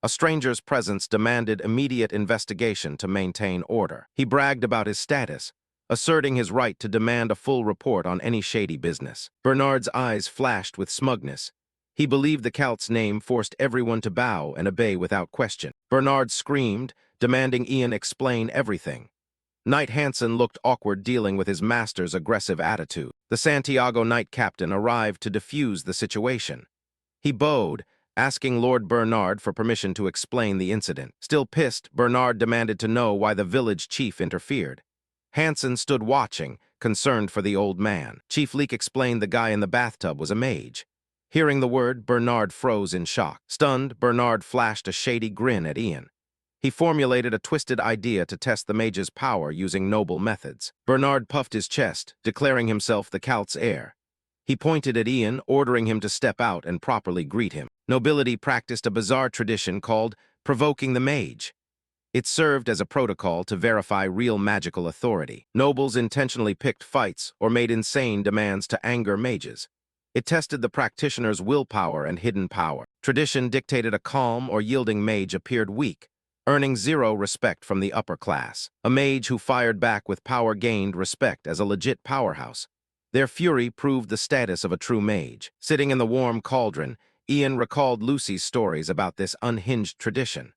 A stranger's presence demanded immediate investigation to maintain order. He bragged about his status, asserting his right to demand a full report on any shady business. Bernard's eyes flashed with smugness. He believed the Kaut's name forced everyone to bow and obey without question. Bernard screamed, demanding Ian explain everything. Knight Hansen looked awkward dealing with his master's aggressive attitude. The Santiago Knight captain arrived to defuse the situation. He bowed, asking Lord Bernard for permission to explain the incident. Still pissed, Bernard demanded to know why the village chief interfered. Hansen stood watching, concerned for the old man. Chief Leek explained the guy in the bathtub was a mage. Hearing the word, Bernard froze in shock. Stunned, Bernard flashed a shady grin at Ian. He formulated a twisted idea to test the mage's power using noble methods. Bernard puffed his chest, declaring himself the Kaut's heir. He pointed at Ian, ordering him to step out and properly greet him. Nobility practiced a bizarre tradition called provoking the mage. It served as a protocol to verify real magical authority. Nobles intentionally picked fights or made insane demands to anger mages. It tested the practitioner's willpower and hidden power. Tradition dictated a calm or yielding mage appeared weak, earning zero respect from the upper class. A mage who fired back with power gained respect as a legit powerhouse. Their fury proved the status of a true mage. Sitting in the warm cauldron, Ian recalled Lucy's stories about this unhinged tradition.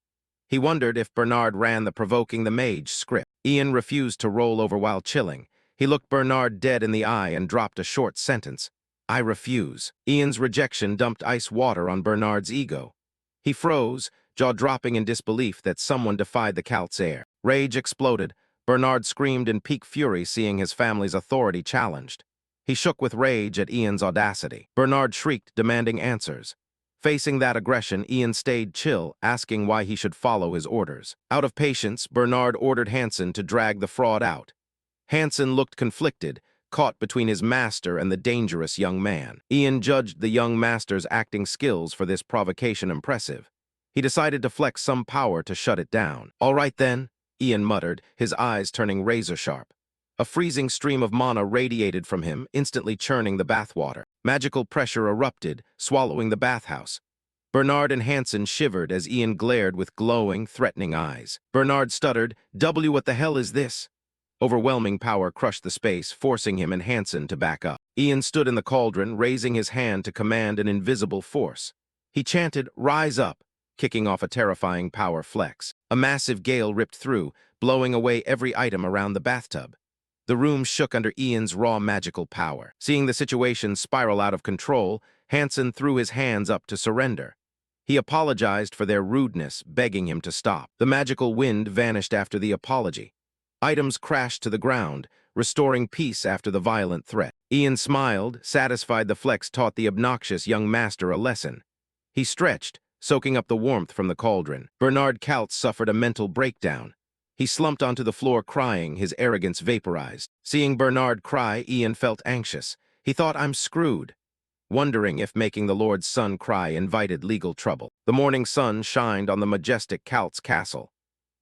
He wondered if Bernard ran the provoking the mage script. Ian refused to roll over while chilling. He looked Bernard dead in the eye and dropped a short sentence. I refuse. Ian's rejection dumped ice water on Bernard's ego. He froze, jaw dropping in disbelief that someone defied the Kaut's heir. Rage exploded. Bernard screamed in peak fury seeing his family's authority challenged. He shook with rage at Ian's audacity. Bernard shrieked, demanding answers. Facing that aggression, Ian stayed chill, asking why he should follow his orders. Out of patience, Bernard ordered Hansen to drag the fraud out. Hansen looked conflicted, caught between his master and the dangerous young man. Ian judged the young master's acting skills for this provocation impressive. He decided to flex some power to shut it down. All right then, Ian muttered, his eyes turning razor-sharp. A freezing stream of mana radiated from him, instantly churning the bathwater. Magical pressure erupted, swallowing the bathhouse. Bernard and Hansen shivered as Ian glared with glowing, threatening eyes. Bernard stuttered, what the hell is this? Overwhelming power crushed the space, forcing him and Hansen to back up. Ian stood in the cauldron, raising his hand to command an invisible force. He chanted, rise up, kicking off a terrifying power flex. A massive gale ripped through, blowing away every item around the bathtub. The room shook under Ian's raw magical power. Seeing the situation spiral out of control, Hansen threw his hands up to surrender. He apologized for their rudeness, begging him to stop. The magical wind vanished after the apology. Items crashed to the ground, restoring peace after the violent threat. Ian smiled, satisfied the flex taught the obnoxious young master a lesson. He stretched, soaking up the warmth from the cauldron. Bernard Kautz suffered a mental breakdown. He slumped onto the floor crying, his arrogance vaporized. Seeing Bernard cry, Ian felt anxious. He thought, I'm screwed, wondering if making the Lord's son cry invited legal trouble. The morning sun shined on the majestic Kautz castle.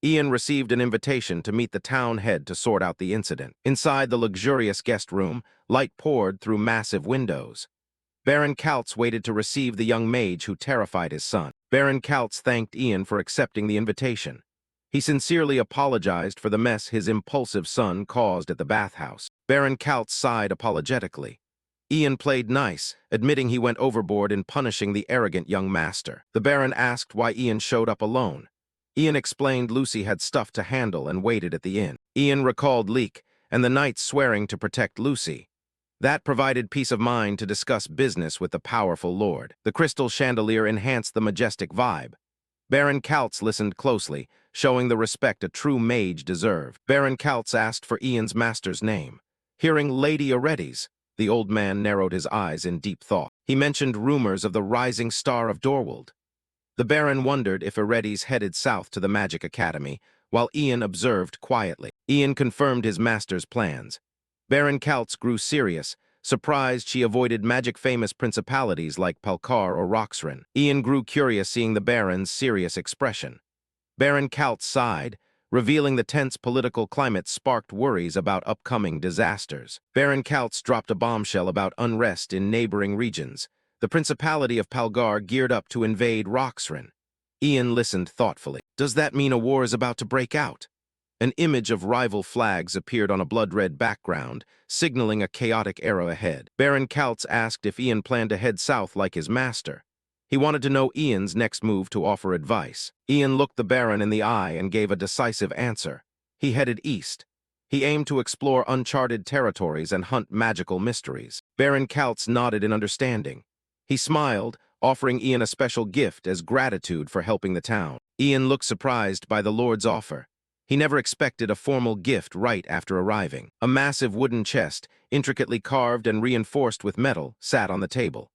Ian received an invitation to meet the town head to sort out the incident. Inside the luxurious guest room, light poured through massive windows. Baron Kautz waited to receive the young mage who terrified his son. Baron Kautz thanked Ian for accepting the invitation. He sincerely apologized for the mess his impulsive son caused at the bathhouse. Baron Kautz sighed apologetically. Ian played nice, admitting he went overboard in punishing the arrogant young master. The Baron asked why Ian showed up alone. Ian explained Lucy had stuff to handle and waited at the inn. Ian recalled Leek and the knight swearing to protect Lucy. That provided peace of mind to discuss business with the powerful lord. The crystal chandelier enhanced the majestic vibe. Baron Kaltz listened closely, showing the respect a true mage deserved. Baron Kaltz asked for Ian's master's name. Hearing Lady Aredes, the old man narrowed his eyes in deep thought. He mentioned rumors of the rising star of Dorwald. The Baron wondered if Aredes headed south to the Magic Academy, while Ian observed quietly. Ian confirmed his master's plans. Baron Kaltz grew serious, surprised she avoided magic-famous principalities like Pelkar or Roxrin. Ian grew curious seeing the Baron's serious expression. Baron Kaltz sighed, revealing the tense political climate sparked worries about upcoming disasters. Baron Kaltz dropped a bombshell about unrest in neighboring regions. The Principality of Palgar geared up to invade Roxrin. Ian listened thoughtfully. Does that mean a war is about to break out? An image of rival flags appeared on a blood-red background, signaling a chaotic era ahead. Baron Kaltz asked if Ian planned to head south like his master. He wanted to know Ian's next move to offer advice. Ian looked the Baron in the eye and gave a decisive answer. He headed east. He aimed to explore uncharted territories and hunt magical mysteries. Baron Kaltz nodded in understanding. He smiled, offering Ian a special gift as gratitude for helping the town. Ian looked surprised by the Lord's offer. He never expected a formal gift right after arriving. A massive wooden chest, intricately carved and reinforced with metal, sat on the table.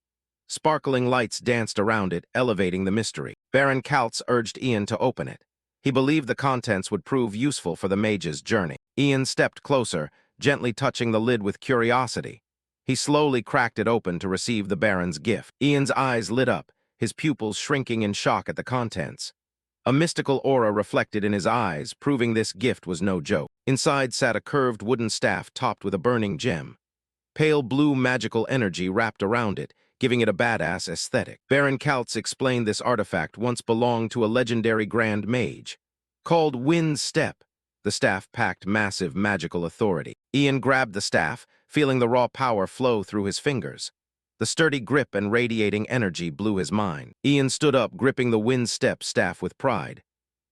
Sparkling lights danced around it, elevating the mystery. Baron Kaltz urged Ian to open it. He believed the contents would prove useful for the mage's journey. Ian stepped closer, gently touching the lid with curiosity. He slowly cracked it open to receive the Baron's gift. Ian's eyes lit up, his pupils shrinking in shock at the contents. A mystical aura reflected in his eyes, proving this gift was no joke. Inside sat a curved wooden staff topped with a burning gem. Pale blue magical energy wrapped around it, giving it a badass aesthetic. Baron Kaltz explained this artifact once belonged to a legendary grand mage. Called Wind's Step, the staff packed massive magical authority. Ian grabbed the staff, feeling the raw power flow through his fingers. The sturdy grip and radiating energy blew his mind. Ian stood up, gripping the Wind Step staff with pride.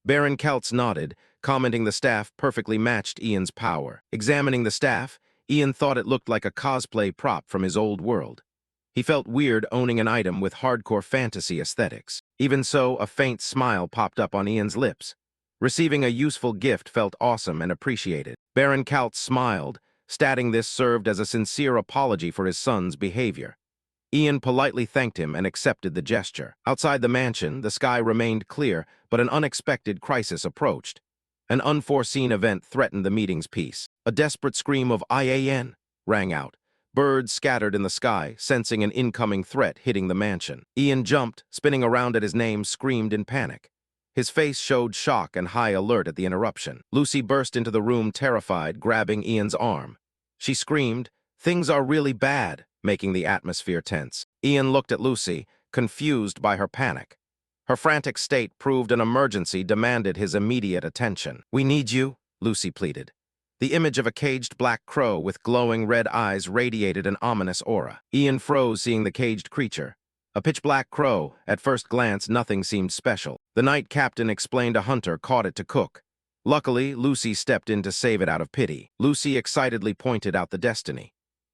Baron Kaltz nodded, commenting the staff perfectly matched Ian's power. Examining the staff, Ian thought it looked like a cosplay prop from his old world. He felt weird owning an item with hardcore fantasy aesthetics. Even so, a faint smile popped up on Ian's lips. Receiving a useful gift felt awesome and appreciated. Baron Kaltz smiled, stating this served as a sincere apology for his son's behavior. Ian politely thanked him and accepted the gesture. Outside the mansion, the sky remained clear, but an unexpected crisis approached. An unforeseen event threatened the meeting's peace. A desperate scream of "IAN" rang out. Birds scattered in the sky, sensing an incoming threat hitting the mansion. Ian jumped, spinning around at his name, screamed in panic. His face showed shock and high alert at the interruption. Lucy burst into the room terrified, grabbing Ian's arm. She screamed, "Things are really bad," making the atmosphere tense. Ian looked at Lucy, confused by her panic. Her frantic state proved an emergency demanded his immediate attention. "We need you," Lucy pleaded. The image of a caged black crow with glowing red eyes radiated an ominous aura. Ian froze seeing the caged creature. A pitch-black crow, at first glance nothing seemed special. The night captain explained a hunter caught it to cook. Luckily, Lucy stepped in to save it out of pity. Lucy excitedly pointed out the destiny.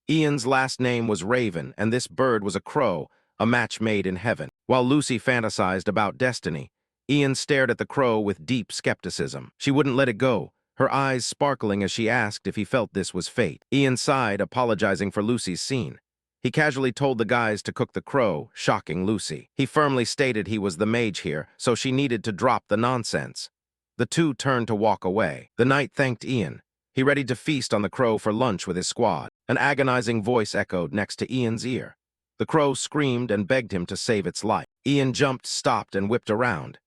Ian's last name was Raven, and this bird was a crow, a match made in heaven. While Lucy fantasized about destiny, Ian stared at the crow with deep skepticism. She wouldn't let it go, her eyes sparkling as she asked if he felt this was fate. Ian sighed, apologizing for Lucy's scene. He casually told the guys to cook the crow, shocking Lucy. He firmly stated he was the mage here, so she needed to drop the nonsense. The two turned to walk away. The knight thanked Ian. He readied to feast on the crow for lunch with his squad. An agonizing voice echoed next to Ian's ear. The crow screamed and begged him to save its life. Ian jumped, stopped, and whipped around.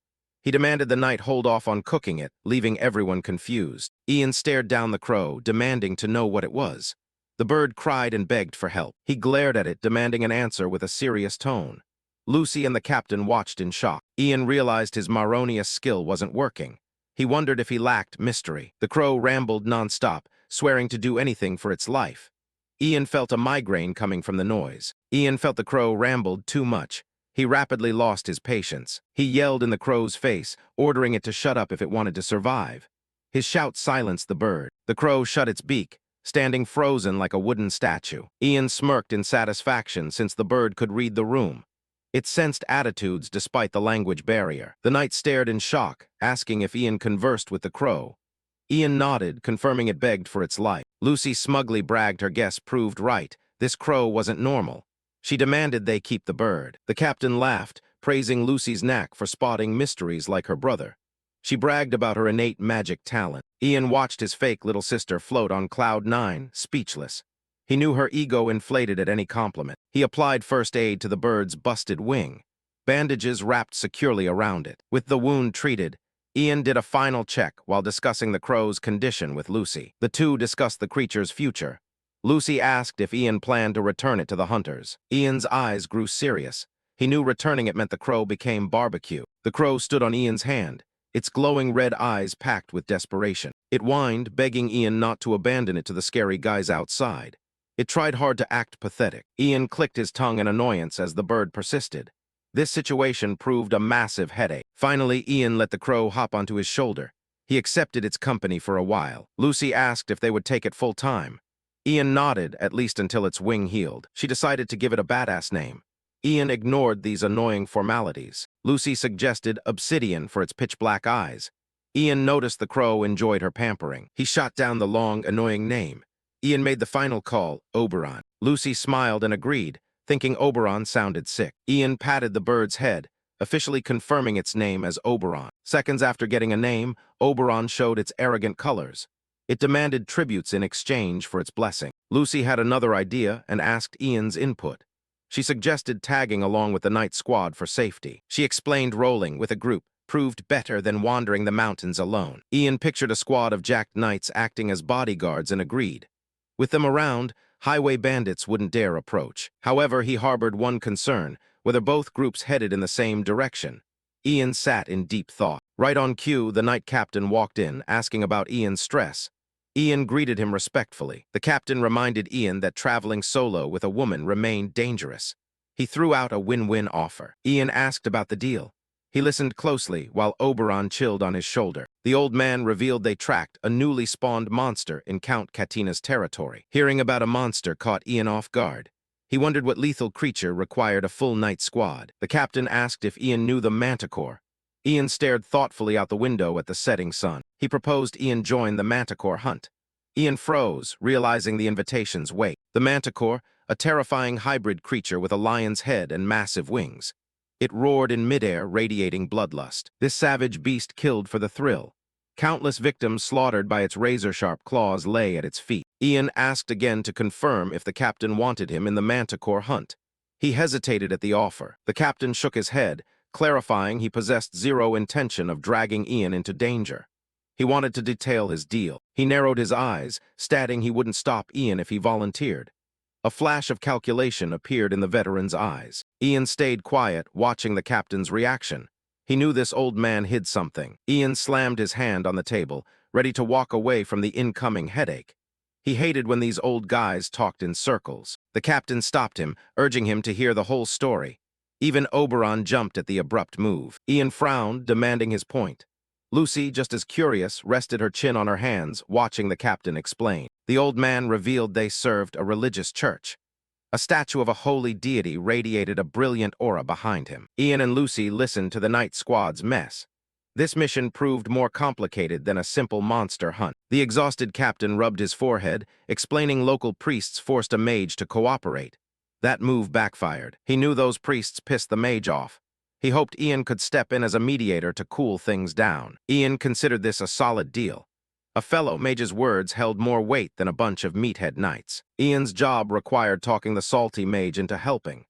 He demanded the knight hold off on cooking it, leaving everyone confused. Ian stared down the crow, demanding to know what it was. The bird cried and begged for help. He glared at it, demanding an answer with a serious tone. Lucy and the captain watched in shock. Ian realized his Maronius skill wasn't working. He wondered if he lacked mystery. The crow rambled nonstop, swearing to do anything for its life. Ian felt a migraine coming from the noise. Ian felt the crow rambled too much. He rapidly lost his patience. He yelled in the crow's face, ordering it to shut up if it wanted to survive. His shout silenced the bird. The crow shut its beak, standing frozen like a wooden statue. Ian smirked in satisfaction since the bird could read the room. It sensed attitudes despite the language barrier. The knight stared in shock, asking if Ian conversed with the crow. Ian nodded, confirming it begged for its life. Lucy smugly bragged her guess proved right. This crow wasn't normal. She demanded they keep the bird. The captain laughed, praising Lucy's knack for spotting mysteries like her brother. She bragged about her innate magic talent. Ian watched his fake little sister float on cloud 9, speechless. He knew her ego inflated at any compliment. He applied first aid to the bird's busted wing. Bandages wrapped securely around it. With the wound treated, Ian did a final check while discussing the crow's condition with Lucy. The two discussed the creature's future. Lucy asked if Ian planned to return it to the hunters. Ian's eyes grew serious. He knew returning it meant the crow became barbecue. The crow stood on Ian's hand, its glowing red eyes packed with desperation. It whined, begging Ian not to abandon it to the scary guys outside. It tried hard to act pathetic. Ian clicked his tongue in annoyance as the bird persisted. This situation proved a massive headache. Finally, Ian let the crow hop onto his shoulder. He accepted its company for a while. Lucy asked if they would take it full time. Ian nodded, at least until its wing healed. She decided to give it a badass name. Ian ignored these annoying formalities. Lucy suggested Obsidian for its pitch-black eyes. Ian noticed the crow enjoyed her pampering. He shot down the long, annoying name. Ian made the final call, Oberon. Lucy smiled and agreed, thinking Oberon sounded sick. Ian patted the bird's head, officially confirming its name as Oberon. Seconds after getting a name, Oberon showed its arrogant colors. It demanded tributes in exchange for its blessing. Lucy had another idea and asked Ian's input. She suggested tagging along with the night squad for safety. She explained rolling with a group proved better than wandering the mountains alone. Ian pictured a squad of jacked knights acting as bodyguards and agreed. With them around, highway bandits wouldn't dare approach. However, he harbored one concern, whether both groups headed in the same direction. Ian sat in deep thought. Right on cue, the night captain walked in, asking about Ian's stress. Ian greeted him respectfully. The captain reminded Ian that traveling solo with a woman remained dangerous. He threw out a win-win offer. Ian asked about the deal. He listened closely while Oberon chilled on his shoulder. The old man revealed they tracked a newly spawned monster in Count Katina's territory. Hearing about a monster caught Ian off guard. He wondered what lethal creature required a full night squad. The captain asked if Ian knew the manticore. Ian stared thoughtfully out the window at the setting sun. He proposed Ian join the manticore hunt. Ian froze, realizing the invitation's weight. The manticore, a terrifying hybrid creature with a lion's head and massive wings. It roared in midair, radiating bloodlust. This savage beast killed for the thrill. Countless victims slaughtered by its razor-sharp claws lay at its feet. Ian asked again to confirm if the captain wanted him in the manticore hunt. He hesitated at the offer. The captain shook his head, clarifying he possessed zero intention of dragging Ian into danger. He wanted to detail his deal. He narrowed his eyes, stating he wouldn't stop Ian if he volunteered. A flash of calculation appeared in the veteran's eyes. Ian stayed quiet, watching the captain's reaction. He knew this old man hid something. Ian slammed his hand on the table, ready to walk away from the incoming headache. He hated when these old guys talked in circles. The captain stopped him, urging him to hear the whole story. Even Oberon jumped at the abrupt move. Ian frowned, demanding his point. Lucy, just as curious, rested her chin on her hands, watching the captain explain. The old man revealed they served a religious church. A statue of a holy deity radiated a brilliant aura behind him. Ian and Lucy listened to the night squad's mess. This mission proved more complicated than a simple monster hunt. The exhausted captain rubbed his forehead, explaining local priests forced a mage to cooperate. That move backfired. He knew those priests pissed the mage off. He hoped Ian could step in as a mediator to cool things down. Ian considered this a solid deal. A fellow mage's words held more weight than a bunch of meathead knights. Ian's job required talking the salty mage into helping.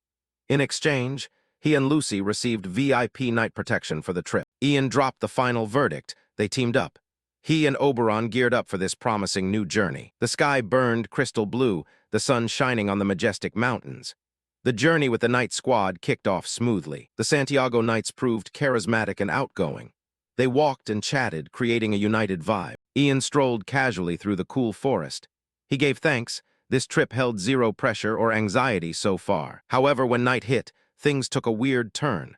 In exchange, he and Lucy received VIP night protection for the trip. Ian dropped the final verdict. They teamed up. He and Oberon geared up for this promising new journey. The sky burned crystal blue, the sun shining on the majestic mountains. The journey with the night squad kicked off smoothly. The Santiago Knights proved charismatic and outgoing. They walked and chatted, creating a united vibe. Ian strolled casually through the cool forest. He gave thanks, This trip held zero pressure or anxiety so far. However, when night hit, things took a weird turn.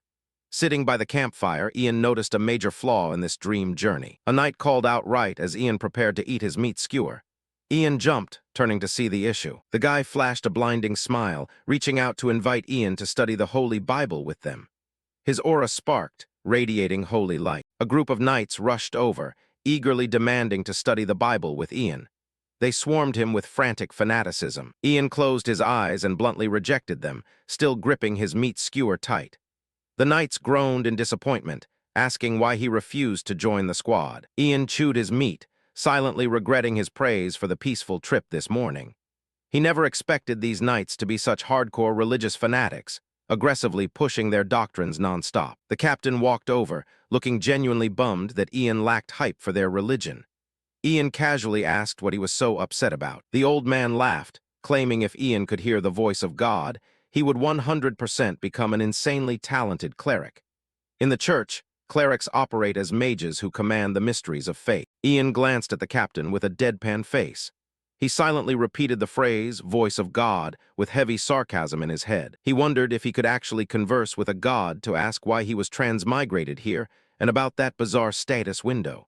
Sitting by the campfire, Ian noticed a major flaw in this dream journey. A knight called out right as Ian prepared to eat his meat skewer. Ian jumped, turning to see the issue. The guy flashed a blinding smile, reaching out to invite Ian to study the Holy Bible with them. His aura sparked, radiating holy light. A group of knights rushed over, eagerly demanding to study the Bible with Ian. They swarmed him with frantic fanaticism. Ian closed his eyes and bluntly rejected them, still gripping his meat skewer tight. The knights groaned in disappointment, asking why he refused to join the squad. Ian chewed his meat, silently regretting his praise for the peaceful trip this morning. He never expected these knights to be such hardcore religious fanatics, aggressively pushing their doctrines nonstop. The captain walked over, looking genuinely bummed that Ian lacked hype for their religion. Ian casually asked what he was so upset about. The old man laughed, claiming if Ian could hear the voice of God, he would 100% become an insanely talented cleric. In the church, clerics operate as mages who command the mysteries of faith. Ian glanced at the captain with a deadpan face. He silently repeated the phrase, voice of God, with heavy sarcasm in his head. He wondered if he could actually converse with a god to ask why he was transmigrated here and about that bizarre status window.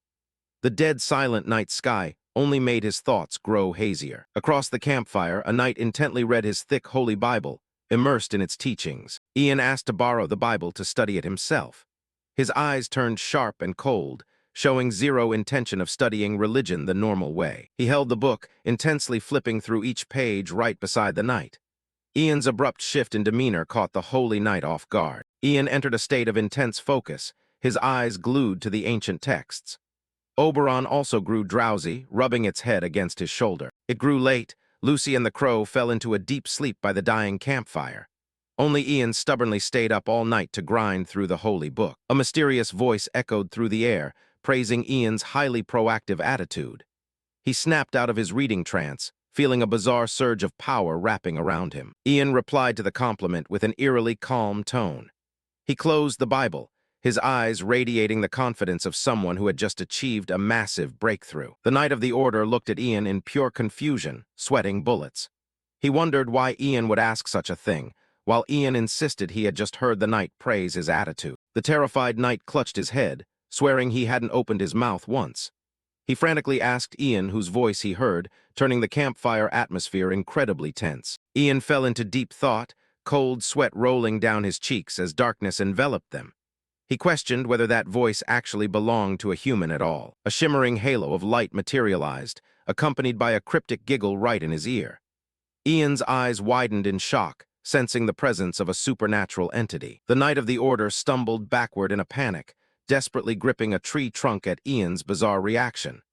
The dead silent night sky only made his thoughts grow hazier. Across the campfire, a knight intently read his thick holy Bible, immersed in its teachings. Ian asked to borrow the Bible to study it himself. His eyes turned sharp and cold, showing zero intention of studying religion the normal way. He held the book, intensely flipping through each page right beside the knight. Ian's abrupt shift in demeanor caught the holy knight off guard. Ian entered a state of intense focus, his eyes glued to the ancient texts. Oberon also grew drowsy, rubbing its head against his shoulder. It grew late. Lucy and the crow fell into a deep sleep by the dying campfire. Only Ian stubbornly stayed up all night to grind through the holy book. A mysterious voice echoed through the air, praising Ian's highly proactive attitude. He snapped out of his reading trance, feeling a bizarre surge of power wrapping around him. Ian replied to the compliment with an eerily calm tone. He closed the Bible, his eyes radiating the confidence of someone who had just achieved a massive breakthrough. The Knight of the Order looked at Ian in pure confusion, sweating bullets. He wondered why Ian would ask such a thing, while Ian insisted he had just heard the knight praise his attitude. The terrified knight clutched his head, swearing he hadn't opened his mouth once. He frantically asked Ian whose voice he heard, turning the campfire atmosphere incredibly tense. Ian fell into deep thought, cold sweat rolling down his cheeks as darkness enveloped them. He questioned whether that voice actually belonged to a human at all. A shimmering halo of light materialized, accompanied by a cryptic giggle right in his ear. Ian's eyes widened in shock, sensing the presence of a supernatural entity. The Knight of the Order stumbled backward in a panic, desperately gripping a tree trunk at Ian's bizarre reaction.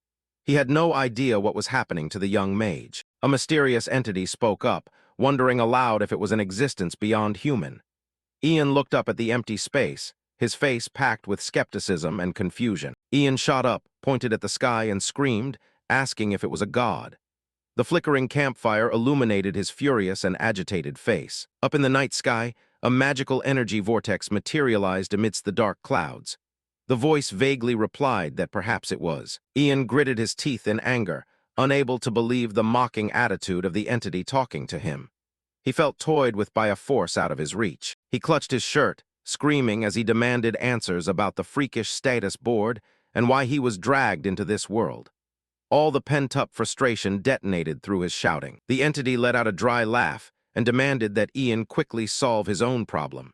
He had no idea what was happening to the young mage. A mysterious entity spoke up, wondering aloud if it was an existence beyond human. Ian looked up at the empty space, his face packed with skepticism and confusion. Ian shot up, pointed at the sky, and screamed, asking if it was a god. The flickering campfire illuminated his furious and agitated face. Up in the night sky, a magical energy vortex materialized amidst the dark clouds. The voice vaguely replied that perhaps it was. Ian gritted his teeth in anger, unable to believe the mocking attitude of the entity talking to him. He felt toyed with by a force out of his reach. He clutched his shirt, screaming as he demanded answers about the freakish status board and why he was dragged into this world. All the pent-up frustration detonated through his shouting. The entity let out a dry laugh and demanded that Ian quickly solve his own problem.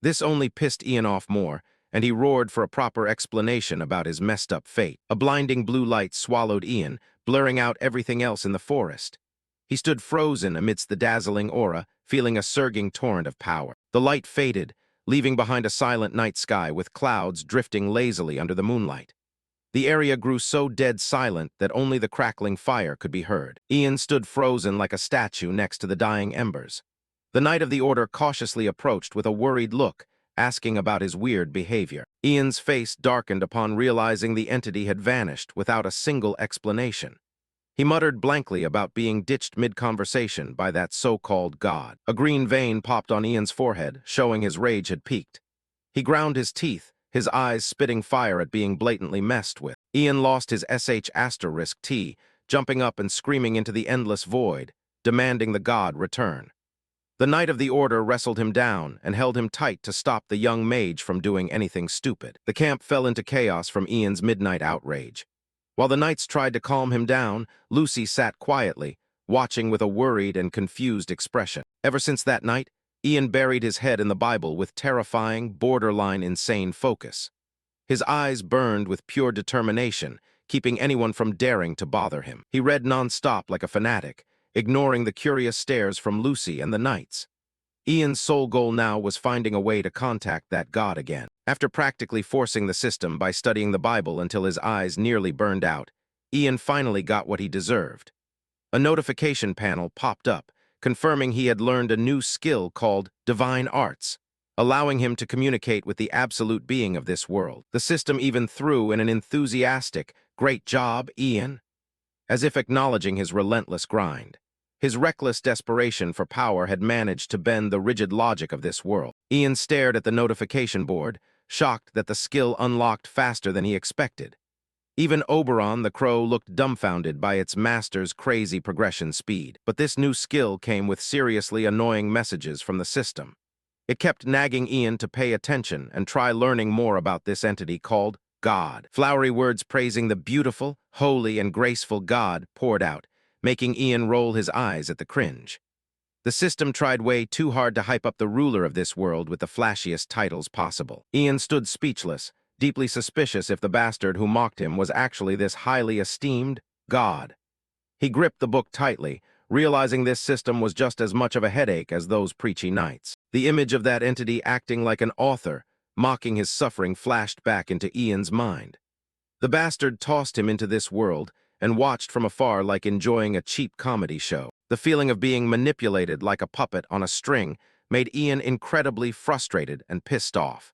This only pissed Ian off more, and he roared for a proper explanation about his messed-up fate. A blinding blue light swallowed Ian, blurring out everything else in the forest. He stood frozen amidst the dazzling aura, feeling a surging torrent of power. The light faded, leaving behind a silent night sky with clouds drifting lazily under the moonlight. The area grew so dead silent that only the crackling fire could be heard. Ian stood frozen like a statue next to the dying embers. The Knight of the Order cautiously approached with a worried look, asking about his weird behavior. Ian's face darkened upon realizing the entity had vanished without a single explanation. He muttered blankly about being ditched mid-conversation by that so-called god. A green vein popped on Ian's forehead, showing his rage had peaked. He ground his teeth, his eyes spitting fire at being blatantly messed with. Ian lost his SSS-T, jumping up and screaming into the endless void, demanding the god return. The Knight of the Order wrestled him down and held him tight to stop the young mage from doing anything stupid. The camp fell into chaos from Ian's midnight outrage. While the knights tried to calm him down, Lucy sat quietly, watching with a worried and confused expression. Ever since that night, Ian buried his head in the Bible with terrifying, borderline insane focus. His eyes burned with pure determination, keeping anyone from daring to bother him. He read non-stop like a fanatic, ignoring the curious stares from Lucy and the knights. Ian's sole goal now was finding a way to contact that god again. After practically forcing the system by studying the Bible until his eyes nearly burned out, Ian finally got what he deserved. A notification panel popped up, confirming he had learned a new skill called Divine Arts, allowing him to communicate with the absolute being of this world. The system even threw in an enthusiastic, "Great job, Ian," as if acknowledging his relentless grind. His reckless desperation for power had managed to bend the rigid logic of this world. Ian stared at the notification board, shocked that the skill unlocked faster than he expected. Even Oberon the crow looked dumbfounded by its master's crazy progression speed. But this new skill came with seriously annoying messages from the system. It kept nagging Ian to pay attention and try learning more about this entity called God. Flowery words praising the beautiful, holy, and graceful God poured out, making Ian roll his eyes at the cringe. The system tried way too hard to hype up the ruler of this world with the flashiest titles possible. Ian stood speechless, deeply suspicious if the bastard who mocked him was actually this highly esteemed god. He gripped the book tightly, realizing this system was just as much of a headache as those preachy knights. The image of that entity acting like an author, mocking his suffering, flashed back into Ian's mind. The bastard tossed him into this world and watched from afar like enjoying a cheap comedy show. The feeling of being manipulated like a puppet on a string made Ian incredibly frustrated and pissed off.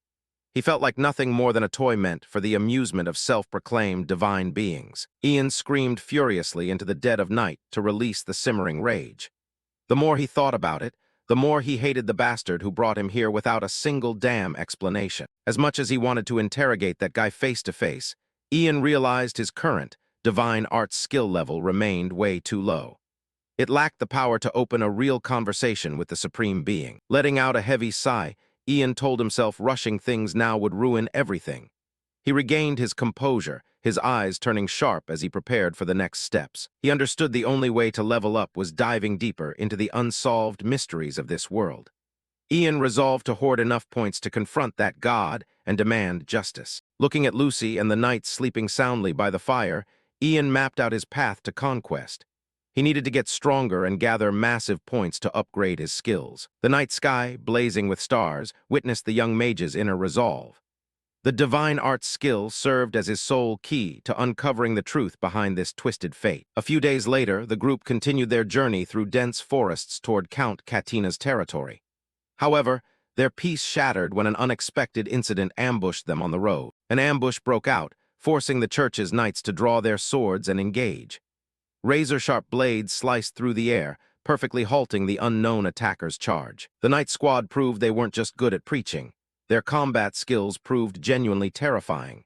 He felt like nothing more than a toy meant for the amusement of self-proclaimed divine beings. Ian screamed furiously into the dead of night to release the simmering rage. The more he thought about it, the more he hated the bastard who brought him here without a single damn explanation. As much as he wanted to interrogate that guy face to face, Ian realized his current, divine arts skill level remained way too low. It lacked the power to open a real conversation with the Supreme Being. Letting out a heavy sigh, Ian told himself rushing things now would ruin everything. He regained his composure, his eyes turning sharp as he prepared for the next steps. He understood the only way to level up was diving deeper into the unsolved mysteries of this world. Ian resolved to hoard enough points to confront that god and demand justice. Looking at Lucy and the knights sleeping soundly by the fire, Ian mapped out his path to conquest. He needed to get stronger and gather massive points to upgrade his skills. The night sky, blazing with stars, witnessed the young mage's inner resolve. The divine arts skill served as his sole key to uncovering the truth behind this twisted fate. A few days later, the group continued their journey through dense forests toward Count Katina's territory. However, their peace shattered when an unexpected incident ambushed them on the road. An ambush broke out, forcing the church's knights to draw their swords and engage. Razor-sharp blades sliced through the air, perfectly halting the unknown attacker's charge. The knight squad proved they weren't just good at preaching. Their combat skills proved genuinely terrifying.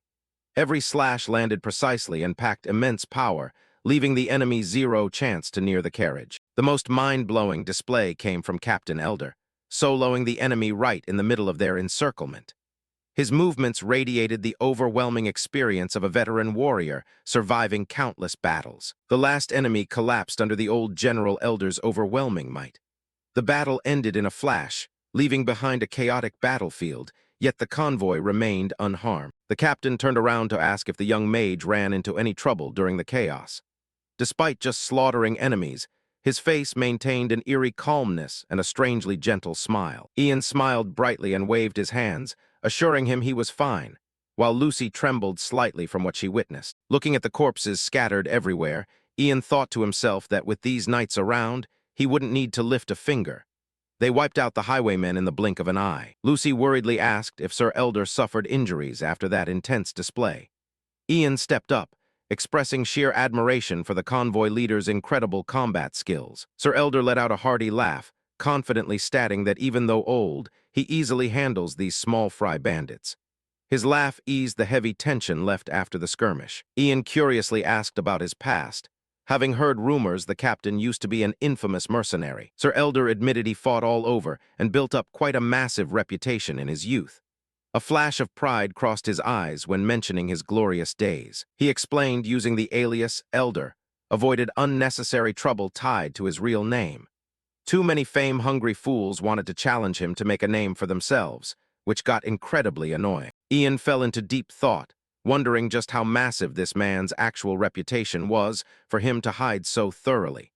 Every slash landed precisely and packed immense power, leaving the enemy zero chance to near the carriage. The most mind-blowing display came from Captain Elder, soloing the enemy right in the middle of their encirclement. His movements radiated the overwhelming experience of a veteran warrior surviving countless battles. The last enemy collapsed under the old General Elder's overwhelming might. The battle ended in a flash, leaving behind a chaotic battlefield, yet the convoy remained unharmed. The captain turned around to ask if the young mage ran into any trouble during the chaos. Despite just slaughtering enemies, his face maintained an eerie calmness and a strangely gentle smile. Ian smiled brightly and waved his hands, assuring him he was fine, while Lucy trembled slightly from what she witnessed. Looking at the corpses scattered everywhere, Ian thought to himself that with these knights around, he wouldn't need to lift a finger. They wiped out the highwaymen in the blink of an eye. Lucy worriedly asked if Sir Elder suffered injuries after that intense display. Ian stepped up, expressing sheer admiration for the convoy leader's incredible combat skills. Sir Elder let out a hearty laugh, confidently stating that even though old, he easily handles these small fry bandits. His laugh eased the heavy tension left after the skirmish. Ian curiously asked about his past, Having heard rumors the captain used to be an infamous mercenary, Sir Elder admitted he fought all over and built up quite a massive reputation in his youth. A flash of pride crossed his eyes when mentioning his glorious days. He explained using the alias Elder, avoided unnecessary trouble tied to his real name. Too many fame-hungry fools wanted to challenge him to make a name for themselves, which got incredibly annoying. Ian fell into deep thought, wondering just how massive this man's actual reputation was for him to hide so thoroughly.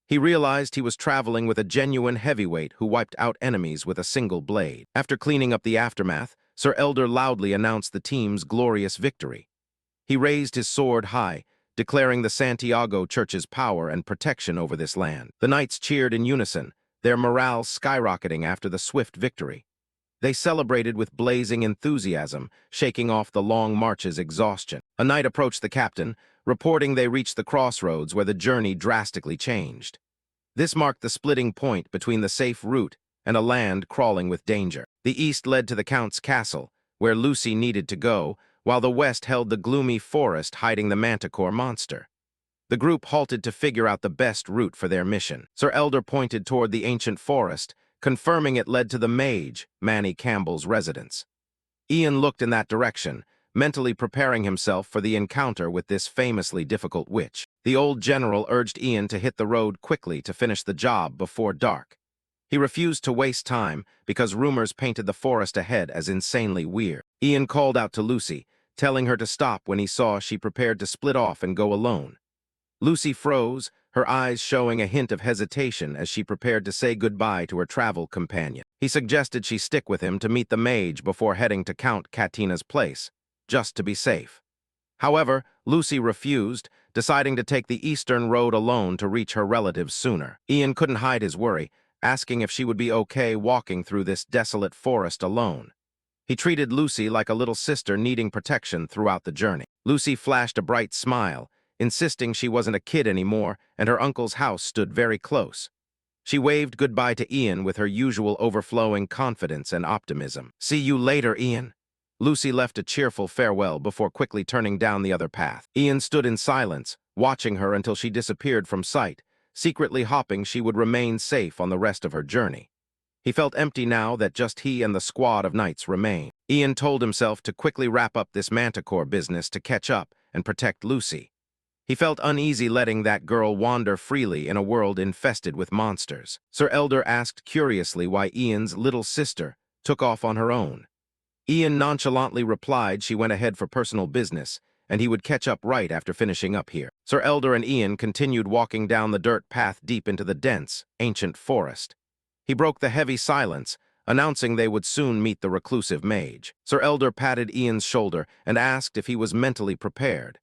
He realized he was traveling with a genuine heavyweight who wiped out enemies with a single blade. After cleaning up the aftermath, Sir Elder loudly announced the team's glorious victory. He raised his sword high, declaring the Santiago Church's power and protection over this land. The knights cheered in unison, their morale skyrocketing after the swift victory. They celebrated with blazing enthusiasm, shaking off the long march's exhaustion. A knight approached the captain, reporting they reached the crossroads where the journey drastically changed. This marked the splitting point between the safe route and a land crawling with danger. The east led to the Count's castle, where Lucy needed to go, while the west held the gloomy forest hiding the manticore monster. The group halted to figure out the best route for their mission. Sir Elder pointed toward the ancient forest, confirming it led to the mage, Manny Campbell's residence. Ian looked in that direction, mentally preparing himself for the encounter with this famously difficult witch. The old general urged Ian to hit the road quickly to finish the job before dark. He refused to waste time because rumors painted the forest ahead as insanely weird. Ian called out to Lucy, telling her to stop when he saw she prepared to split off and go alone. Lucy froze, her eyes showing a hint of hesitation as she prepared to say goodbye to her travel companion. He suggested she stick with him to meet the mage before heading to Count Katina's place, just to be safe. However, Lucy refused, deciding to take the eastern road alone to reach her relatives sooner. Ian couldn't hide his worry, asking if she would be okay walking through this desolate forest alone. He treated Lucy like a little sister needing protection throughout the journey. Lucy flashed a bright smile, insisting she wasn't a kid anymore and her uncle's house stood very close. She waved goodbye to Ian with her usual overflowing confidence and optimism. "See you later, Ian." Lucy left a cheerful farewell before quickly turning down the other path. Ian stood in silence, watching her until she disappeared from sight, secretly hoping she would remain safe on the rest of her journey. He felt empty now that just he and the squad of knights remained. Ian told himself to quickly wrap up this manticore business to catch up and protect Lucy. He felt uneasy letting that girl wander freely in a world infested with monsters. Sir Elder asked curiously why Ian's little sister took off on her own. Ian nonchalantly replied she went ahead for personal business, and he would catch up right after finishing up here. Sir Elder and Ian continued walking down the dirt path deep into the dense, ancient forest. He broke the heavy silence, announcing they would soon meet the reclusive mage. Sir Elder patted Ian's shoulder and asked if he was mentally prepared.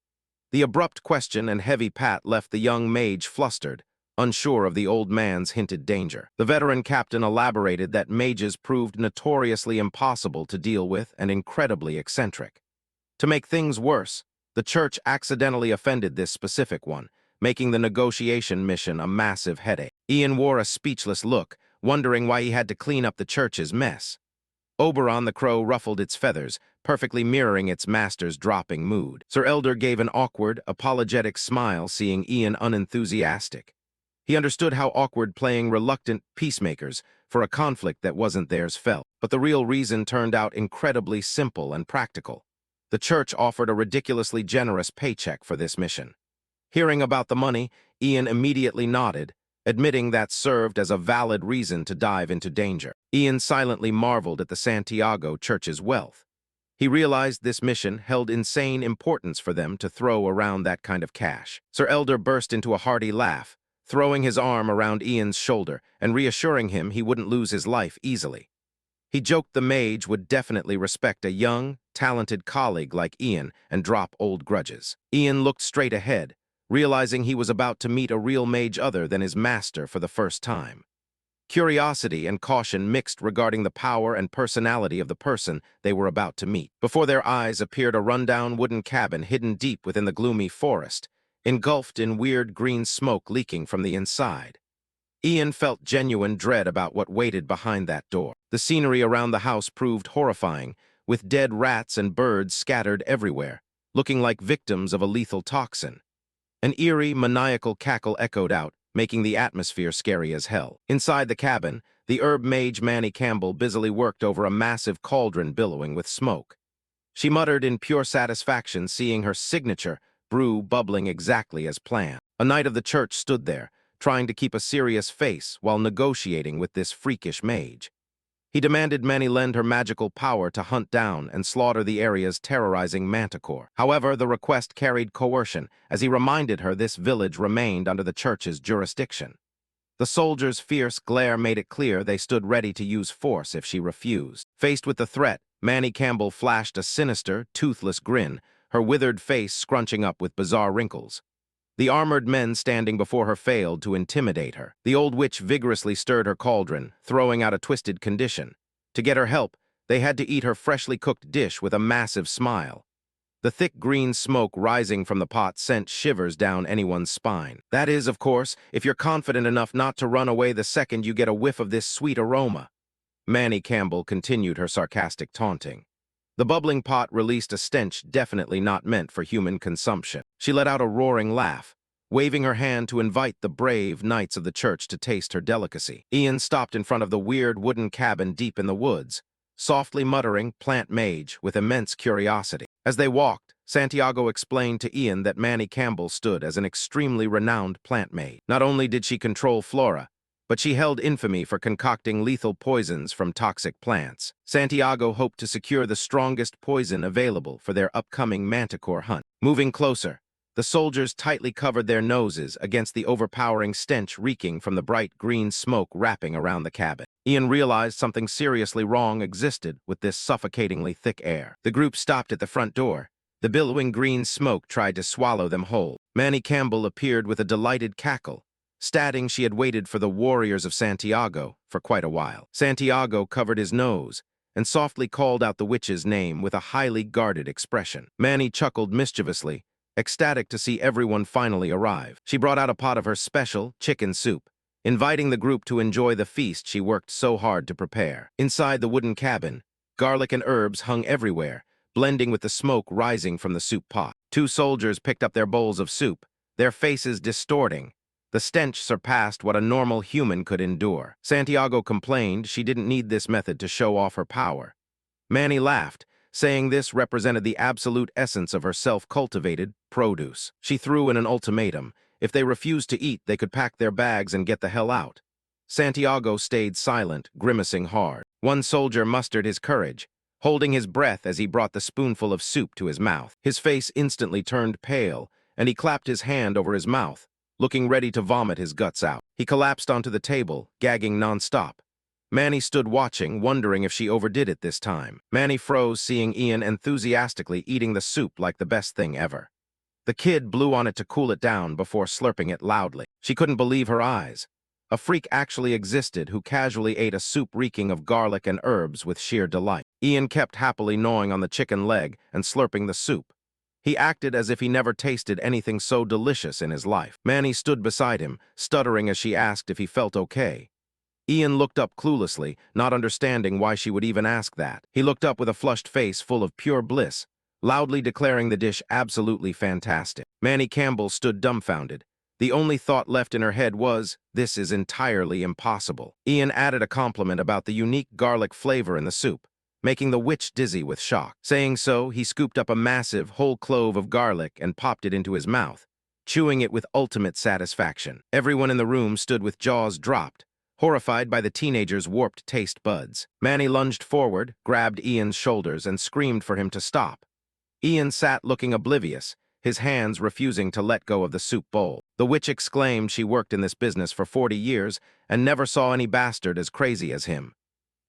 The abrupt question and heavy pat left the young mage flustered, unsure of the old man's hinted danger. The veteran captain elaborated that mages proved notoriously impossible to deal with and incredibly eccentric. To make things worse, the church accidentally offended this specific one, making the negotiation mission a massive headache. Ian wore a speechless look, wondering why he had to clean up the church's mess. Oberon the crow ruffled its feathers, perfectly mirroring its master's dropping mood. Sir Elder gave an awkward, apologetic smile seeing Ian unenthusiastic. He understood how awkward playing reluctant peacemakers for a conflict that wasn't theirs felt. But the real reason turned out incredibly simple and practical. The church offered a ridiculously generous paycheck for this mission. Hearing about the money, Ian immediately nodded, admitting that served as a valid reason to dive into danger. Ian silently marveled at the Santiago Church's wealth. He realized this mission held insane importance for them to throw around that kind of cash. Sir Elder burst into a hearty laugh, throwing his arm around Ian's shoulder and reassuring him he wouldn't lose his life easily. He joked the mage would definitely respect a young, talented colleague like Ian and drop old grudges. Ian looked straight ahead, realizing he was about to meet a real mage other than his master for the first time. Curiosity and caution mixed regarding the power and personality of the person they were about to meet. Before their eyes appeared a rundown wooden cabin hidden deep within the gloomy forest, engulfed in weird green smoke leaking from the inside. Ian felt genuine dread about what waited behind that door. The scenery around the house proved horrifying, with dead rats and birds scattered everywhere, looking like victims of a lethal toxin. An eerie, maniacal cackle echoed out, making the atmosphere scary as hell. Inside the cabin, the herb mage Manny Campbell busily worked over a massive cauldron billowing with smoke. She muttered in pure satisfaction, seeing her signature brew bubbling exactly as planned. A knight of the church stood there, trying to keep a serious face while negotiating with this freakish mage. He demanded Manny lend her magical power to hunt down and slaughter the area's terrorizing manticore. However, the request carried coercion, as he reminded her this village remained under the church's jurisdiction. The soldier's fierce glare made it clear they stood ready to use force if she refused. Faced with the threat, Manny Campbell flashed a sinister, toothless grin, her withered face scrunching up with bizarre wrinkles. The armored men standing before her failed to intimidate her. The old witch vigorously stirred her cauldron, throwing out a twisted condition. To get her help, they had to eat her freshly cooked dish with a massive smile. The thick green smoke rising from the pot sent shivers down anyone's spine. That is, of course, if you're confident enough not to run away the second you get a whiff of this sweet aroma. Manny Campbell continued her sarcastic taunting. The bubbling pot released a stench definitely not meant for human consumption. She let out a roaring laugh, waving her hand to invite the brave knights of the church to taste her delicacy. Ian stopped in front of the weird wooden cabin deep in the woods, softly muttering "plant mage" with immense curiosity. As they walked, Santiago explained to Ian that Manny Campbell stood as an extremely renowned plant mage. Not only did she control flora, but she held infamy for concocting lethal poisons from toxic plants. Santiago hoped to secure the strongest poison available for their upcoming manticore hunt. Moving closer, the soldiers tightly covered their noses against the overpowering stench reeking from the bright green smoke wrapping around the cabin. Ian realized something seriously wrong existed with this suffocatingly thick air. The group stopped at the front door. The billowing green smoke tried to swallow them whole. Manny Campbell appeared with a delighted cackle, stating she had waited for the warriors of Santiago for quite a while. Santiago covered his nose and softly called out the witch's name with a highly guarded expression. Manny chuckled mischievously, ecstatic to see everyone finally arrive. She brought out a pot of her special chicken soup, inviting the group to enjoy the feast she worked so hard to prepare. Inside the wooden cabin, garlic and herbs hung everywhere, blending with the smoke rising from the soup pot. Two soldiers picked up their bowls of soup, their faces distorting. The stench surpassed what a normal human could endure. Santiago complained she didn't need this method to show off her power. Manny laughed, saying this represented the absolute essence of her self-cultivated produce. She threw in an ultimatum. If they refused to eat, they could pack their bags and get the hell out. Santiago stayed silent, grimacing hard. One soldier mustered his courage, holding his breath as he brought the spoonful of soup to his mouth. His face instantly turned pale, and he clapped his hand over his mouth, looking ready to vomit his guts out. He collapsed onto the table, gagging nonstop. Manny stood watching, wondering if she overdid it this time. Manny froze, seeing Ian enthusiastically eating the soup like the best thing ever. The kid blew on it to cool it down before slurping it loudly. She couldn't believe her eyes. A freak actually existed who casually ate a soup reeking of garlic and herbs with sheer delight. Ian kept happily gnawing on the chicken leg and slurping the soup. He acted as if he never tasted anything so delicious in his life. Manny stood beside him, stuttering as she asked if he felt okay. Ian looked up cluelessly, not understanding why she would even ask that. He looked up with a flushed face full of pure bliss, loudly declaring the dish absolutely fantastic. Manny Campbell stood dumbfounded. The only thought left in her head was, this is entirely impossible. Ian added a compliment about the unique garlic flavor in the soup, making the witch dizzy with shock. Saying so, he scooped up a massive whole clove of garlic and popped it into his mouth, chewing it with ultimate satisfaction. Everyone in the room stood with jaws dropped, horrified by the teenager's warped taste buds. Manny lunged forward, grabbed Ian's shoulders, and screamed for him to stop. Ian sat looking oblivious, his hands refusing to let go of the soup bowl. The witch exclaimed she worked in this business for 40 years and never saw any bastard as crazy as him.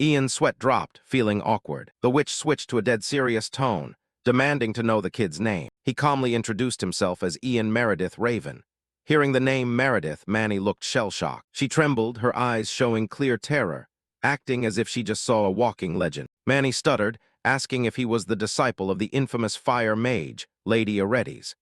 Ian's sweat dropped, feeling awkward. The witch switched to a dead serious tone, demanding to know the kid's name. He calmly introduced himself as Ian Meredith Raven. Hearing the name Meredith, Manny looked shell-shocked. She trembled, her eyes showing clear terror, acting as if she just saw a walking legend. Manny stuttered, asking if he was the disciple of the infamous fire mage, Lady Aredes.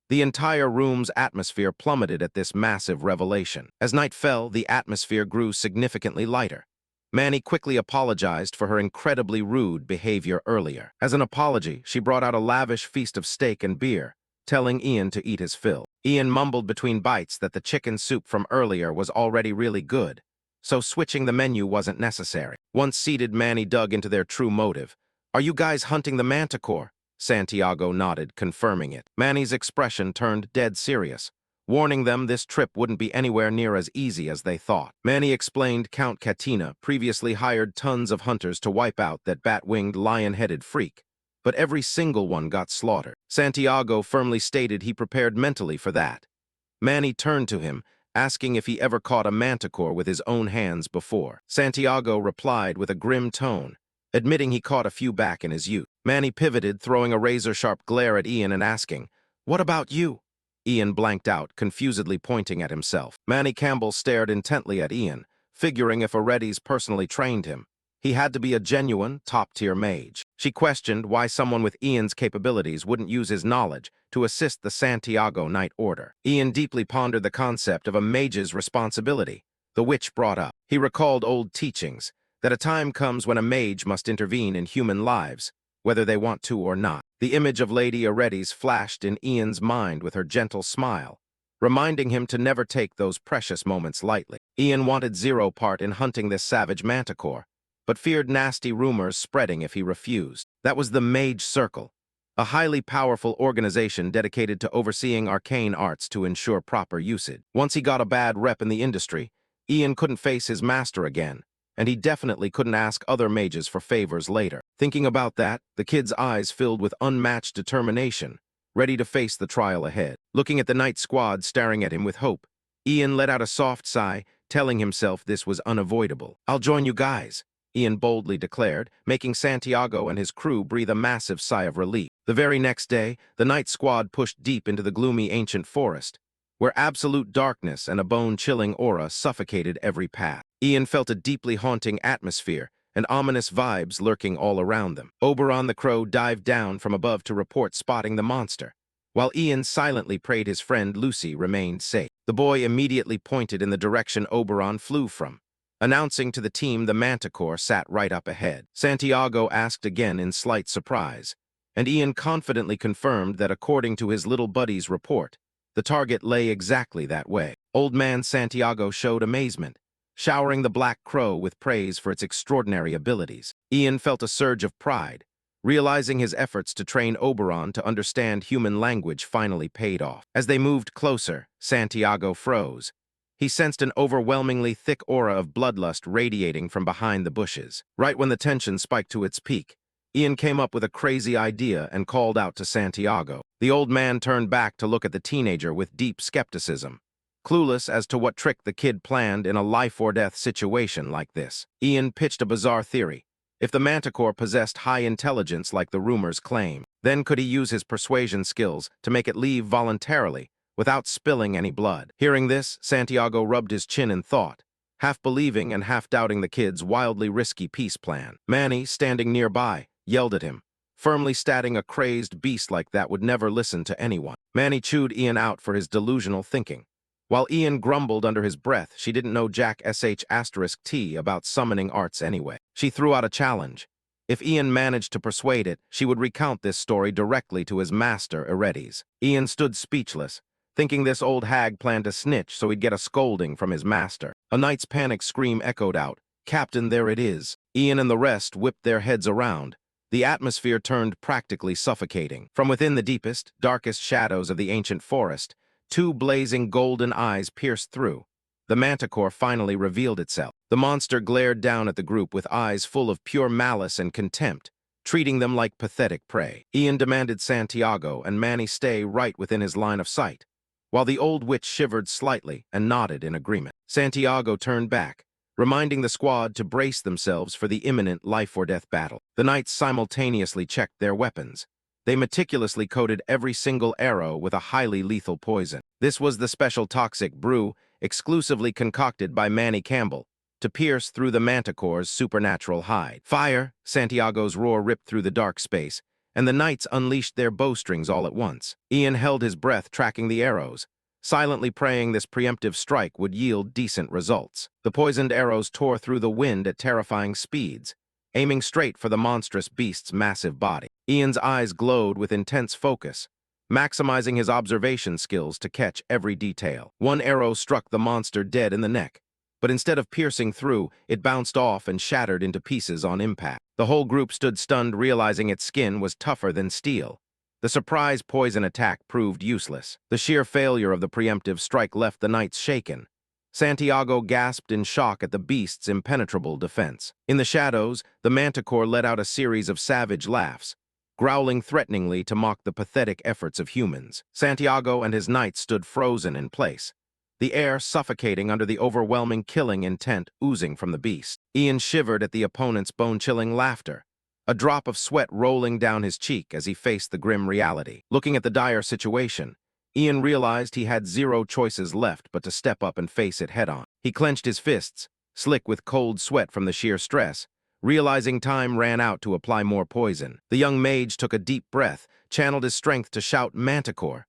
The entire room's atmosphere plummeted at this massive revelation. As night fell, the atmosphere grew significantly lighter. Manny quickly apologized for her incredibly rude behavior earlier. As an apology, she brought out a lavish feast of steak and beer, telling Ian to eat his fill. Ian mumbled between bites that the chicken soup from earlier was already really good, so switching the menu wasn't necessary. Once seated, Manny dug into their true motive. "Are you guys hunting the manticore?" Santiago nodded, confirming it. Manny's expression turned dead serious, warning them this trip wouldn't be anywhere near as easy as they thought. Manny explained Count Katina previously hired tons of hunters to wipe out that bat-winged, lion-headed freak, but every single one got slaughtered. Santiago firmly stated he prepared mentally for that. Manny turned to him, asking if he ever caught a manticore with his own hands before. Santiago replied with a grim tone, admitting he caught a few back in his youth. Manny pivoted, throwing a razor-sharp glare at Ian and asking, "What about you?" Ian blanked out, confusedly pointing at himself. Manny Campbell stared intently at Ian, figuring if Aredes personally trained him, he had to be a genuine, top-tier mage. She questioned why someone with Ian's capabilities wouldn't use his knowledge to assist the Santiago Knight Order. Ian deeply pondered the concept of a mage's responsibility. The witch brought up. He recalled old teachings, that a time comes when a mage must intervene in human lives, whether they want to or not. The image of Lady Aredes flashed in Ian's mind with her gentle smile, reminding him to never take those precious moments lightly. Ian wanted zero part in hunting this savage manticore, but feared nasty rumors spreading if he refused. That was the Mage Circle, a highly powerful organization dedicated to overseeing arcane arts to ensure proper usage. Once he got a bad rep in the industry, Ian couldn't face his master again, and he definitely couldn't ask other mages for favors later. Thinking about that, the kid's eyes filled with unmatched determination, ready to face the trial ahead. Looking at the Knight Squad staring at him with hope, Ian let out a soft sigh, telling himself this was unavoidable. "I'll join you guys," Ian boldly declared, making Santiago and his crew breathe a massive sigh of relief. The very next day, the Knight Squad pushed deep into the gloomy ancient forest, where absolute darkness and a bone-chilling aura suffocated every path. Ian felt a deeply haunting atmosphere and ominous vibes lurking all around them. Oberon the Crow dived down from above to report spotting the monster, while Ian silently prayed his friend Lucy remained safe. The boy immediately pointed in the direction Oberon flew from, announcing to the team the manticore sat right up ahead. Santiago asked again in slight surprise, and Ian confidently confirmed that according to his little buddy's report, the target lay exactly that way. Old man Santiago showed amazement, showering the Black Crow with praise for its extraordinary abilities. Ian felt a surge of pride, realizing his efforts to train Oberon to understand human language finally paid off. As they moved closer, Santiago froze. He sensed an overwhelmingly thick aura of bloodlust radiating from behind the bushes. Right when the tension spiked to its peak, Ian came up with a crazy idea and called out to Santiago. The old man turned back to look at the teenager with deep skepticism, clueless as to what trick the kid planned in a life-or-death situation like this. Ian pitched a bizarre theory. If the manticore possessed high intelligence like the rumors claim, then could he use his persuasion skills to make it leave voluntarily without spilling any blood? Hearing this, Santiago rubbed his chin in thought, half believing and half doubting the kid's wildly risky peace plan. Manny, standing nearby, yelled at him, firmly stating a crazed beast like that would never listen to anyone. Manny chewed Ian out for his delusional thinking. While Ian grumbled under his breath, she didn't know Jack *T about summoning arts anyway. She threw out a challenge. If Ian managed to persuade it, she would recount this story directly to his master, Aredes. Ian stood speechless, thinking this old hag planned to snitch so he'd get a scolding from his master. A knight's panicked scream echoed out, "Captain, there it is." Ian and the rest whipped their heads around. The atmosphere turned practically suffocating. From within the deepest, darkest shadows of the ancient forest, two blazing golden eyes pierced through. The manticore finally revealed itself. The monster glared down at the group with eyes full of pure malice and contempt, treating them like pathetic prey. Ian demanded Santiago and Manny stay right within his line of sight, while the old witch shivered slightly and nodded in agreement. Santiago turned back, reminding the squad to brace themselves for the imminent life-or-death battle. The knights simultaneously checked their weapons. They meticulously coated every single arrow with a highly lethal poison. This was the special toxic brew exclusively concocted by Manny Campbell to pierce through the manticore's supernatural hide. Fire! Santiago's roar ripped through the dark space, and the knights unleashed their bowstrings all at once. Ian held his breath, tracking the arrows, silently praying this preemptive strike would yield decent results. The poisoned arrows tore through the wind at terrifying speeds, aiming straight for the monstrous beast's massive body. Ian's eyes glowed with intense focus, maximizing his observation skills to catch every detail. One arrow struck the monster dead in the neck, but instead of piercing through, it bounced off and shattered into pieces on impact. The whole group stood stunned, realizing its skin was tougher than steel. The surprise poison attack proved useless. The sheer failure of the preemptive strike left the knights shaken. Santiago gasped in shock at the beast's impenetrable defense. In the shadows, the manticore let out a series of savage laughs, growling threateningly to mock the pathetic efforts of humans. Santiago and his knights stood frozen in place, the air suffocating under the overwhelming killing intent oozing from the beast. Ian shivered at the opponent's bone-chilling laughter, a drop of sweat rolling down his cheek as he faced the grim reality. Looking at the dire situation, Ian realized he had zero choices left but to step up and face it head-on. He clenched his fists, slick with cold sweat from the sheer stress, realizing time ran out to apply more poison. The young mage took a deep breath, channeled his strength to shout "Manticore,"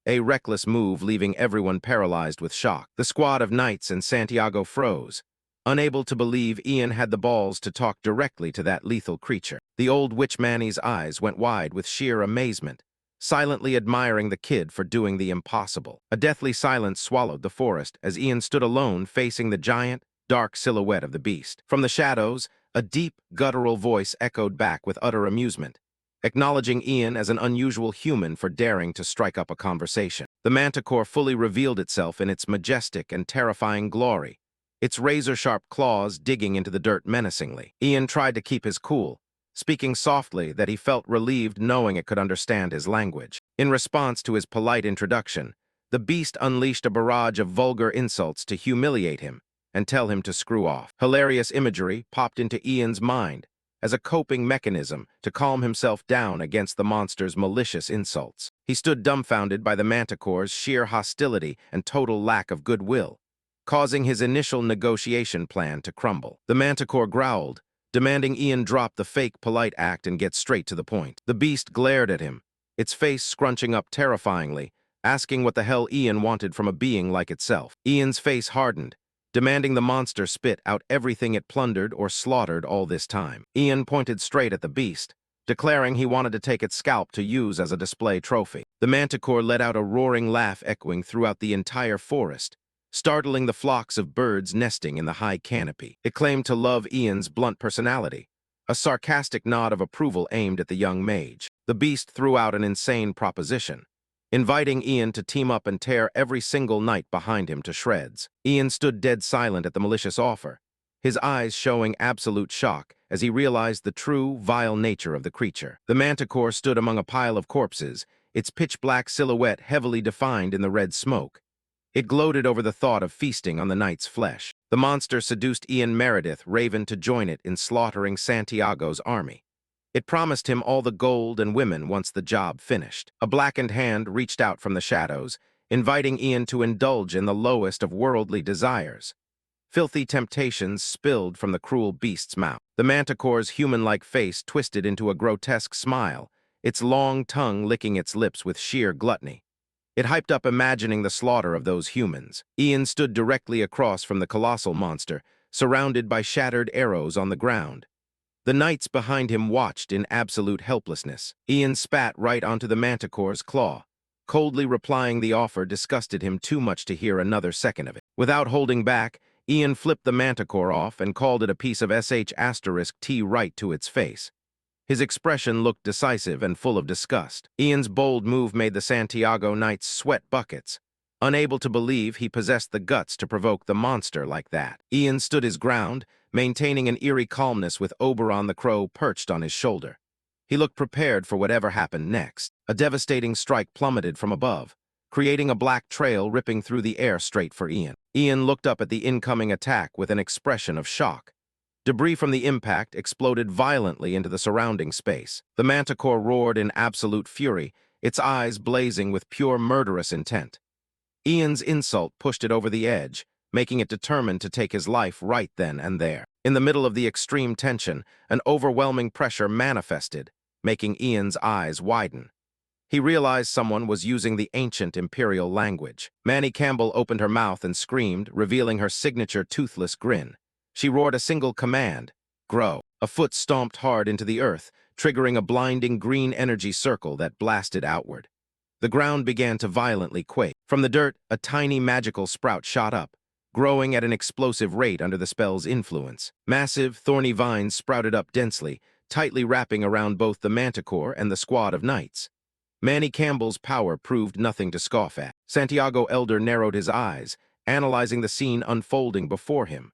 a reckless move leaving everyone paralyzed with shock. The squad of knights and Santiago froze, unable to believe Ian had the balls to talk directly to that lethal creature. The old witch Manny's eyes went wide with sheer amazement, silently admiring the kid for doing the impossible. A deathly silence swallowed the forest as Ian stood alone facing the giant, dark silhouette of the beast. From the shadows, a deep, guttural voice echoed back with utter amusement, acknowledging Ian as an unusual human for daring to strike up a conversation. The manticore fully revealed itself in its majestic and terrifying glory, its razor-sharp claws digging into the dirt menacingly. Ian tried to keep his cool, speaking softly that he felt relieved knowing it could understand his language. In response to his polite introduction, the beast unleashed a barrage of vulgar insults to humiliate him and tell him to screw off. Hilarious imagery popped into Ian's mind as a coping mechanism to calm himself down against the monster's malicious insults. He stood dumbfounded by the manticore's sheer hostility and total lack of goodwill, causing his initial negotiation plan to crumble. The manticore growled, demanding Ian drop the fake polite act and get straight to the point. The beast glared at him, its face scrunching up terrifyingly, asking what the hell Ian wanted from a being like itself. Ian's face hardened, demanding the monster spit out everything it plundered or slaughtered all this time. Ian pointed straight at the beast, declaring he wanted to take its scalp to use as a display trophy. The manticore let out a roaring laugh echoing throughout the entire forest, startling the flocks of birds nesting in the high canopy. It claimed to love Ian's blunt personality, a sarcastic nod of approval aimed at the young mage. The beast threw out an insane proposition, inviting Ian to team up and tear every single knight behind him to shreds. Ian stood dead silent at the malicious offer, his eyes showing absolute shock as he realized the true, vile nature of the creature. The manticore stood among a pile of corpses, its pitch-black silhouette heavily defined in the red smoke. It gloated over the thought of feasting on the knight's flesh. The monster seduced Ian Meredith, Raven, to join it in slaughtering Santiago's army. It promised him all the gold and women once the job finished. A blackened hand reached out from the shadows, inviting Ian to indulge in the lowest of worldly desires. Filthy temptations spilled from the cruel beast's mouth. The manticore's human-like face twisted into a grotesque smile, its long tongue licking its lips with sheer gluttony. It hyped up imagining the slaughter of those humans. Ian stood directly across from the colossal monster, surrounded by shattered arrows on the ground. The knights behind him watched in absolute helplessness. Ian spat right onto the manticore's claw, coldly replying the offer disgusted him too much to hear another second of it. Without holding back, Ian flipped the manticore off and called it a piece of sh*T right to its face. His expression looked decisive and full of disgust. Ian's bold move made the Santiago knights sweat buckets, unable to believe he possessed the guts to provoke the monster like that. Ian stood his ground, maintaining an eerie calmness with Oberon the Crow perched on his shoulder. He looked prepared for whatever happened next. A devastating strike plummeted from above, creating a black trail ripping through the air straight for Ian. Ian looked up at the incoming attack with an expression of shock. Debris from the impact exploded violently into the surrounding space. The manticore roared in absolute fury, its eyes blazing with pure murderous intent. Ian's insult pushed it over the edge, making it determined to take his life right then and there. In the middle of the extreme tension, an overwhelming pressure manifested, making Ian's eyes widen. He realized someone was using the ancient imperial language. Manny Campbell opened her mouth and screamed, revealing her signature toothless grin. She roared a single command, "Grow." A foot stomped hard into the earth, triggering a blinding green energy circle that blasted outward. The ground began to violently quake. From the dirt, a tiny magical sprout shot up, growing at an explosive rate under the spell's influence. Massive, thorny vines sprouted up densely, tightly wrapping around both the manticore and the squad of knights. Manny Campbell's power proved nothing to scoff at. Santiago Elder narrowed his eyes, analyzing the scene unfolding before him.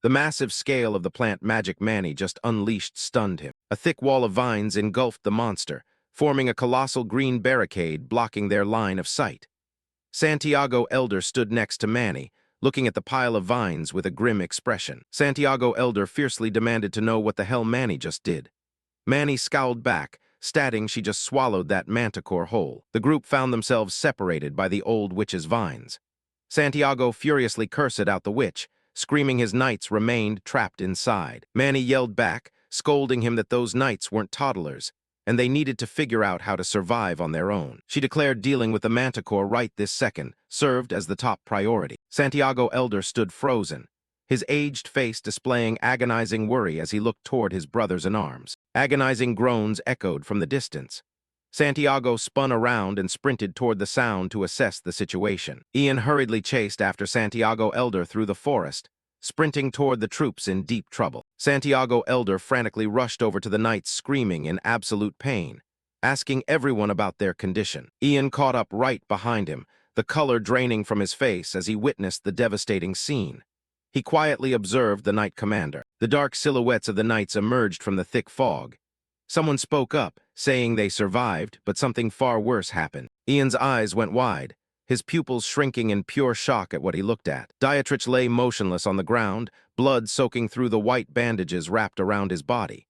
The massive scale of the plant magic Manny just unleashed stunned him. A thick wall of vines engulfed the monster, forming a colossal green barricade blocking their line of sight. Santiago Elder stood next to Manny, looking at the pile of vines with a grim expression. Santiago Elder fiercely demanded to know what the hell Manny just did. Manny scowled back, stating she just swallowed that manticore whole. The group found themselves separated by the old witch's vines. Santiago furiously cursed out the witch, screaming his knights remained trapped inside. Manny yelled back, scolding him that those knights weren't toddlers, and they needed to figure out how to survive on their own. She declared dealing with the manticore right this second served as the top priority. Santiago Elder stood frozen, his aged face displaying agonizing worry as he looked toward his brothers in arms. Agonizing groans echoed from the distance. Santiago spun around and sprinted toward the sound to assess the situation. Ian hurriedly chased after Santiago Elder through the forest, sprinting toward the troops in deep trouble. Santiago Elder frantically rushed over to the knights screaming in absolute pain, asking everyone about their condition. Ian caught up right behind him, the color draining from his face as he witnessed the devastating scene. He quietly observed the knight commander. The dark silhouettes of the knights emerged from the thick fog. Someone spoke up, saying they survived, but something far worse happened. Ian's eyes went wide, his pupils shrinking in pure shock at what he looked at. Diatrich lay motionless on the ground, blood soaking through the white bandages wrapped around his body.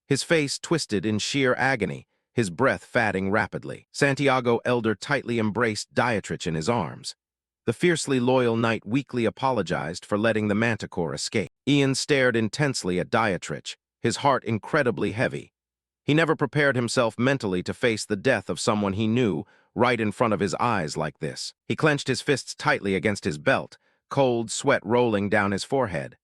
His face twisted in sheer agony, his breath fatting rapidly. Santiago Elder tightly embraced Diatrich in his arms. The fiercely loyal knight weakly apologized for letting the manticore escape. Ian stared intensely at Diatrich, his heart incredibly heavy. He never prepared himself mentally to face the death of someone he knew right in front of his eyes like this. He clenched his fists tightly against his belt, cold sweat rolling down his forehead.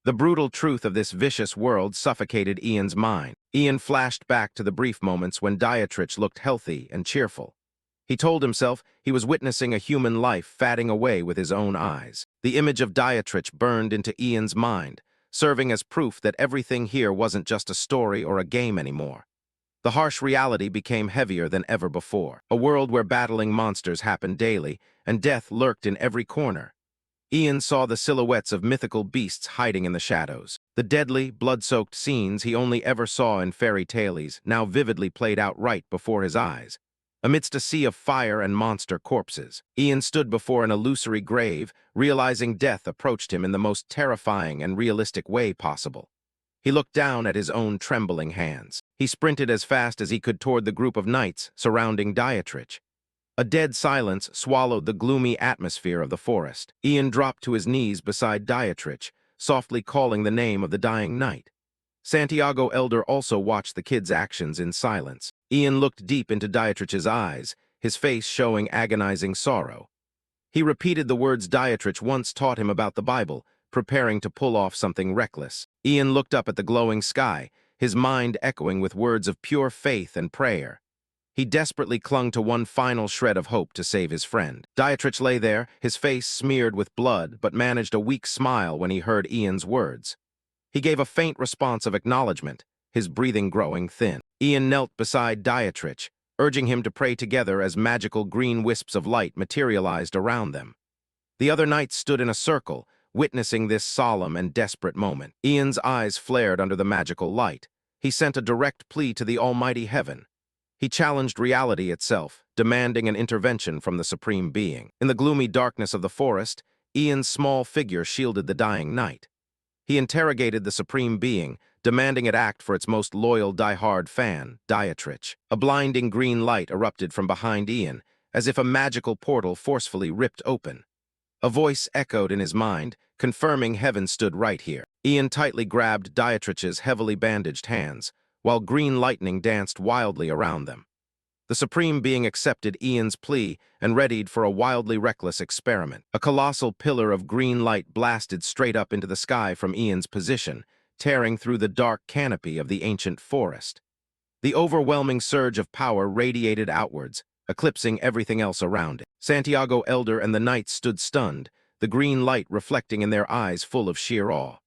The brutal truth of this vicious world suffocated Ian's mind. Ian flashed back to the brief moments when Diatrich looked healthy and cheerful. He told himself he was witnessing a human life fatting away with his own eyes. The image of Diatrich burned into Ian's mind, serving as proof that everything here wasn't just a story or a game anymore. The harsh reality became heavier than ever before, a world where battling monsters happened daily and death lurked in every corner. Ian saw the silhouettes of mythical beasts hiding in the shadows. The deadly, blood-soaked scenes he only ever saw in fairy tales now vividly played out right before his eyes. Amidst a sea of fire and monster corpses, Ian stood before an illusory grave, realizing death approached him in the most terrifying and realistic way possible. He looked down at his own trembling hands. He sprinted as fast as he could toward the group of knights surrounding Diatrich. A dead silence swallowed the gloomy atmosphere of the forest. Ian dropped to his knees beside Diatrich, softly calling the name of the dying knight. Santiago Elder also watched the kid's actions in silence. Ian looked deep into Diatrich's eyes, his face showing agonizing sorrow. He repeated the words Diatrich once taught him about the Bible, preparing to pull off something reckless. Ian looked up at the glowing sky, his mind echoing with words of pure faith and prayer. He desperately clung to one final shred of hope to save his friend. Diatrich lay there, his face smeared with blood, but managed a weak smile when he heard Ian's words. He gave a faint response of acknowledgement, his breathing growing thin. Ian knelt beside Diatrich, urging him to pray together as magical green wisps of light materialized around them. The other knights stood in a circle, witnessing this solemn and desperate moment. Ian's eyes flared under the magical light. He sent a direct plea to the almighty heaven. He challenged reality itself, demanding an intervention from the supreme being. In the gloomy darkness of the forest, Ian's small figure shielded the dying knight. He interrogated the supreme being, demanding it act for its most loyal die-hard fan, Diatrich. A blinding green light erupted from behind Ian, as if a magical portal forcefully ripped open. A voice echoed in his mind, confirming heaven stood right here. Ian tightly grabbed Diatrich's heavily bandaged hands, while green lightning danced wildly around them. The Supreme Being accepted Ian's plea and readied for a wildly reckless experiment. A colossal pillar of green light blasted straight up into the sky from Ian's position, tearing through the dark canopy of the ancient forest. The overwhelming surge of power radiated outwards, eclipsing everything else around it. Santiago Elder and the knights stood stunned, the green light reflecting in their eyes full of sheer awe.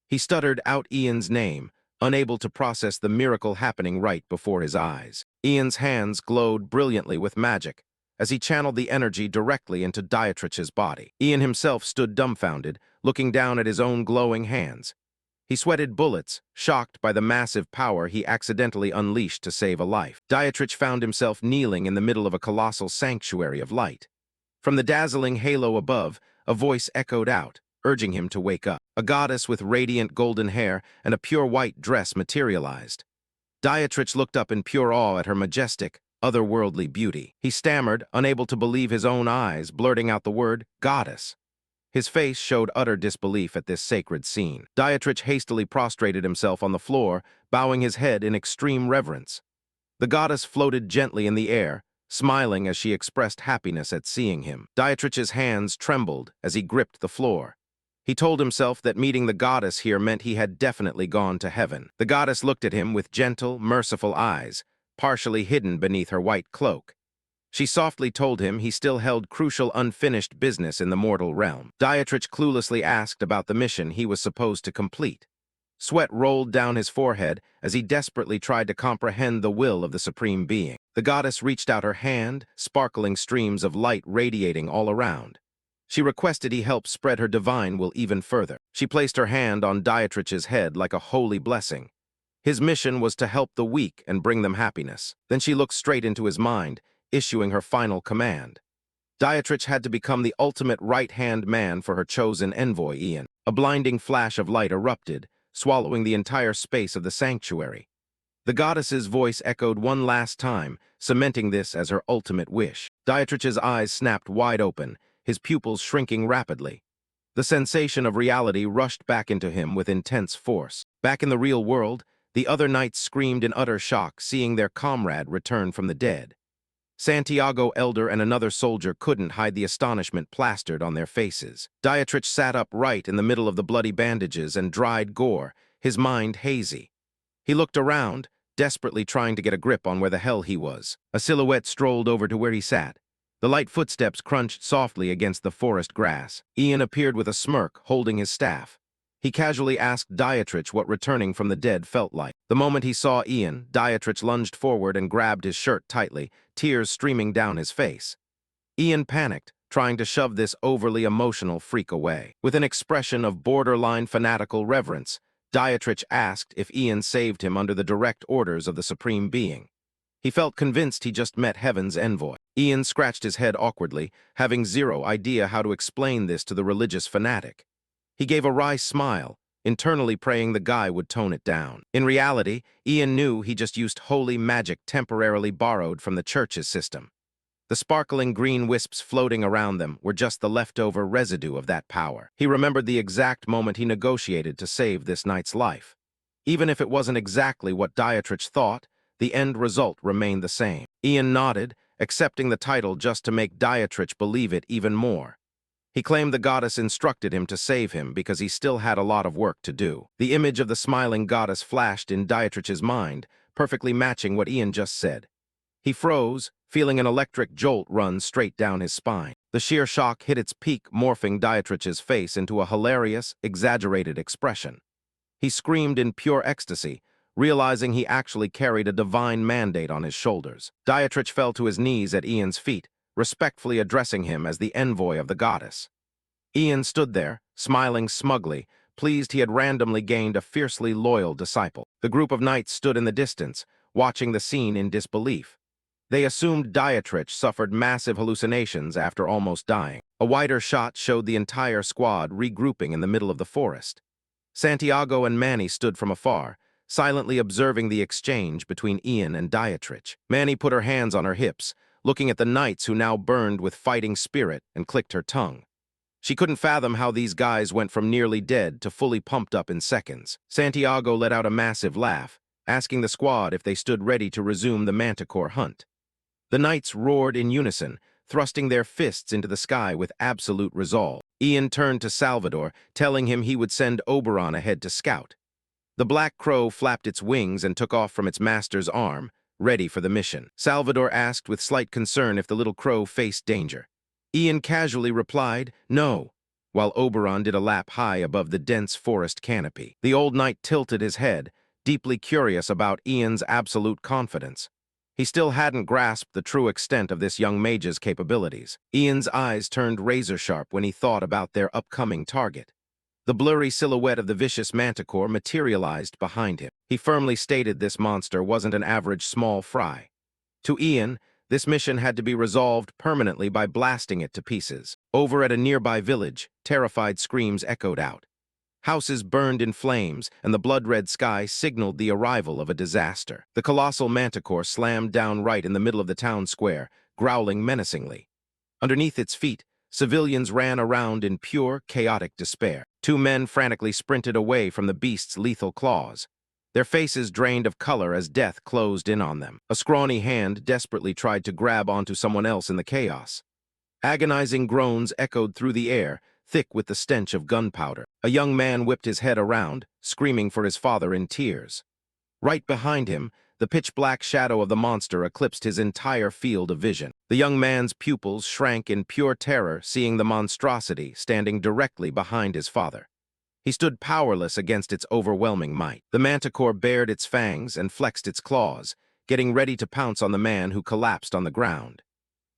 He stuttered out Ian's name, unable to process the miracle happening right before his eyes. Ian's hands glowed brilliantly with magic as he channeled the energy directly into Dietrich's body. Ian himself stood dumbfounded, looking down at his own glowing hands. He sweated bullets, shocked by the massive power he accidentally unleashed to save a life. Dietrich found himself kneeling in the middle of a colossal sanctuary of light. From the dazzling halo above, a voice echoed out, urging him to wake up. A goddess with radiant golden hair and a pure white dress materialized. Dietrich looked up in pure awe at her majestic, otherworldly beauty. He stammered, unable to believe his own eyes, blurting out the word, "Goddess." His face showed utter disbelief at this sacred scene. Dietrich hastily prostrated himself on the floor, bowing his head in extreme reverence. The goddess floated gently in the air, smiling as she expressed happiness at seeing him. Dietrich's hands trembled as he gripped the floor. He told himself that meeting the goddess here meant he had definitely gone to heaven. The goddess looked at him with gentle, merciful eyes, partially hidden beneath her white cloak. She softly told him he still held crucial unfinished business in the mortal realm. Dietrich cluelessly asked about the mission he was supposed to complete. Sweat rolled down his forehead as he desperately tried to comprehend the will of the Supreme Being. The goddess reached out her hand, sparkling streams of light radiating all around. She requested he help spread her divine will even further. She placed her hand on Dietrich's head like a holy blessing. His mission was to help the weak and bring them happiness. Then she looked straight into his mind, issuing her final command. Dietrich had to become the ultimate right-hand man for her chosen envoy, Ian. A blinding flash of light erupted, swallowing the entire space of the sanctuary. The goddess's voice echoed one last time, cementing this as her ultimate wish. Dietrich's eyes snapped wide open, his pupils shrinking rapidly. The sensation of reality rushed back into him with intense force. Back in the real world, the other knights screamed in utter shock, seeing their comrade return from the dead. Santiago Elder and another soldier couldn't hide the astonishment plastered on their faces. Dietrich sat upright in the middle of the bloody bandages and dried gore, his mind hazy. He looked around, desperately trying to get a grip on where the hell he was. A silhouette strolled over to where he sat. The light footsteps crunched softly against the forest grass. Ian appeared with a smirk, holding his staff. He casually asked Dietrich what returning from the dead felt like. The moment he saw Ian, Dietrich lunged forward and grabbed his shirt tightly, tears streaming down his face. Ian panicked, trying to shove this overly emotional freak away. With an expression of borderline fanatical reverence, Dietrich asked if Ian saved him under the direct orders of the Supreme Being. He felt convinced he just met Heaven's envoy. Ian scratched his head awkwardly, having zero idea how to explain this to the religious fanatic. He gave a wry smile, internally praying the guy would tone it down. In reality, Ian knew he just used holy magic temporarily borrowed from the church's system. The sparkling green wisps floating around them were just the leftover residue of that power. He remembered the exact moment he negotiated to save this knight's life. Even if it wasn't exactly what Dietrich thought, the end result remained the same. Ian nodded, accepting the title just to make Dietrich believe it even more. He claimed the goddess instructed him to save him because he still had a lot of work to do. The image of the smiling goddess flashed in Dietrich's mind, perfectly matching what Ian just said. He froze, feeling an electric jolt run straight down his spine. The sheer shock hit its peak, morphing Dietrich's face into a hilarious, exaggerated expression. He screamed in pure ecstasy, realizing he actually carried a divine mandate on his shoulders. Dietrich fell to his knees at Ian's feet, respectfully addressing him as the envoy of the goddess. Ian stood there, smiling smugly, pleased he had randomly gained a fiercely loyal disciple. The group of knights stood in the distance, watching the scene in disbelief. They assumed Dietrich suffered massive hallucinations after almost dying. A wider shot showed the entire squad regrouping in the middle of the forest. Santiago and Manny stood from afar, silently observing the exchange between Ian and Dietrich. Manny put her hands on her hips, looking at the knights who now burned with fighting spirit, and clicked her tongue. She couldn't fathom how these guys went from nearly dead to fully pumped up in seconds. Santiago let out a massive laugh, asking the squad if they stood ready to resume the manticore hunt. The knights roared in unison, thrusting their fists into the sky with absolute resolve. Ian turned to Salvador, telling him he would send Oberon ahead to scout. The black crow flapped its wings and took off from its master's arm, ready for the mission. Salvador asked with slight concern if the little crow faced danger. Ian casually replied, no, while Oberon did a lap high above the dense forest canopy. The old knight tilted his head, deeply curious about Ian's absolute confidence. He still hadn't grasped the true extent of this young mage's capabilities. Ian's eyes turned razor-sharp when he thought about their upcoming target. The blurry silhouette of the vicious manticore materialized behind him. He firmly stated this monster wasn't an average small fry. To Ian, this mission had to be resolved permanently by blasting it to pieces. Over at a nearby village, terrified screams echoed out. Houses burned in flames, and the blood-red sky signaled the arrival of a disaster. The colossal manticore slammed down right in the middle of the town square, growling menacingly. Underneath its feet, civilians ran around in pure, chaotic despair. Two men frantically sprinted away from the beast's lethal claws, their faces drained of color as death closed in on them. A scrawny hand desperately tried to grab onto someone else in the chaos. Agonizing groans echoed through the air, thick with the stench of gunpowder. A young man whipped his head around, screaming for his father in tears. Right behind him, the pitch-black shadow of the monster eclipsed his entire field of vision. The young man's pupils shrank in pure terror, seeing the monstrosity standing directly behind his father. He stood powerless against its overwhelming might. The manticore bared its fangs and flexed its claws, getting ready to pounce on the man who collapsed on the ground.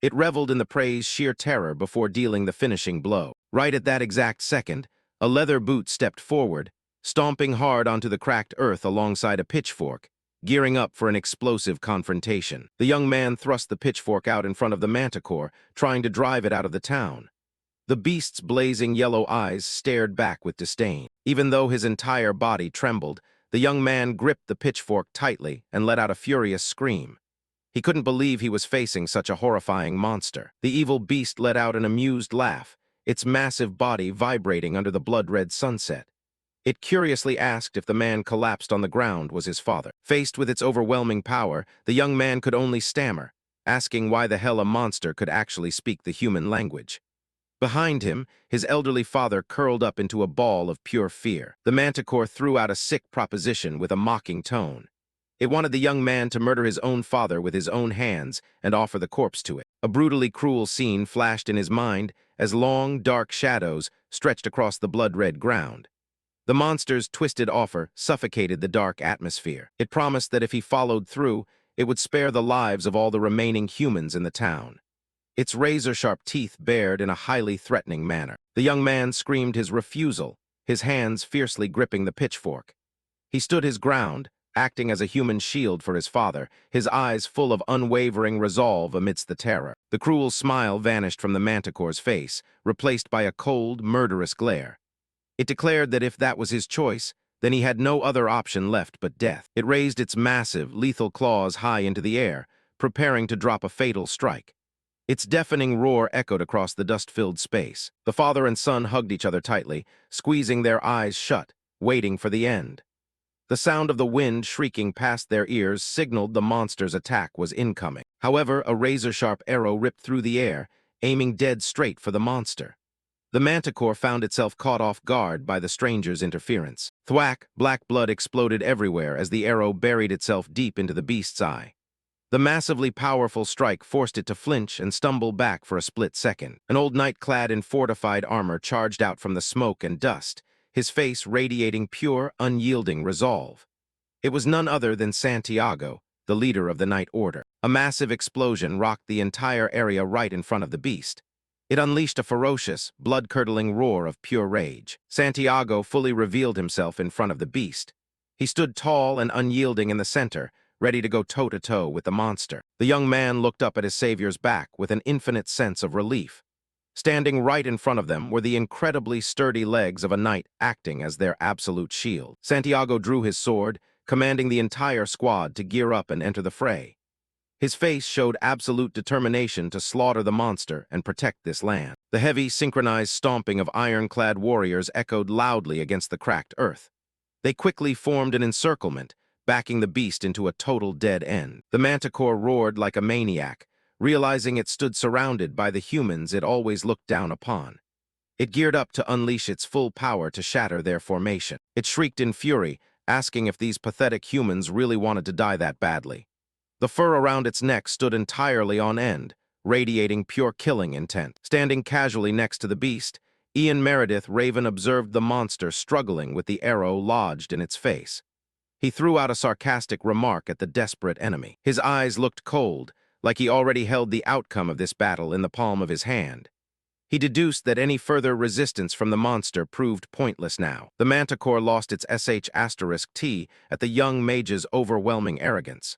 It reveled in the prey's sheer terror before dealing the finishing blow. Right at that exact second, a leather boot stepped forward, stomping hard onto the cracked earth alongside a pitchfork, gearing up for an explosive confrontation. The young man thrust the pitchfork out in front of the manticore, trying to drive it out of the town. The beast's blazing yellow eyes stared back with disdain. Even though his entire body trembled, the young man gripped the pitchfork tightly and let out a furious scream. He couldn't believe he was facing such a horrifying monster. The evil beast let out an amused laugh, its massive body vibrating under the blood-red sunset. It curiously asked if the man collapsed on the ground was his father. Faced with its overwhelming power, the young man could only stammer, asking why the hell a monster could actually speak the human language. Behind him, his elderly father curled up into a ball of pure fear. The manticore threw out a sick proposition with a mocking tone. It wanted the young man to murder his own father with his own hands and offer the corpse to it. A brutally cruel scene flashed in his mind as long, dark shadows stretched across the blood-red ground. The monster's twisted offer suffocated the dark atmosphere. It promised that if he followed through, it would spare the lives of all the remaining humans in the town. Its razor-sharp teeth bared in a highly threatening manner. The young man screamed his refusal, his hands fiercely gripping the pitchfork. He stood his ground, acting as a human shield for his father, his eyes full of unwavering resolve amidst the terror. The cruel smile vanished from the manticore's face, replaced by a cold, murderous glare. It declared that if that was his choice, then he had no other option left but death. It raised its massive, lethal claws high into the air, preparing to drop a fatal strike. Its deafening roar echoed across the dust-filled space. The father and son hugged each other tightly, squeezing their eyes shut, waiting for the end. The sound of the wind shrieking past their ears signaled the monster's attack was incoming. However, a razor-sharp arrow ripped through the air, aiming dead straight for the monster. The manticore found itself caught off guard by the stranger's interference. Thwack, black blood exploded everywhere as the arrow buried itself deep into the beast's eye. The massively powerful strike forced it to flinch and stumble back for a split second. An old knight clad in fortified armor charged out from the smoke and dust, his face radiating pure, unyielding resolve. It was none other than Santiago, the leader of the Knight Order. A massive explosion rocked the entire area right in front of the beast. It unleashed a ferocious, blood-curdling roar of pure rage. Santiago fully revealed himself in front of the beast. He stood tall and unyielding in the center, ready to go toe-to-toe with the monster. The young man looked up at his savior's back with an infinite sense of relief. Standing right in front of them were the incredibly sturdy legs of a knight acting as their absolute shield. Santiago drew his sword, commanding the entire squad to gear up and enter the fray. His face showed absolute determination to slaughter the monster and protect this land. The heavy, synchronized stomping of iron-clad warriors echoed loudly against the cracked earth. They quickly formed an encirclement, backing the beast into a total dead end. The manticore roared like a maniac, realizing it stood surrounded by the humans it always looked down upon. It geared up to unleash its full power to shatter their formation. It shrieked in fury, asking if these pathetic humans really wanted to die that badly. The fur around its neck stood entirely on end, radiating pure killing intent. Standing casually next to the beast, Ian Meredith Raven observed the monster struggling with the arrow lodged in its face. He threw out a sarcastic remark at the desperate enemy. His eyes looked cold, like he already held the outcome of this battle in the palm of his hand. He deduced that any further resistance from the monster proved pointless now. The manticore lost its sh*T at the young mage's overwhelming arrogance.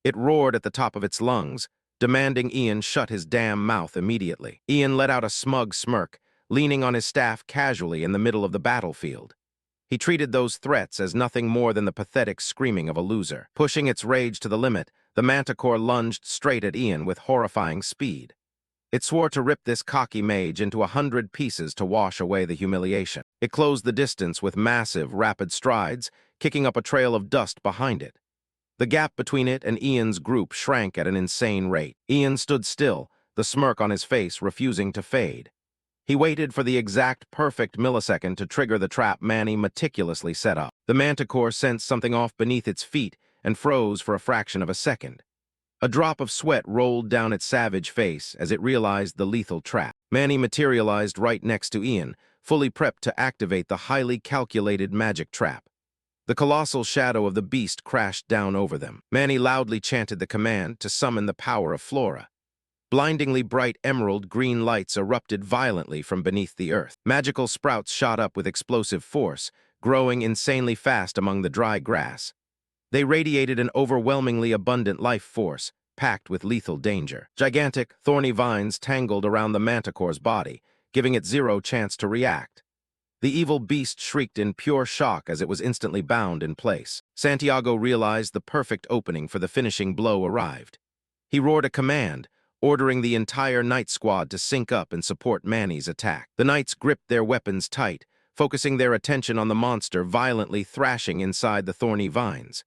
It roared at the top of its lungs, demanding Ian shut his damn mouth immediately. Ian let out a smug smirk, leaning on his staff casually in the middle of the battlefield. He treated those threats as nothing more than the pathetic screaming of a loser. Pushing its rage to the limit, the manticore lunged straight at Ian with horrifying speed. It swore to rip this cocky mage into 100 pieces to wash away the humiliation. It closed the distance with massive, rapid strides, kicking up a trail of dust behind it. The gap between it and Ian's group shrank at an insane rate. Ian stood still, the smirk on his face refusing to fade. He waited for the exact perfect millisecond to trigger the trap Manny meticulously set up. The manticore sensed something off beneath its feet and froze for a fraction of a second. A drop of sweat rolled down its savage face as it realized the lethal trap. Manny materialized right next to Ian, fully prepped to activate the highly calculated magic trap. The colossal shadow of the beast crashed down over them. Manny loudly chanted the command to summon the power of Flora. Blindingly bright emerald green lights erupted violently from beneath the earth. Magical sprouts shot up with explosive force, growing insanely fast among the dry grass. They radiated an overwhelmingly abundant life force, packed with lethal danger. Gigantic, thorny vines tangled around the manticore's body, giving it zero chance to react. The evil beast shrieked in pure shock as it was instantly bound in place. Santiago realized the perfect opening for the finishing blow arrived. He roared a command, ordering the entire Knight squad to sync up and support Manny's attack. The Knights gripped their weapons tight, focusing their attention on the monster violently thrashing inside the thorny vines.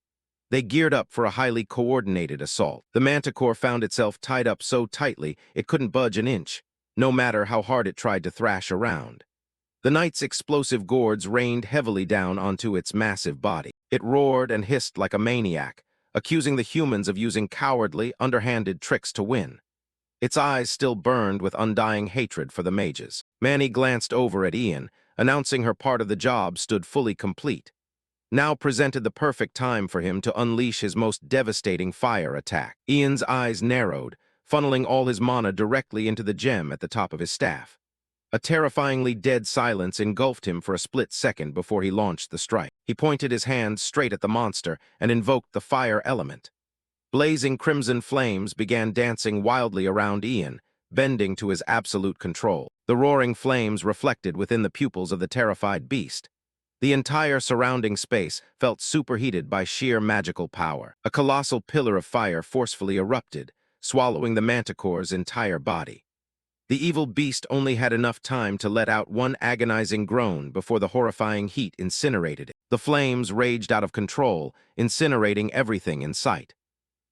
They geared up for a highly coordinated assault. The manticore found itself tied up so tightly it couldn't budge an inch, no matter how hard it tried to thrash around. The knight's explosive gourds rained heavily down onto its massive body. It roared and hissed like a maniac, accusing the humans of using cowardly, underhanded tricks to win. Its eyes still burned with undying hatred for the mages. Manny glanced over at Ian, announcing her part of the job stood fully complete. Now presented the perfect time for him to unleash his most devastating fire attack. Ian's eyes narrowed, funneling all his mana directly into the gem at the top of his staff. A terrifyingly dead silence engulfed him for a split second before he launched the strike. He pointed his hand straight at the monster and invoked the fire element. Blazing crimson flames began dancing wildly around Ian, bending to his absolute control. The roaring flames reflected within the pupils of the terrified beast. The entire surrounding space felt superheated by sheer magical power. A colossal pillar of fire forcefully erupted, swallowing the manticore's entire body. The evil beast only had enough time to let out one agonizing groan before the horrifying heat incinerated it. The flames raged out of control, incinerating everything in sight.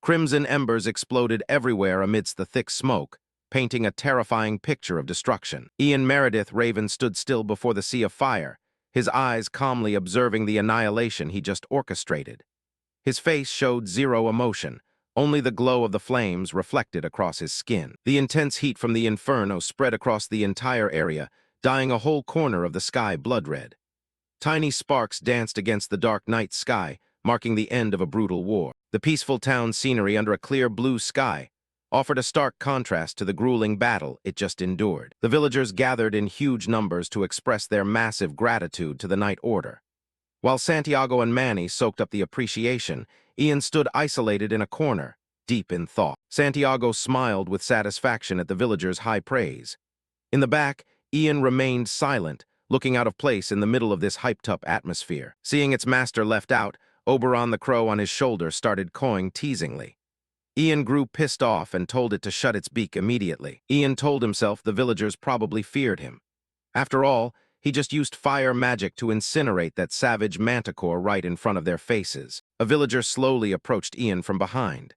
Crimson embers exploded everywhere amidst the thick smoke, painting a terrifying picture of destruction. Ian Meredith Raven stood still before the sea of fire, his eyes calmly observing the annihilation he just orchestrated. His face showed zero emotion, only the glow of the flames reflected across his skin. The intense heat from the inferno spread across the entire area, dyeing a whole corner of the sky blood-red. Tiny sparks danced against the dark night sky, marking the end of a brutal war. The peaceful town scenery under a clear blue sky offered a stark contrast to the grueling battle it just endured. The villagers gathered in huge numbers to express their massive gratitude to the Night Order. While Santiago and Manny soaked up the appreciation, Ian stood isolated in a corner, deep in thought. Santiago smiled with satisfaction at the villagers' high praise. In the back, Ian remained silent, looking out of place in the middle of this hyped-up atmosphere. Seeing its master left out, Oberon the crow on his shoulder started cawing teasingly. Ian grew pissed off and told it to shut its beak immediately. Ian told himself the villagers probably feared him. After all, he just used fire magic to incinerate that savage manticore right in front of their faces. A villager slowly approached Ian from behind.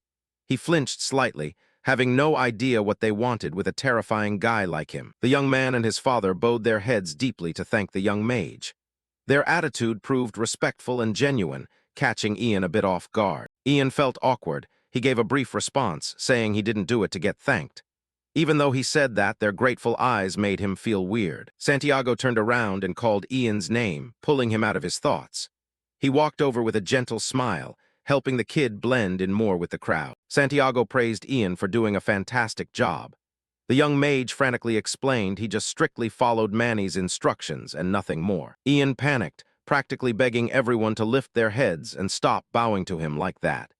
He flinched slightly, having no idea what they wanted with a terrifying guy like him. The young man and his father bowed their heads deeply to thank the young mage. Their attitude proved respectful and genuine, catching Ian a bit off guard. Ian felt awkward. he gave a brief response, saying he didn't do it to get thanked. Even though he said that, their grateful eyes made him feel weird. Santiago turned around and called Ian's name, pulling him out of his thoughts. He walked over with a gentle smile, helping the kid blend in more with the crowd. Santiago praised Ian for doing a fantastic job. The young mage frantically explained he just strictly followed Manny's instructions and nothing more. Ian panicked, practically begging everyone to lift their heads and stop bowing to him like that.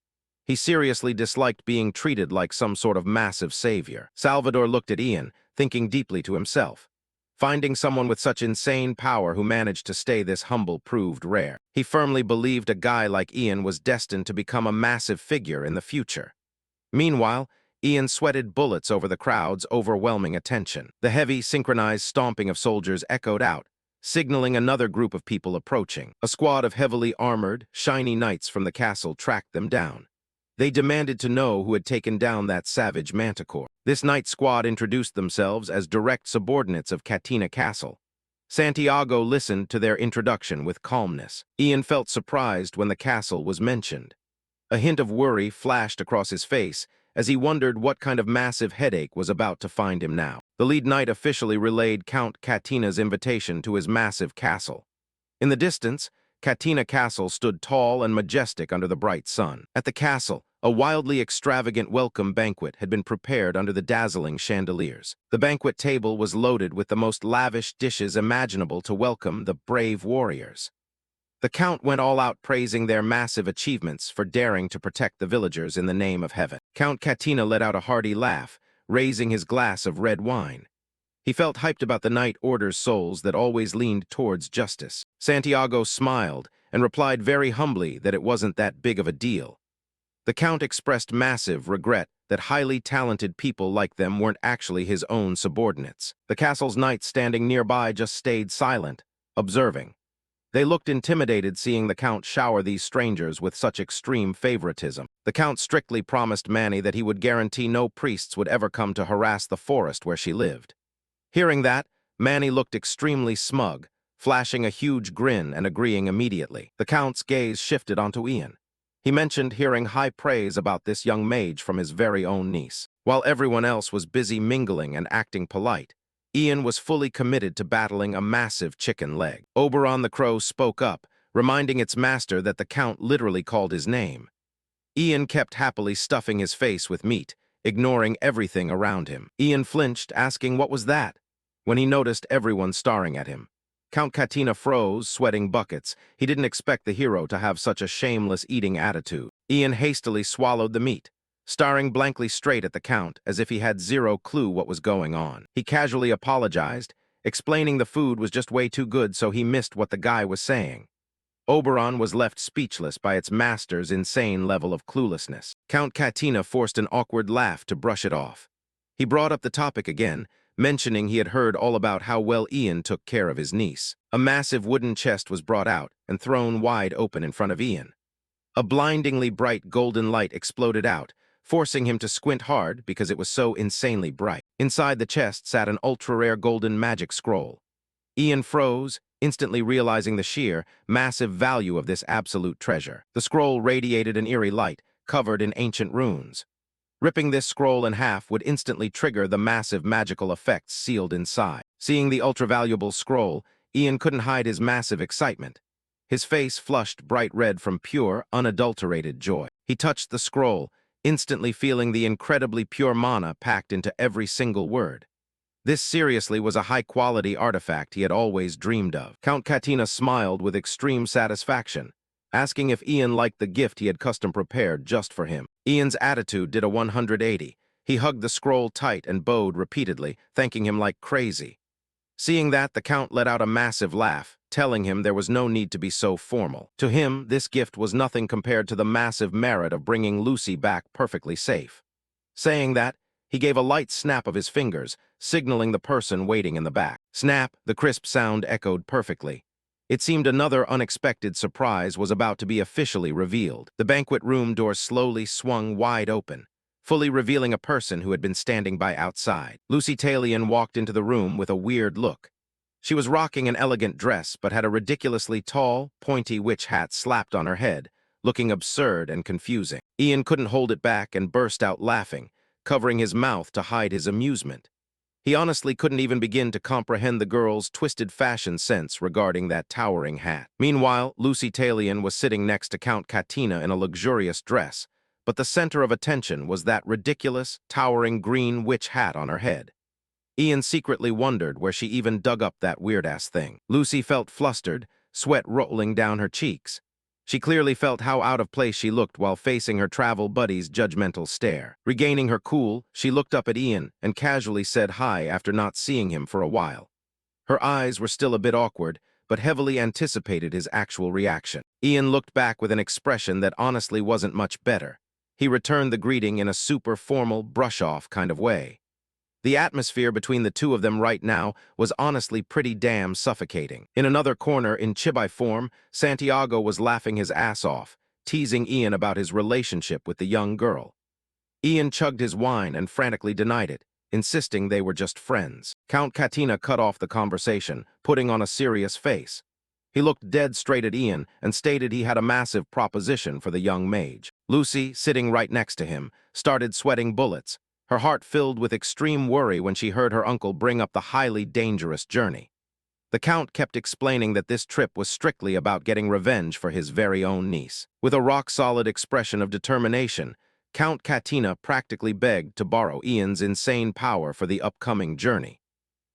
He seriously disliked being treated like some sort of massive savior. Salvador looked at Ian, thinking deeply to himself. Finding someone with such insane power who managed to stay this humble proved rare. He firmly believed a guy like Ian was destined to become a massive figure in the future. Meanwhile, Ian sweated bullets over the crowd's overwhelming attention. The heavy, synchronized stomping of soldiers echoed out, signaling another group of people approaching. A squad of heavily armored, shiny knights from the castle tracked them down. They demanded to know who had taken down that savage manticore. This knight squad introduced themselves as direct subordinates of Katina Castle. Santiago listened to their introduction with calmness. Ian felt surprised when the castle was mentioned. A hint of worry flashed across his face as he wondered what kind of massive headache was about to find him now. The lead knight officially relayed Count Katina's invitation to his massive castle. In the distance, Katina Castle stood tall and majestic under the bright sun. At the castle, a wildly extravagant welcome banquet had been prepared under the dazzling chandeliers. The banquet table was loaded with the most lavish dishes imaginable to welcome the brave warriors. The Count went all out praising their massive achievements for daring to protect the villagers in the name of heaven. Count Katina let out a hearty laugh, raising his glass of red wine. He felt hyped about the Night Order's souls that always leaned towards justice. Santiago smiled and replied very humbly that it wasn't that big of a deal. The Count expressed massive regret that highly talented people like them weren't actually his own subordinates. The castle's knights standing nearby just stayed silent, observing. They looked intimidated seeing the Count shower these strangers with such extreme favoritism. The Count strictly promised Manny that he would guarantee no priests would ever come to harass the forest where she lived. Hearing that, Manny looked extremely smug, flashing a huge grin and agreeing immediately. The Count's gaze shifted onto Ian. He mentioned hearing high praise about this young mage from his very own niece. While everyone else was busy mingling and acting polite, Ian was fully committed to battling a massive chicken leg. Oberon the Crow spoke up, reminding its master that the Count literally called his name. Ian kept happily stuffing his face with meat, ignoring everything around him. Ian flinched, asking what was that, when he noticed everyone staring at him. Count Katina froze, sweating buckets. He didn't expect the hero to have such a shameless eating attitude. Ian hastily swallowed the meat, staring blankly straight at the Count as if he had zero clue what was going on. He casually apologized, explaining the food was just way too good so he missed what the guy was saying. Oberon was left speechless by its master's insane level of cluelessness. Count Katina forced an awkward laugh to brush it off. He brought up the topic again, mentioning he had heard all about how well Ian took care of his niece. A massive wooden chest was brought out and thrown wide open in front of Ian. A blindingly bright golden light exploded out, forcing him to squint hard because it was so insanely bright. Inside the chest sat an ultra-rare golden magic scroll. Ian froze, instantly realizing the sheer, massive value of this absolute treasure. The scroll radiated an eerie light, covered in ancient runes. Ripping this scroll in half would instantly trigger the massive magical effects sealed inside. Seeing the ultra-valuable scroll, Ian couldn't hide his massive excitement. His face flushed bright red from pure, unadulterated joy. He touched the scroll, instantly feeling the incredibly pure mana packed into every single word. This seriously was a high-quality artifact he had always dreamed of. Count Katina smiled with extreme satisfaction, asking if Ian liked the gift he had custom-prepared just for him. Ian's attitude did a 180. He hugged the scroll tight and bowed repeatedly, thanking him like crazy. Seeing that, the Count let out a massive laugh, telling him there was no need to be so formal. To him, this gift was nothing compared to the massive merit of bringing Lucy back perfectly safe. Saying that, he gave a light snap of his fingers, signaling the person waiting in the back. Snap, the crisp sound echoed perfectly. It seemed another unexpected surprise was about to be officially revealed. The banquet room door slowly swung wide open, fully revealing a person who had been standing by outside. Lucy Talion walked into the room with a weird look. She was rocking an elegant dress but had a ridiculously tall, pointy witch hat slapped on her head, looking absurd and confusing. Ian couldn't hold it back and burst out laughing, covering his mouth to hide his amusement. He honestly couldn't even begin to comprehend the girl's twisted fashion sense regarding that towering hat. Meanwhile, Lucy Talion was sitting next to Count Katina in a luxurious dress, but the center of attention was that ridiculous, towering green witch hat on her head. Ian secretly wondered where she even dug up that weird-ass thing. Lucy felt flustered, sweat rolling down her cheeks. She clearly felt how out of place she looked while facing her travel buddy's judgmental stare. Regaining her cool, she looked up at Ian and casually said hi after not seeing him for a while. Her eyes were still a bit awkward, but heavily anticipated his actual reaction. Ian looked back with an expression that honestly wasn't much better. He returned the greeting in a super formal, brush-off kind of way. The atmosphere between the two of them right now was honestly pretty damn suffocating. In another corner, in chibi form, Santiago was laughing his ass off, teasing Ian about his relationship with the young girl. Ian chugged his wine and frantically denied it, insisting they were just friends. Count Katina cut off the conversation, putting on a serious face. He looked dead straight at Ian and stated he had a massive proposition for the young mage. Lucy, sitting right next to him, started sweating bullets, her heart filled with extreme worry when she heard her uncle bring up the highly dangerous journey. The Count kept explaining that this trip was strictly about getting revenge for his very own niece. With a rock-solid expression of determination, Count Katina practically begged to borrow Ian's insane power for the upcoming journey.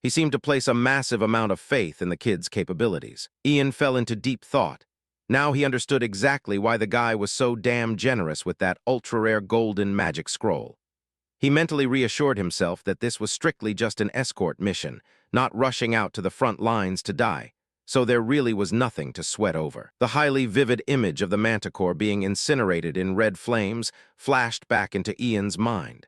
He seemed to place a massive amount of faith in the kid's capabilities. Ian fell into deep thought. Now he understood exactly why the guy was so damn generous with that ultra-rare golden magic scroll. He mentally reassured himself that this was strictly just an escort mission, not rushing out to the front lines to die, so there really was nothing to sweat over. The highly vivid image of the manticore being incinerated in red flames flashed back into Ian's mind.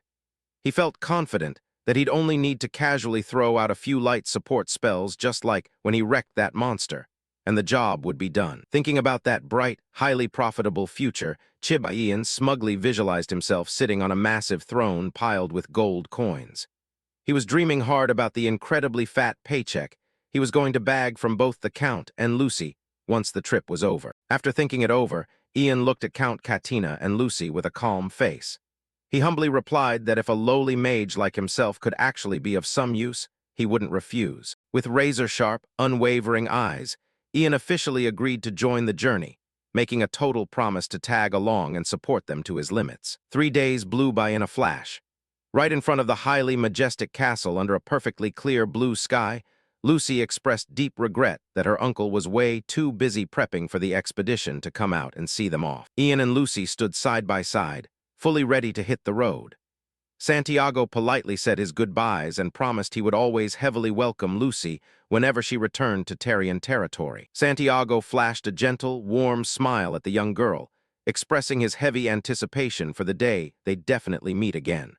He felt confident that he'd only need to casually throw out a few light support spells just like when he wrecked that monster, and the job would be done. Thinking about that bright, highly profitable future, Ian smugly visualized himself sitting on a massive throne piled with gold coins. He was dreaming hard about the incredibly fat paycheck he was going to bag from both the Count and Lucy once the trip was over. After thinking it over, Ian looked at Count Katina and Lucy with a calm face. He humbly replied that if a lowly mage like himself could actually be of some use, he wouldn't refuse. With razor-sharp, unwavering eyes, Ian officially agreed to join the journey, making a total promise to tag along and support them to his limits. 3 days blew by in a flash. Right in front of the highly majestic castle under a perfectly clear blue sky, Lucy expressed deep regret that her uncle was way too busy prepping for the expedition to come out and see them off. Ian and Lucy stood side by side, fully ready to hit the road. Santiago politely said his goodbyes and promised he would always heavily welcome Lucy whenever she returned to Terrian territory. Santiago flashed a gentle, warm smile at the young girl, expressing his heavy anticipation for the day they'd definitely meet again.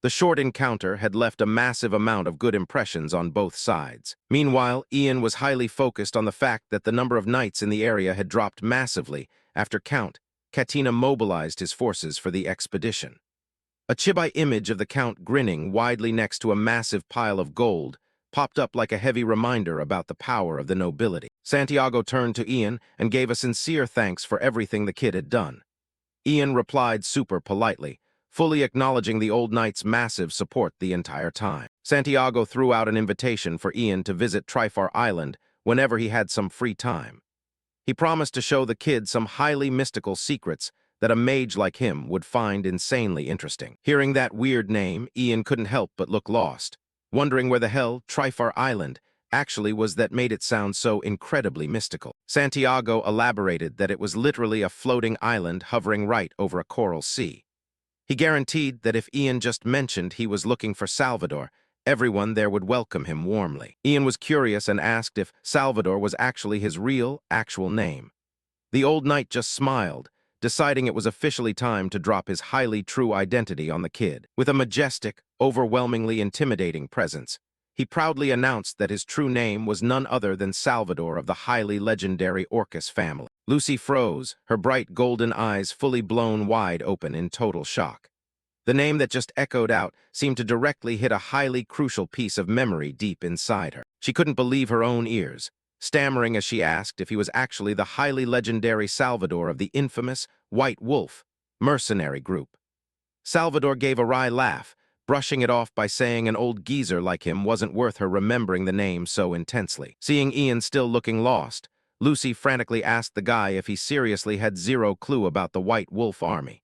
The short encounter had left a massive amount of good impressions on both sides. Meanwhile, Ian was highly focused on the fact that the number of knights in the area had dropped massively after Count Katina mobilized his forces for the expedition. A chibi image of the Count grinning widely next to a massive pile of gold popped up like a heavy reminder about the power of the nobility. Santiago turned to Ian and gave a sincere thanks for everything the kid had done. Ian replied super politely, fully acknowledging the old knight's massive support the entire time. Santiago threw out an invitation for Ian to visit Trifar Island whenever he had some free time. He promised to show the kid some highly mystical secrets that a mage like him would find insanely interesting. Hearing that weird name, Ian couldn't help but look lost, wondering where the hell Trifar Island actually was that made it sound so incredibly mystical. Santiago elaborated that it was literally a floating island hovering right over a coral sea. He guaranteed that if Ian just mentioned he was looking for Salvador, everyone there would welcome him warmly. Ian was curious and asked if Salvador was actually his actual name. The old knight just smiled, deciding it was officially time to drop his highly true identity on the kid. With a majestic, overwhelmingly intimidating presence, he proudly announced that his true name was none other than Salvador of the highly legendary Orcus family. Lucy froze, her bright golden eyes fully blown wide open in total shock. The name that just echoed out seemed to directly hit a highly crucial piece of memory deep inside her. She couldn't believe her own ears. stammering as she asked if he was actually the highly legendary Salvador of the infamous White Wolf mercenary group. Salvador gave a wry laugh, brushing it off by saying an old geezer like him wasn't worth her remembering the name so intensely. Seeing Ian still looking lost, Lucy frantically asked the guy if he seriously had zero clue about the White Wolf Army.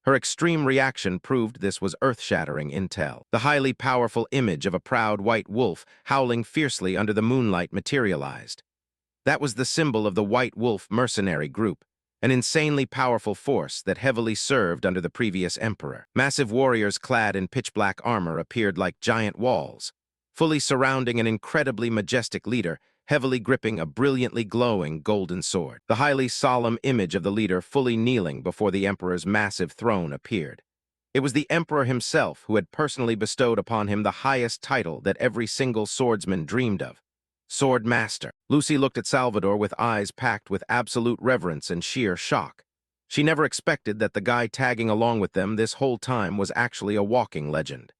Her extreme reaction proved this was earth-shattering intel. The highly powerful image of a proud white wolf howling fiercely under the moonlight materialized. That was the symbol of the White Wolf mercenary group, an insanely powerful force that heavily served under the previous emperor. Massive warriors clad in pitch-black armor appeared like giant walls, fully surrounding an incredibly majestic leader, heavily gripping a brilliantly glowing golden sword. The highly solemn image of the leader fully kneeling before the emperor's massive throne appeared. It was the emperor himself who had personally bestowed upon him the highest title that every single swordsman dreamed of: Sword Master. Lucy looked at Salvador with eyes packed with absolute reverence and sheer shock. She never expected that the guy tagging along with them this whole time was actually a walking legend.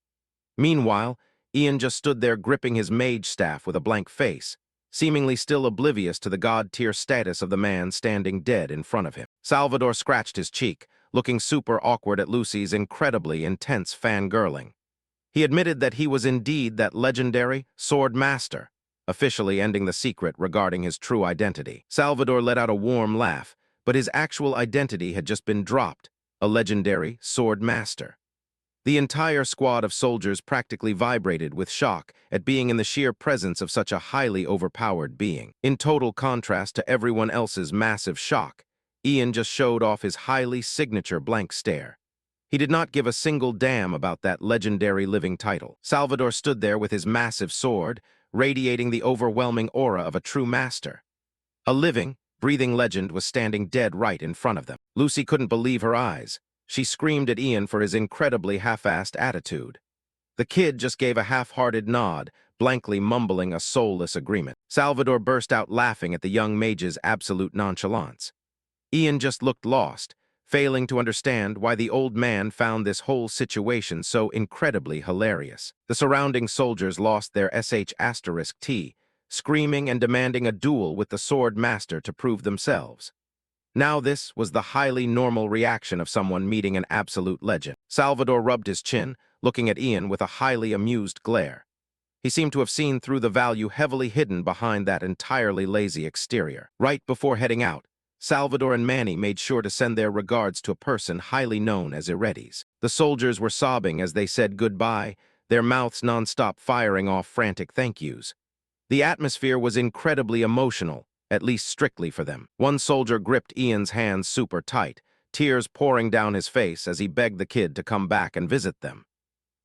Meanwhile, Ian just stood there gripping his mage staff with a blank face, seemingly still oblivious to the god-tier status of the man standing dead in front of him. Salvador scratched his cheek, looking super awkward at Lucy's incredibly intense fangirling. He admitted that he was indeed that legendary Sword Master, officially ending the secret regarding his true identity. Salvador let out a warm laugh, but his actual identity had just been dropped: a legendary Sword Master. The entire squad of soldiers practically vibrated with shock at being in the sheer presence of such a highly overpowered being. In total contrast to everyone else's massive shock, Ian just showed off his highly signature blank stare. He did not give a single damn about that legendary living title. Salvador stood there with his massive sword, radiating the overwhelming aura of a true master. A living, breathing legend was standing dead right in front of them. Lucy couldn't believe her eyes. She screamed at Ian for his incredibly half-assed attitude. The kid just gave a half-hearted nod, blankly mumbling a soulless agreement. Salvador burst out laughing at the young mage's absolute nonchalance. Ian just looked lost, failing to understand why the old man found this whole situation so incredibly hilarious. The surrounding soldiers lost their sh*T, screaming and demanding a duel with the Sword Master to prove themselves. Now this was the highly normal reaction of someone meeting an absolute legend. Salvador rubbed his chin, looking at Ian with a highly amused glare. He seemed to have seen through the value heavily hidden behind that entirely lazy exterior. Right before heading out, Salvador and Manny made sure to send their regards to a person highly known as Regresses. The soldiers were sobbing as they said goodbye, their mouths non-stop firing off frantic thank yous. The atmosphere was incredibly emotional, at least strictly for them. One soldier gripped Ian's hands super tight, tears pouring down his face as he begged the kid to come back and visit them.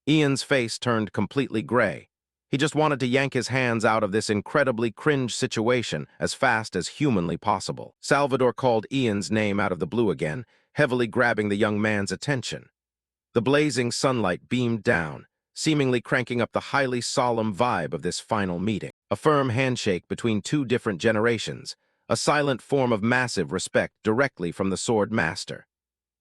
Ian's face turned completely gray. He just wanted to yank his hands out of this incredibly cringe situation as fast as humanly possible. Salvador called Ian's name out of the blue again, heavily grabbing the young man's attention. The blazing sunlight beamed down, seemingly cranking up the highly solemn vibe of this final meeting. A firm handshake between two different generations, a silent form of massive respect directly from the Sword Master.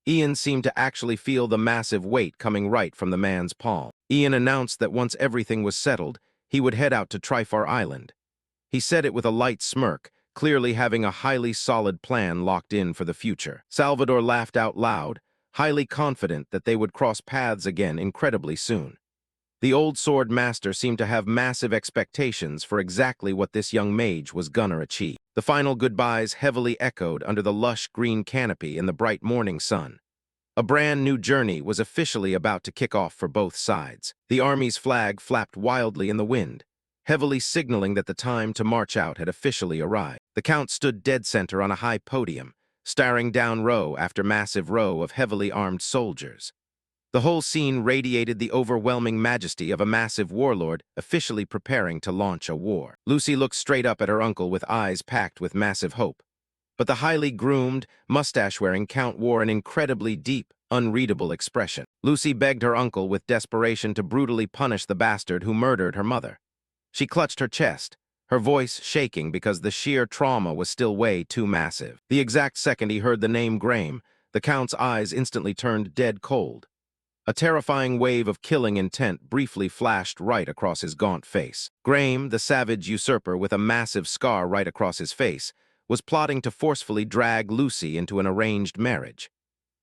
Ian seemed to actually feel the massive weight coming right from the man's palm. Ian announced that once everything was settled, he would head out to Trifar Island. He said it with a light smirk, clearly having a highly solid plan locked in for the future. Salvador laughed out loud, highly confident that they would cross paths again incredibly soon. The old Sword Master seemed to have massive expectations for exactly what this young mage was gonna achieve. The final goodbyes heavily echoed under the lush green canopy in the bright morning sun. A brand new journey was officially about to kick off for both sides. The army's flag flapped wildly in the wind, heavily signaling that the time to march out had officially arrived. The Count stood dead center on a high podium, staring down row after massive row of heavily armed soldiers. The whole scene radiated the overwhelming majesty of a massive warlord officially preparing to launch a war. Lucy looked straight up at her uncle with eyes packed with massive hope. But the highly groomed, mustache-wearing Count wore an incredibly deep, unreadable expression. Lucy begged her uncle with desperation to brutally punish the bastard who murdered her mother. She clutched her chest, her voice shaking because the sheer trauma was still way too massive. The exact second he heard the name Graham, the Count's eyes instantly turned dead cold. A terrifying wave of killing intent briefly flashed right across his gaunt face. Graham, the savage usurper with a massive scar right across his face, was plotting to forcefully drag Lucy into an arranged marriage.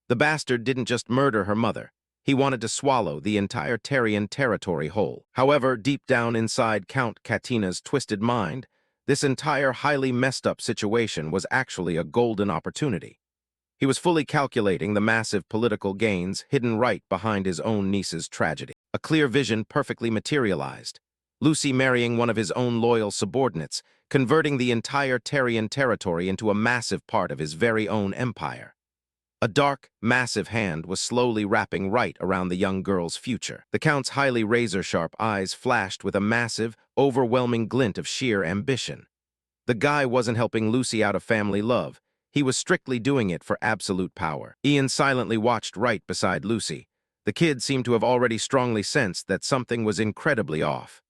The bastard didn't just murder her mother. He wanted to swallow the entire Terrian territory whole. However, deep down inside Count Katina's twisted mind, this entire highly messed up situation was actually a golden opportunity. He was fully calculating the massive political gains hidden right behind his own niece's tragedy. A clear vision perfectly materialized. Lucy marrying one of his own loyal subordinates, converting the entire Terrian territory into a massive part of his very own empire. A dark, massive hand was slowly wrapping right around the young girl's future. The Count's highly razor-sharp eyes flashed with a massive, overwhelming glint of sheer ambition. The guy wasn't helping Lucy out of family love. He was strictly doing it for absolute power. Ian silently watched right beside Lucy. The kid seemed to have already strongly sensed that something was incredibly off.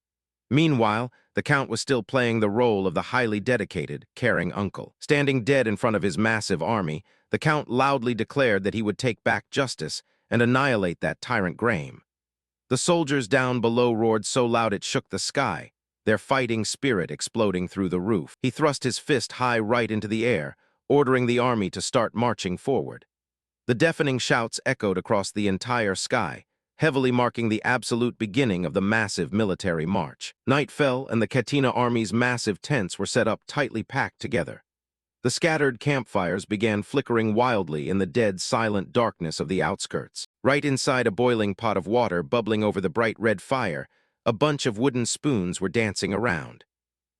Meanwhile, the Count was still playing the role of the highly dedicated, caring uncle. Standing dead in front of his massive army, the Count loudly declared that he would take back justice and annihilate that tyrant Graham. The soldiers down below roared so loud it shook the sky, their fighting spirit exploding through the roof. He thrust his fist high right into the air, ordering the army to start marching forward. The deafening shouts echoed across the entire sky, heavily marking the absolute beginning of the massive military march. Night fell, and the Katina army's massive tents were set up tightly packed together. The scattered campfires began flickering wildly in the dead, silent darkness of the outskirts. Right inside a boiling pot of water bubbling over the bright red fire, a bunch of wooden spoons were dancing around.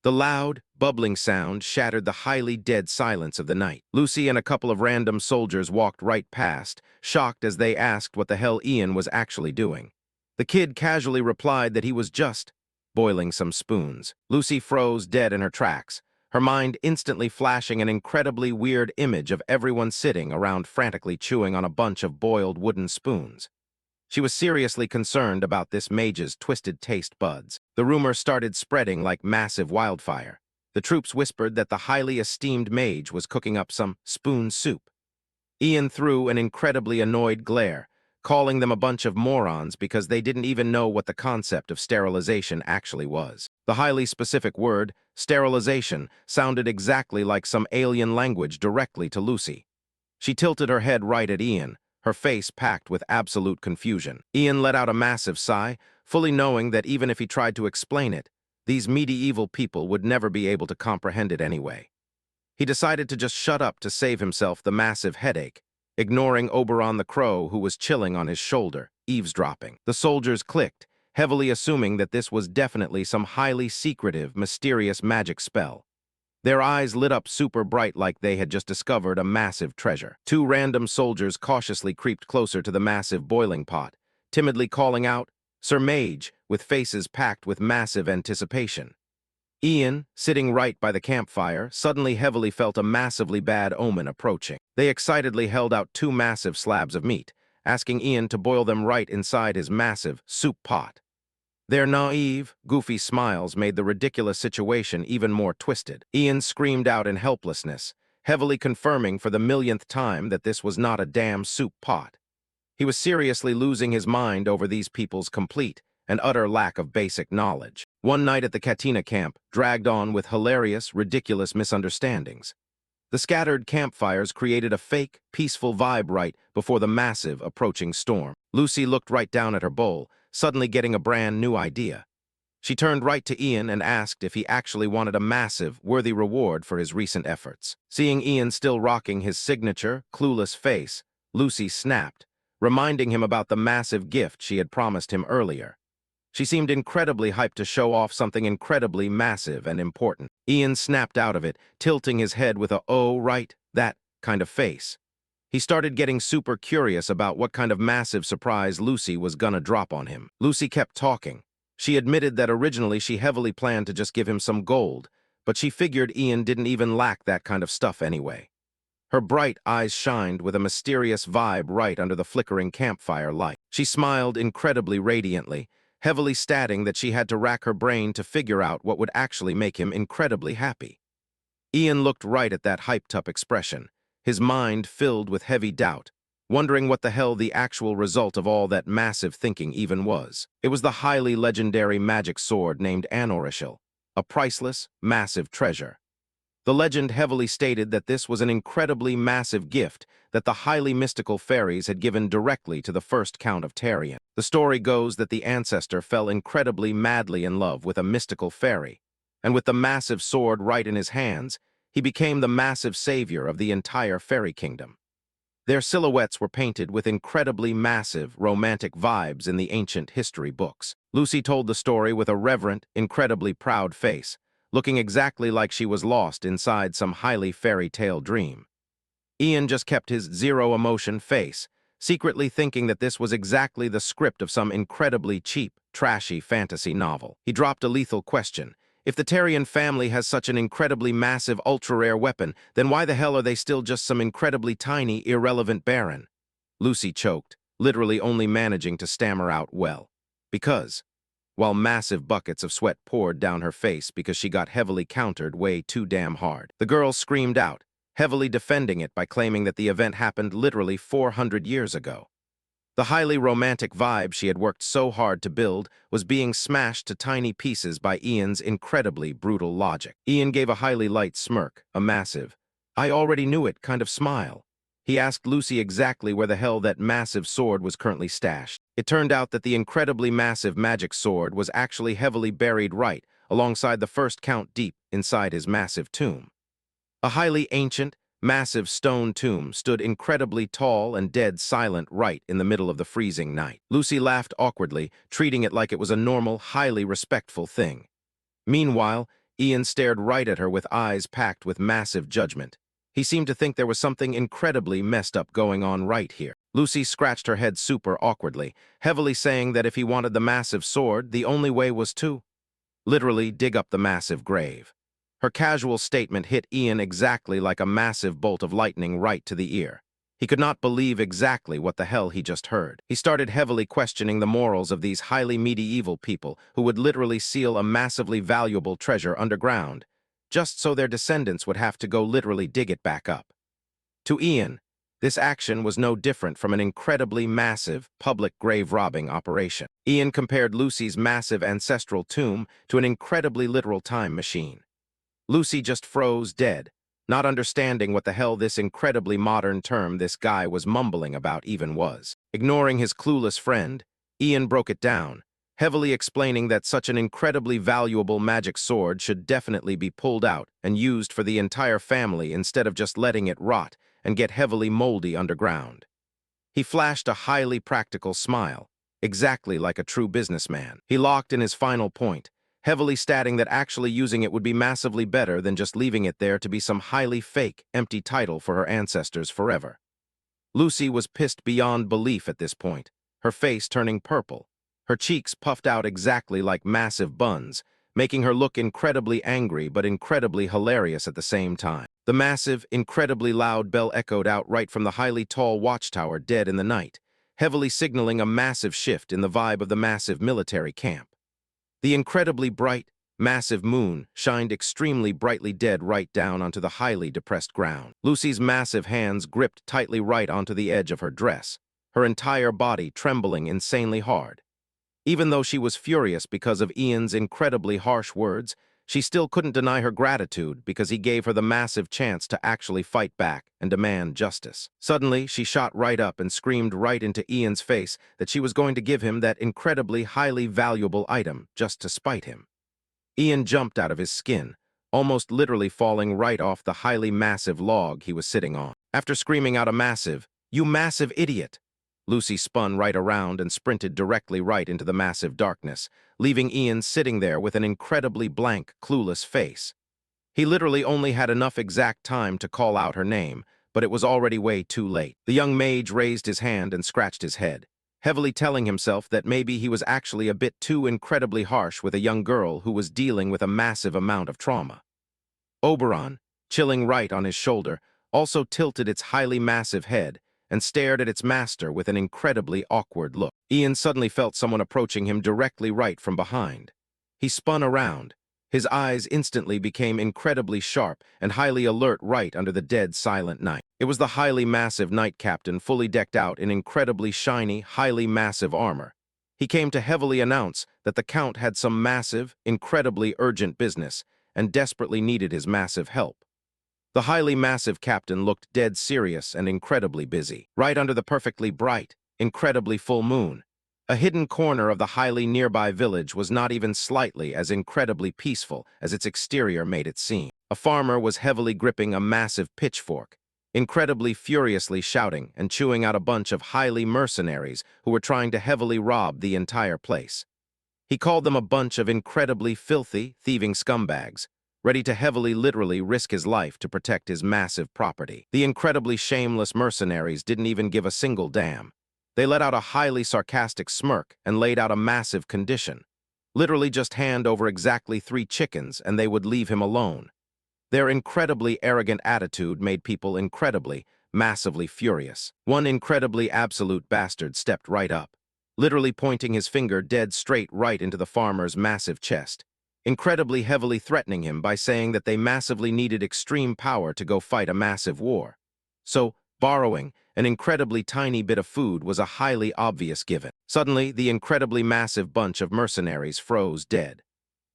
The loud, bubbling sound shattered the highly dead silence of the night. Lucy and a couple of random soldiers walked right past, shocked as they asked what the hell Ian was actually doing. The kid casually replied that he was just boiling some spoons. Lucy froze dead in her tracks, her mind instantly flashing an incredibly weird image of everyone sitting around frantically chewing on a bunch of boiled wooden spoons. She was seriously concerned about this mage's twisted taste buds. The rumor started spreading like massive wildfire. The troops whispered that the highly esteemed mage was cooking up some spoon soup. Ian threw an incredibly annoyed glare, calling them a bunch of morons because they didn't even know what the concept of sterilization actually was. The highly specific word, sterilization, sounded exactly like some alien language directly to Lucy. She tilted her head right at Ian, her face packed with absolute confusion. Ian let out a massive sigh, fully knowing that even if he tried to explain it, these medieval people would never be able to comprehend it anyway. He decided to just shut up to save himself the massive headache, ignoring Oberon the Crow, who was chilling on his shoulder, eavesdropping. The soldiers clicked, heavily assuming that this was definitely some highly secretive, mysterious magic spell. Their eyes lit up super bright like they had just discovered a massive treasure. Two random soldiers cautiously creeped closer to the massive boiling pot, timidly calling out, "Sir Mage," with faces packed with massive anticipation. Ian, sitting right by the campfire, suddenly heavily felt a massively bad omen approaching. They excitedly held out two massive slabs of meat, asking Ian to boil them right inside his massive soup pot. Their naive, goofy smiles made the ridiculous situation even more twisted. Ian screamed out in helplessness, heavily confirming for the millionth time that this was not a damn soup pot. He was seriously losing his mind over these people's complete and utter lack of basic knowledge. One night at the Katina camp dragged on with hilarious, ridiculous misunderstandings. The scattered campfires created a fake, peaceful vibe right before the massive, approaching storm. Lucy looked right down at her bowl, suddenly getting a brand new idea. She turned right to Ian and asked if he actually wanted a massive, worthy reward for his recent efforts. Seeing Ian still rocking his signature, clueless face, Lucy snapped, reminding him about the massive gift she had promised him earlier. She seemed incredibly hyped to show off something incredibly massive and important. Ian snapped out of it, tilting his head with a "oh, right, that" kind of face. He started getting super curious about what kind of massive surprise Lucy was gonna drop on him. Lucy kept talking. She admitted that originally she heavily planned to just give him some gold, but she figured Ian didn't even lack that kind of stuff anyway. Her bright eyes shined with a mysterious vibe right under the flickering campfire light. She smiled incredibly radiantly, heavily stating that she had to rack her brain to figure out what would actually make him incredibly happy. Ian looked right at that hyped-up expression, his mind filled with heavy doubt. wondering what the hell the actual result of all that massive thinking even was. It was the highly legendary magic sword named Anorishal, a priceless, massive treasure. The legend heavily stated that this was an incredibly massive gift that the highly mystical fairies had given directly to the first Count of Tarion. The story goes that the ancestor fell incredibly madly in love with a mystical fairy, and with the massive sword right in his hands, he became the massive savior of the entire fairy kingdom. Their silhouettes were painted with incredibly massive, romantic vibes in the ancient history books. Lucy told the story with a reverent, incredibly proud face, looking exactly like she was lost inside some highly fairy tale dream. Ian just kept his zero-emotion face, secretly thinking that this was exactly the script of some incredibly cheap, trashy fantasy novel. He dropped a lethal question. If the Tarion family has such an incredibly massive, ultra-rare weapon, then why the hell are they still just some incredibly tiny, irrelevant baron? Lucy choked, literally only managing to stammer out, well, because, while massive buckets of sweat poured down her face because she got heavily countered way too damn hard. The girl screamed out, heavily defending it by claiming that the event happened literally 400 years ago. The highly romantic vibe she had worked so hard to build was being smashed to tiny pieces by Ian's incredibly brutal logic. Ian gave a highly light smirk, a massive, "I already knew it" kind of smile. He asked Lucy exactly where the hell that massive sword was currently stashed. It turned out that the incredibly massive magic sword was actually heavily buried right alongside the first Count deep inside his massive tomb. A highly ancient, massive stone tomb stood incredibly tall and dead silent right in the middle of the freezing night. Lucy laughed awkwardly, treating it like it was a normal, highly respectful thing. Meanwhile, Ian stared right at her with eyes packed with massive judgment. He seemed to think there was something incredibly messed up going on right here. Lucy scratched her head super awkwardly, heavily saying that if he wanted the massive sword, the only way was to literally dig up the massive grave. Her casual statement hit Ian exactly like a massive bolt of lightning right to the ear. He could not believe exactly what the hell he just heard. He started heavily questioning the morals of these highly medieval people who would literally seal a massively valuable treasure underground, just so their descendants would have to go literally dig it back up. To Ian, this action was no different from an incredibly massive public grave robbing operation. Ian compared Lucy's massive ancestral tomb to an incredibly literal time machine. Lucy just froze dead, not understanding what the hell this incredibly modern term this guy was mumbling about even was. Ignoring his clueless friend, Ian broke it down, heavily explaining that such an incredibly valuable magic sword should definitely be pulled out and used for the entire family instead of just letting it rot and get heavily moldy underground. He flashed a highly practical smile, exactly like a true businessman. He locked in his final point, heavily stating that actually using it would be massively better than just leaving it there to be some highly fake, empty title for her ancestors forever. Lucy was pissed beyond belief at this point, her face turning purple, her cheeks puffed out exactly like massive buns, making her look incredibly angry but incredibly hilarious at the same time. The massive, incredibly loud bell echoed out right from the highly tall watchtower dead in the night, heavily signaling a massive shift in the vibe of the massive military camp. The incredibly bright, massive moon shined extremely brightly dead right down onto the highly depressed ground. Lucy's massive hands gripped tightly right onto the edge of her dress, her entire body trembling insanely hard. Even though she was furious because of Ian's incredibly harsh words, she still couldn't deny her gratitude because he gave her the massive chance to actually fight back and demand justice. Suddenly, she shot right up and screamed right into Ian's face that she was going to give him that incredibly highly valuable item just to spite him. Ian jumped out of his skin, almost literally falling right off the highly massive log he was sitting on. After screaming out a massive, "You massive idiot!" Lucy spun right around and sprinted directly right into the massive darkness, leaving Ian sitting there with an incredibly blank, clueless face. He literally only had enough exact time to call out her name, but it was already way too late. The young mage raised his hand and scratched his head, heavily telling himself that maybe he was actually a bit too incredibly harsh with a young girl who was dealing with a massive amount of trauma. Oberon, chilling right on his shoulder, also tilted its highly massive head and stared at its master with an incredibly awkward look. Ian suddenly felt someone approaching him directly right from behind. He spun around, His eyes instantly became incredibly sharp and highly alert right under the dead silent night. It was the highly massive Knight Captain fully decked out in incredibly shiny, highly massive armor. He came to heavily announce that the Count had some massive, incredibly urgent business and desperately needed his massive help. The highly massive captain looked dead serious and incredibly busy, right under the perfectly bright, incredibly full moon. A hidden corner of the highly nearby village was not even slightly as incredibly peaceful as its exterior made it seem. A farmer was heavily gripping a massive pitchfork, incredibly furiously shouting and chewing out a bunch of highly mercenaries who were trying to heavily rob the entire place. He called them a bunch of incredibly filthy, thieving scumbags, ready to heavily literally risk his life to protect his massive property. The incredibly shameless mercenaries didn't even give a single damn. They let out a highly sarcastic smirk and laid out a massive condition. Literally just hand over exactly 3 chickens and they would leave him alone. Their incredibly arrogant attitude made people incredibly, massively furious. One incredibly absolute bastard stepped right up, literally pointing his finger dead straight right into the farmer's massive chest, incredibly heavily threatening him by saying that they massively needed extreme power to go fight a massive war. So, borrowing an incredibly tiny bit of food was a highly obvious given. Suddenly, the incredibly massive bunch of mercenaries froze dead.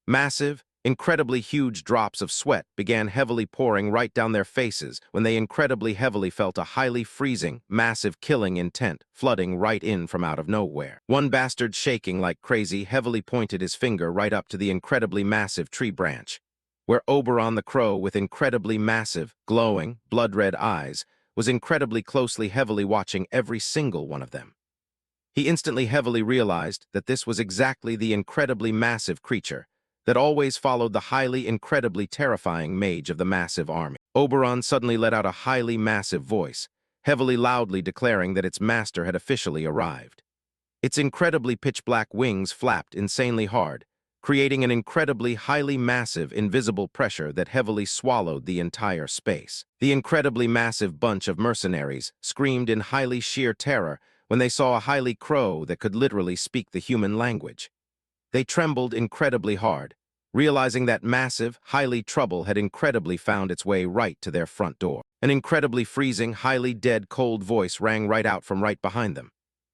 Massive, incredibly huge drops of sweat began heavily pouring right down their faces when they incredibly heavily felt a highly freezing, massive killing intent flooding right in from out of nowhere. One bastard, shaking like crazy, heavily pointed his finger right up to the incredibly massive tree branch, where Oberon the Crow, with incredibly massive, glowing, blood-red eyes, was incredibly closely heavily watching every single one of them. He instantly heavily realized that this was exactly the incredibly massive creature that always followed the highly incredibly terrifying mage of the massive army. Oberon suddenly let out a highly massive voice, heavily loudly declaring that its master had officially arrived. Its incredibly pitch-black wings flapped insanely hard, creating an incredibly highly massive invisible pressure that heavily swallowed the entire space. The incredibly massive bunch of mercenaries screamed in highly sheer terror when they saw a highly crow that could literally speak the human language. They trembled incredibly hard, realizing that massive, highly trouble had incredibly found its way right to their front door. An incredibly freezing, highly dead, cold voice rang right out from right behind them.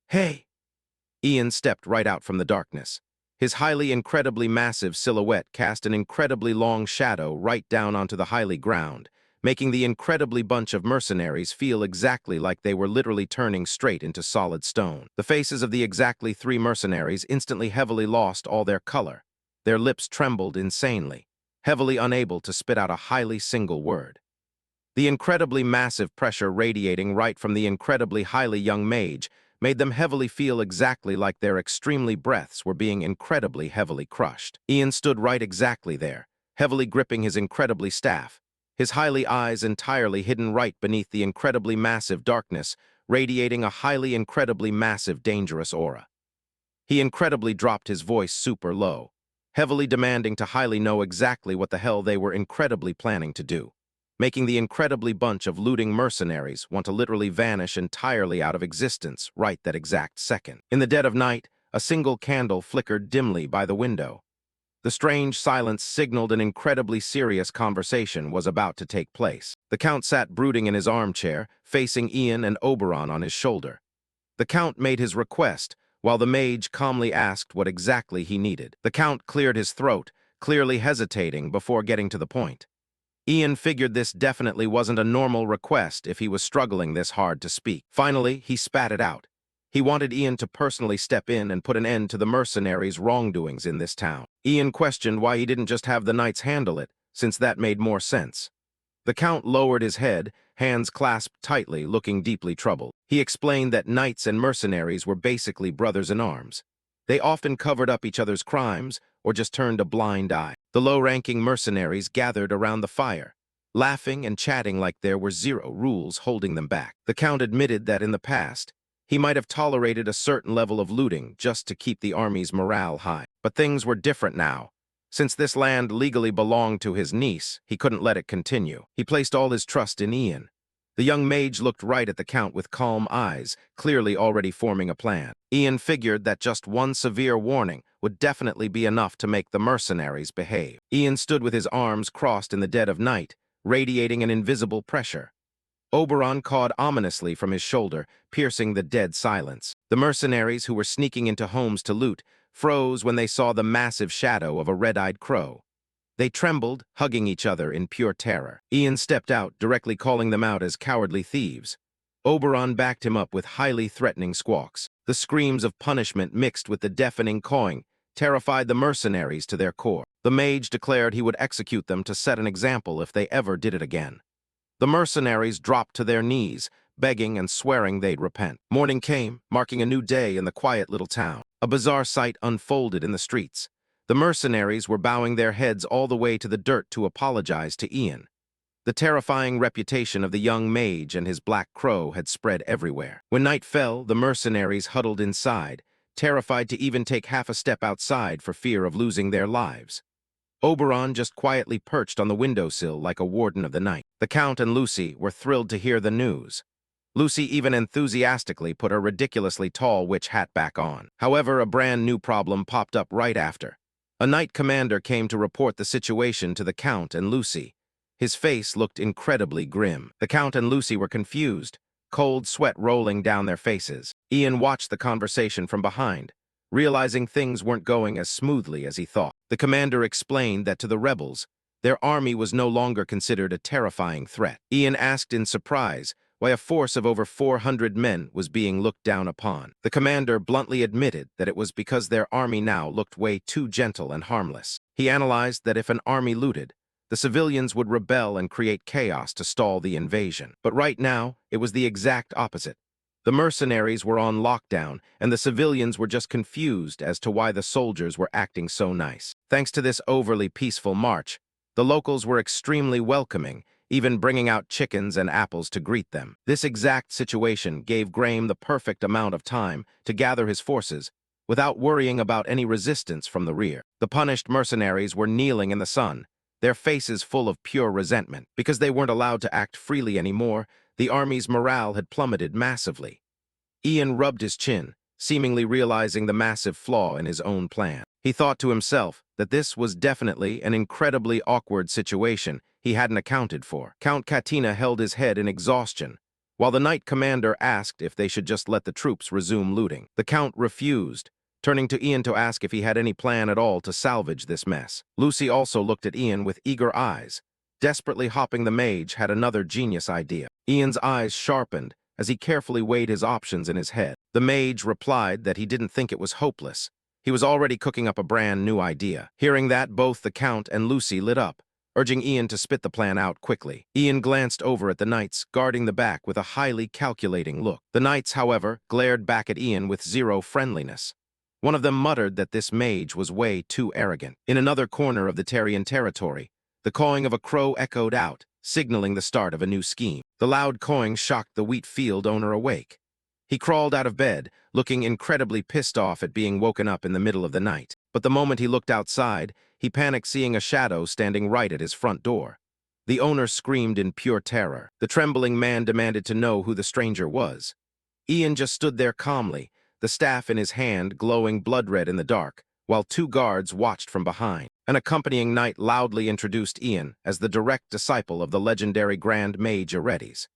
"Hey!" Ian stepped right out from the darkness. His highly incredibly massive silhouette cast an incredibly long shadow right down onto the highly ground, making the incredibly bunch of mercenaries feel exactly like they were literally turning straight into solid stone. The faces of the exactly 3 mercenaries instantly heavily lost all their color. Their lips trembled insanely, heavily unable to spit out a highly single word. The incredibly massive pressure radiating right from the incredibly highly young mage made them heavily feel exactly like their extremely breaths were being incredibly heavily crushed. Ian stood right exactly there, heavily gripping his incredibly staff, his highly eyes entirely hidden right beneath the incredibly massive darkness, radiating a highly incredibly massive dangerous aura. He incredibly dropped his voice super low, heavily demanding to highly know exactly what the hell they were incredibly planning to do, making the incredibly bunch of looting mercenaries want to literally vanish entirely out of existence right that exact second. In the dead of night, a single candle flickered dimly by the window. The strange silence signaled an incredibly serious conversation was about to take place. The Count sat brooding in his armchair, facing Ian and Oberon on his shoulder. The Count made his request, while the mage calmly asked what exactly he needed. The Count cleared his throat, clearly hesitating before getting to the point. Ian figured this definitely wasn't a normal request if he was struggling this hard to speak. Finally, he spat it out. He wanted Ian to personally step in and put an end to the mercenaries' wrongdoings in this town. Ian questioned why he didn't just have the knights handle it, since that made more sense. The Count lowered his head, hands clasped tightly, looking deeply troubled. He explained that knights and mercenaries were basically brothers in arms. They often covered up each other's crimes or just turned a blind eye. The low-ranking mercenaries gathered around the fire, laughing and chatting like there were zero rules holding them back. The Count admitted that in the past, he might have tolerated a certain level of looting just to keep the army's morale high. But things were different now. Since this land legally belonged to his niece, he couldn't let it continue. He placed all his trust in Ian, The young mage looked right at the Count with calm eyes, clearly already forming a plan. Ian figured that just one severe warning would definitely be enough to make the mercenaries behave. Ian stood with his arms crossed in the dead of night, radiating an invisible pressure. Oberon cawed ominously from his shoulder, piercing the dead silence. The mercenaries who were sneaking into homes to loot froze when they saw the massive shadow of a red-eyed crow. They trembled, hugging each other in pure terror. Ian stepped out, directly calling them out as cowardly thieves. Oberon backed him up with highly threatening squawks. The screams of punishment mixed with the deafening cawing terrified the mercenaries to their core. The mage declared he would execute them to set an example if they ever did it again. The mercenaries dropped to their knees, begging and swearing they'd repent. Morning came, marking a new day in the quiet little town. A bizarre sight unfolded in the streets. The mercenaries were bowing their heads all the way to the dirt to apologize to Ian. The terrifying reputation of the young mage and his black crow had spread everywhere. When night fell, the mercenaries huddled inside, terrified to even take half a step outside for fear of losing their lives. Oberon just quietly perched on the windowsill like a warden of the night. The Count and Lucy were thrilled to hear the news. Lucy even enthusiastically put her ridiculously tall witch hat back on. However, a brand new problem popped up right after. A knight commander came to report the situation to the Count and Lucy. His face looked incredibly grim. The Count and Lucy were confused, cold sweat rolling down their faces. Ian watched the conversation from behind, realizing things weren't going as smoothly as he thought. The commander explained that to the rebels, their army was no longer considered a terrifying threat. Ian asked in surprise why a force of over 400 men was being looked down upon. The commander bluntly admitted that it was because their army now looked way too gentle and harmless. He analyzed that if an army looted, the civilians would rebel and create chaos to stall the invasion. But right now, it was the exact opposite. The mercenaries were on lockdown, and the civilians were just confused as to why the soldiers were acting so nice. Thanks to this overly peaceful march, the locals were extremely welcoming, even bringing out chickens and apples to greet them. This exact situation gave Graham the perfect amount of time to gather his forces without worrying about any resistance from the rear. The punished mercenaries were kneeling in the sun, their faces full of pure resentment. Because they weren't allowed to act freely anymore, the army's morale had plummeted massively. Ian rubbed his chin, seemingly realizing the massive flaw in his own plan. He thought to himself that this was definitely an incredibly awkward situation he hadn't accounted for. Count Katina held his head in exhaustion, while the knight commander asked if they should just let the troops resume looting. The Count refused, turning to Ian to ask if he had any plan at all to salvage this mess. Lucy also looked at Ian with eager eyes. Desperately hopping the mage had another genius idea. Ian's eyes sharpened as he carefully weighed his options in his head. The mage replied that he didn't think it was hopeless. He was already cooking up a brand new idea. Hearing that, both the Count and Lucy lit up, urging Ian to spit the plan out quickly. Ian glanced over at the knights, guarding the back with a highly calculating look. The knights, however, glared back at Ian with zero friendliness. One of them muttered that this mage was way too arrogant. In another corner of the Terrian territory, the cawing of a crow echoed out, signaling the start of a new scheme. The loud cawing shocked the wheat field owner awake. He crawled out of bed, looking incredibly pissed off at being woken up in the middle of the night. But the moment he looked outside, he panicked seeing a shadow standing right at his front door. The owner screamed in pure terror. The trembling man demanded to know who the stranger was. Ian just stood there calmly, the staff in his hand glowing blood-red in the dark, while two guards watched from behind. An accompanying knight loudly introduced Ian as the direct disciple of the legendary Grand Mage Eredes.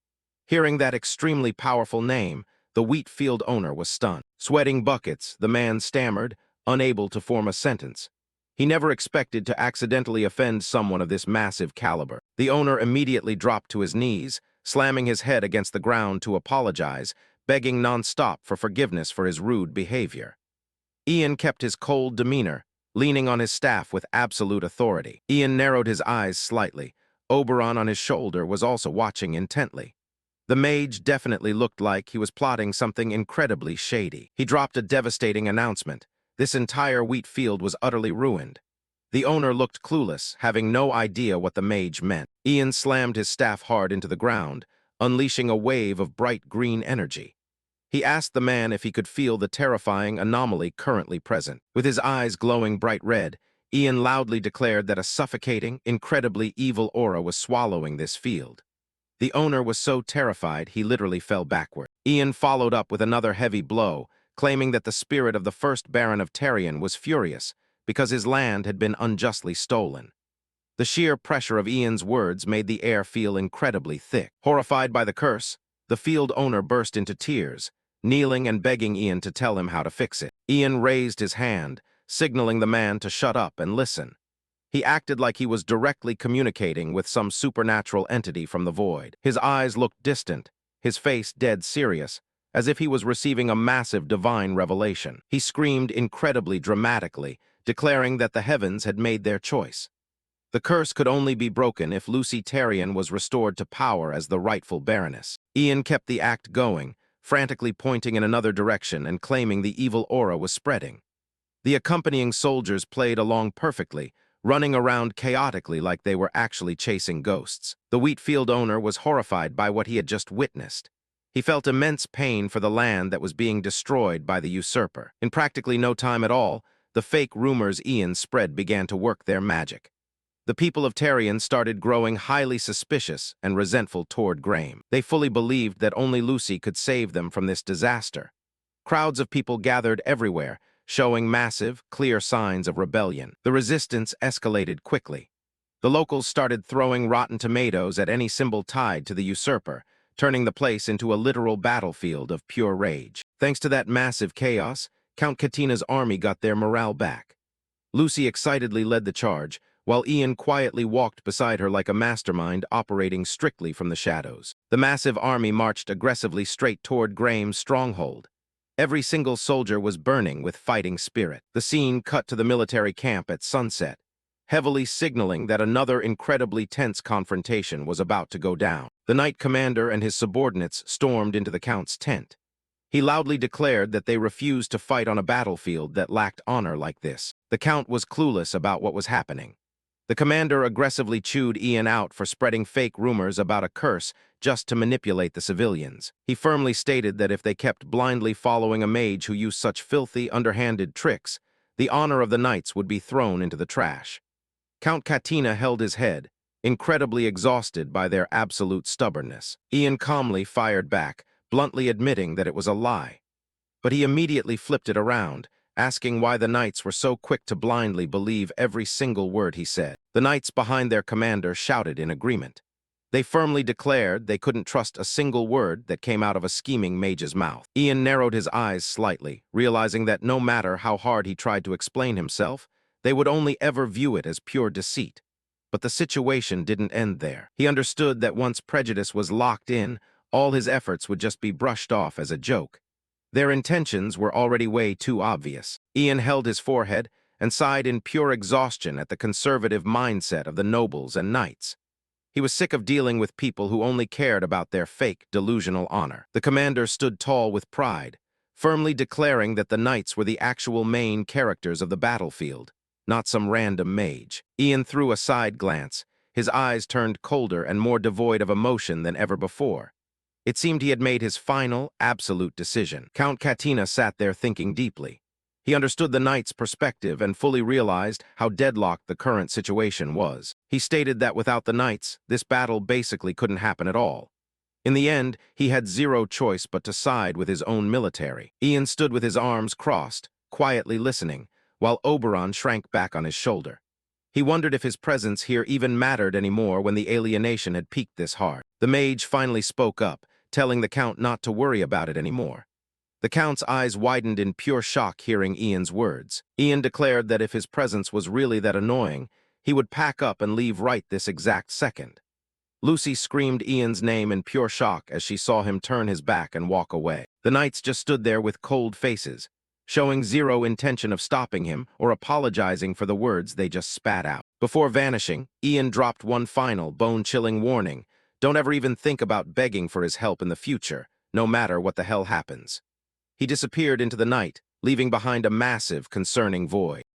Hearing that extremely powerful name, the wheat field owner was stunned. Sweating buckets, the man stammered, unable to form a sentence. He never expected to accidentally offend someone of this massive caliber. The owner immediately dropped to his knees, slamming his head against the ground to apologize, begging non-stop for forgiveness for his rude behavior. Ian kept his cold demeanor, leaning on his staff with absolute authority. Ian narrowed his eyes slightly. Oberon on his shoulder was also watching intently. The mage definitely looked like he was plotting something incredibly shady. He dropped a devastating announcement. This entire wheat field was utterly ruined. The owner looked clueless, having no idea what the mage meant. Ian slammed his staff hard into the ground, unleashing a wave of bright green energy. He asked the man if he could feel the terrifying anomaly currently present. With his eyes glowing bright red, Ian loudly declared that a suffocating, incredibly evil aura was swallowing this field. The owner was so terrified he literally fell backward. Ian followed up with another heavy blow, claiming that the spirit of the first Baron of Terrion was furious because his land had been unjustly stolen. The sheer pressure of Ian's words made the air feel incredibly thick. Horrified by the curse, the field owner burst into tears, kneeling and begging Ian to tell him how to fix it. Ian raised his hand, signaling the man to shut up and listen. He acted like he was directly communicating with some supernatural entity from the void. His eyes looked distant, his face dead serious, as if he was receiving a massive divine revelation. He screamed incredibly dramatically, declaring that the heavens had made their choice. The curse could only be broken if Lucy Terrion was restored to power as the rightful Baroness. Ian kept the act going, frantically pointing in another direction and claiming the evil aura was spreading. The accompanying soldiers played along perfectly, running around chaotically like they were actually chasing ghosts. The wheat field owner was horrified by what he had just witnessed. He felt immense pain for the land that was being destroyed by the usurper. In practically no time at all, the fake rumors Ian spread began to work their magic. The people of Terrion started growing highly suspicious and resentful toward Graham. They fully believed that only Lucy could save them from this disaster. Crowds of people gathered everywhere, showing massive, clear signs of rebellion. The resistance escalated quickly. The locals started throwing rotten tomatoes at any symbol tied to the usurper, turning the place into a literal battlefield of pure rage. Thanks to that massive chaos, Count Katina's army got their morale back. Lucy excitedly led the charge, while Ian quietly walked beside her like a mastermind operating strictly from the shadows. The massive army marched aggressively straight toward Graham's stronghold. Every single soldier was burning with fighting spirit. The scene cut to the military camp at sunset, heavily signaling that another incredibly tense confrontation was about to go down. The Knight Commander and his subordinates stormed into the Count's tent. He loudly declared that they refused to fight on a battlefield that lacked honor like this. The Count was clueless about what was happening. The commander aggressively chewed Ian out for spreading fake rumors about a curse just to manipulate the civilians. He firmly stated that if they kept blindly following a mage who used such filthy, underhanded tricks, the honor of the knights would be thrown into the trash. Count Katina held his head, incredibly exhausted by their absolute stubbornness. Ian calmly fired back, bluntly admitting that it was a lie. But he immediately flipped it around, asking why the knights were so quick to blindly believe every single word he said. The knights behind their commander shouted in agreement. They firmly declared they couldn't trust a single word that came out of a scheming mage's mouth. Ian narrowed his eyes slightly, realizing that no matter how hard he tried to explain himself, they would only ever view it as pure deceit. But the situation didn't end there. He understood that once prejudice was locked in, all his efforts would just be brushed off as a joke. Their intentions were already way too obvious. Ian held his forehead and sighed in pure exhaustion at the conservative mindset of the nobles and knights. He was sick of dealing with people who only cared about their fake, delusional honor. The commander stood tall with pride, firmly declaring that the knights were the actual main characters of the battlefield, not some random mage. Ian threw a side glance, his eyes turned colder and more devoid of emotion than ever before. It seemed he had made his final, absolute decision. Count Katina sat there thinking deeply. He understood the knight's perspective and fully realized how deadlocked the current situation was. He stated that without the knights, this battle basically couldn't happen at all. In the end, he had zero choice but to side with his own military. Ian stood with his arms crossed, quietly listening, while Oberon shrank back on his shoulder. He wondered if his presence here even mattered anymore when the alienation had peaked this hard. The mage finally spoke up, telling the Count not to worry about it anymore. The Count's eyes widened in pure shock hearing Ian's words. Ian declared that if his presence was really that annoying, he would pack up and leave right this exact second. Lucy screamed Ian's name in pure shock as she saw him turn his back and walk away. The knights just stood there with cold faces, showing zero intention of stopping him or apologizing for the words they just spat out. Before vanishing, Ian dropped one final, bone-chilling warning. Don't ever even think about begging for his help in the future, no matter what the hell happens. He disappeared into the night, leaving behind a massive, concerning void.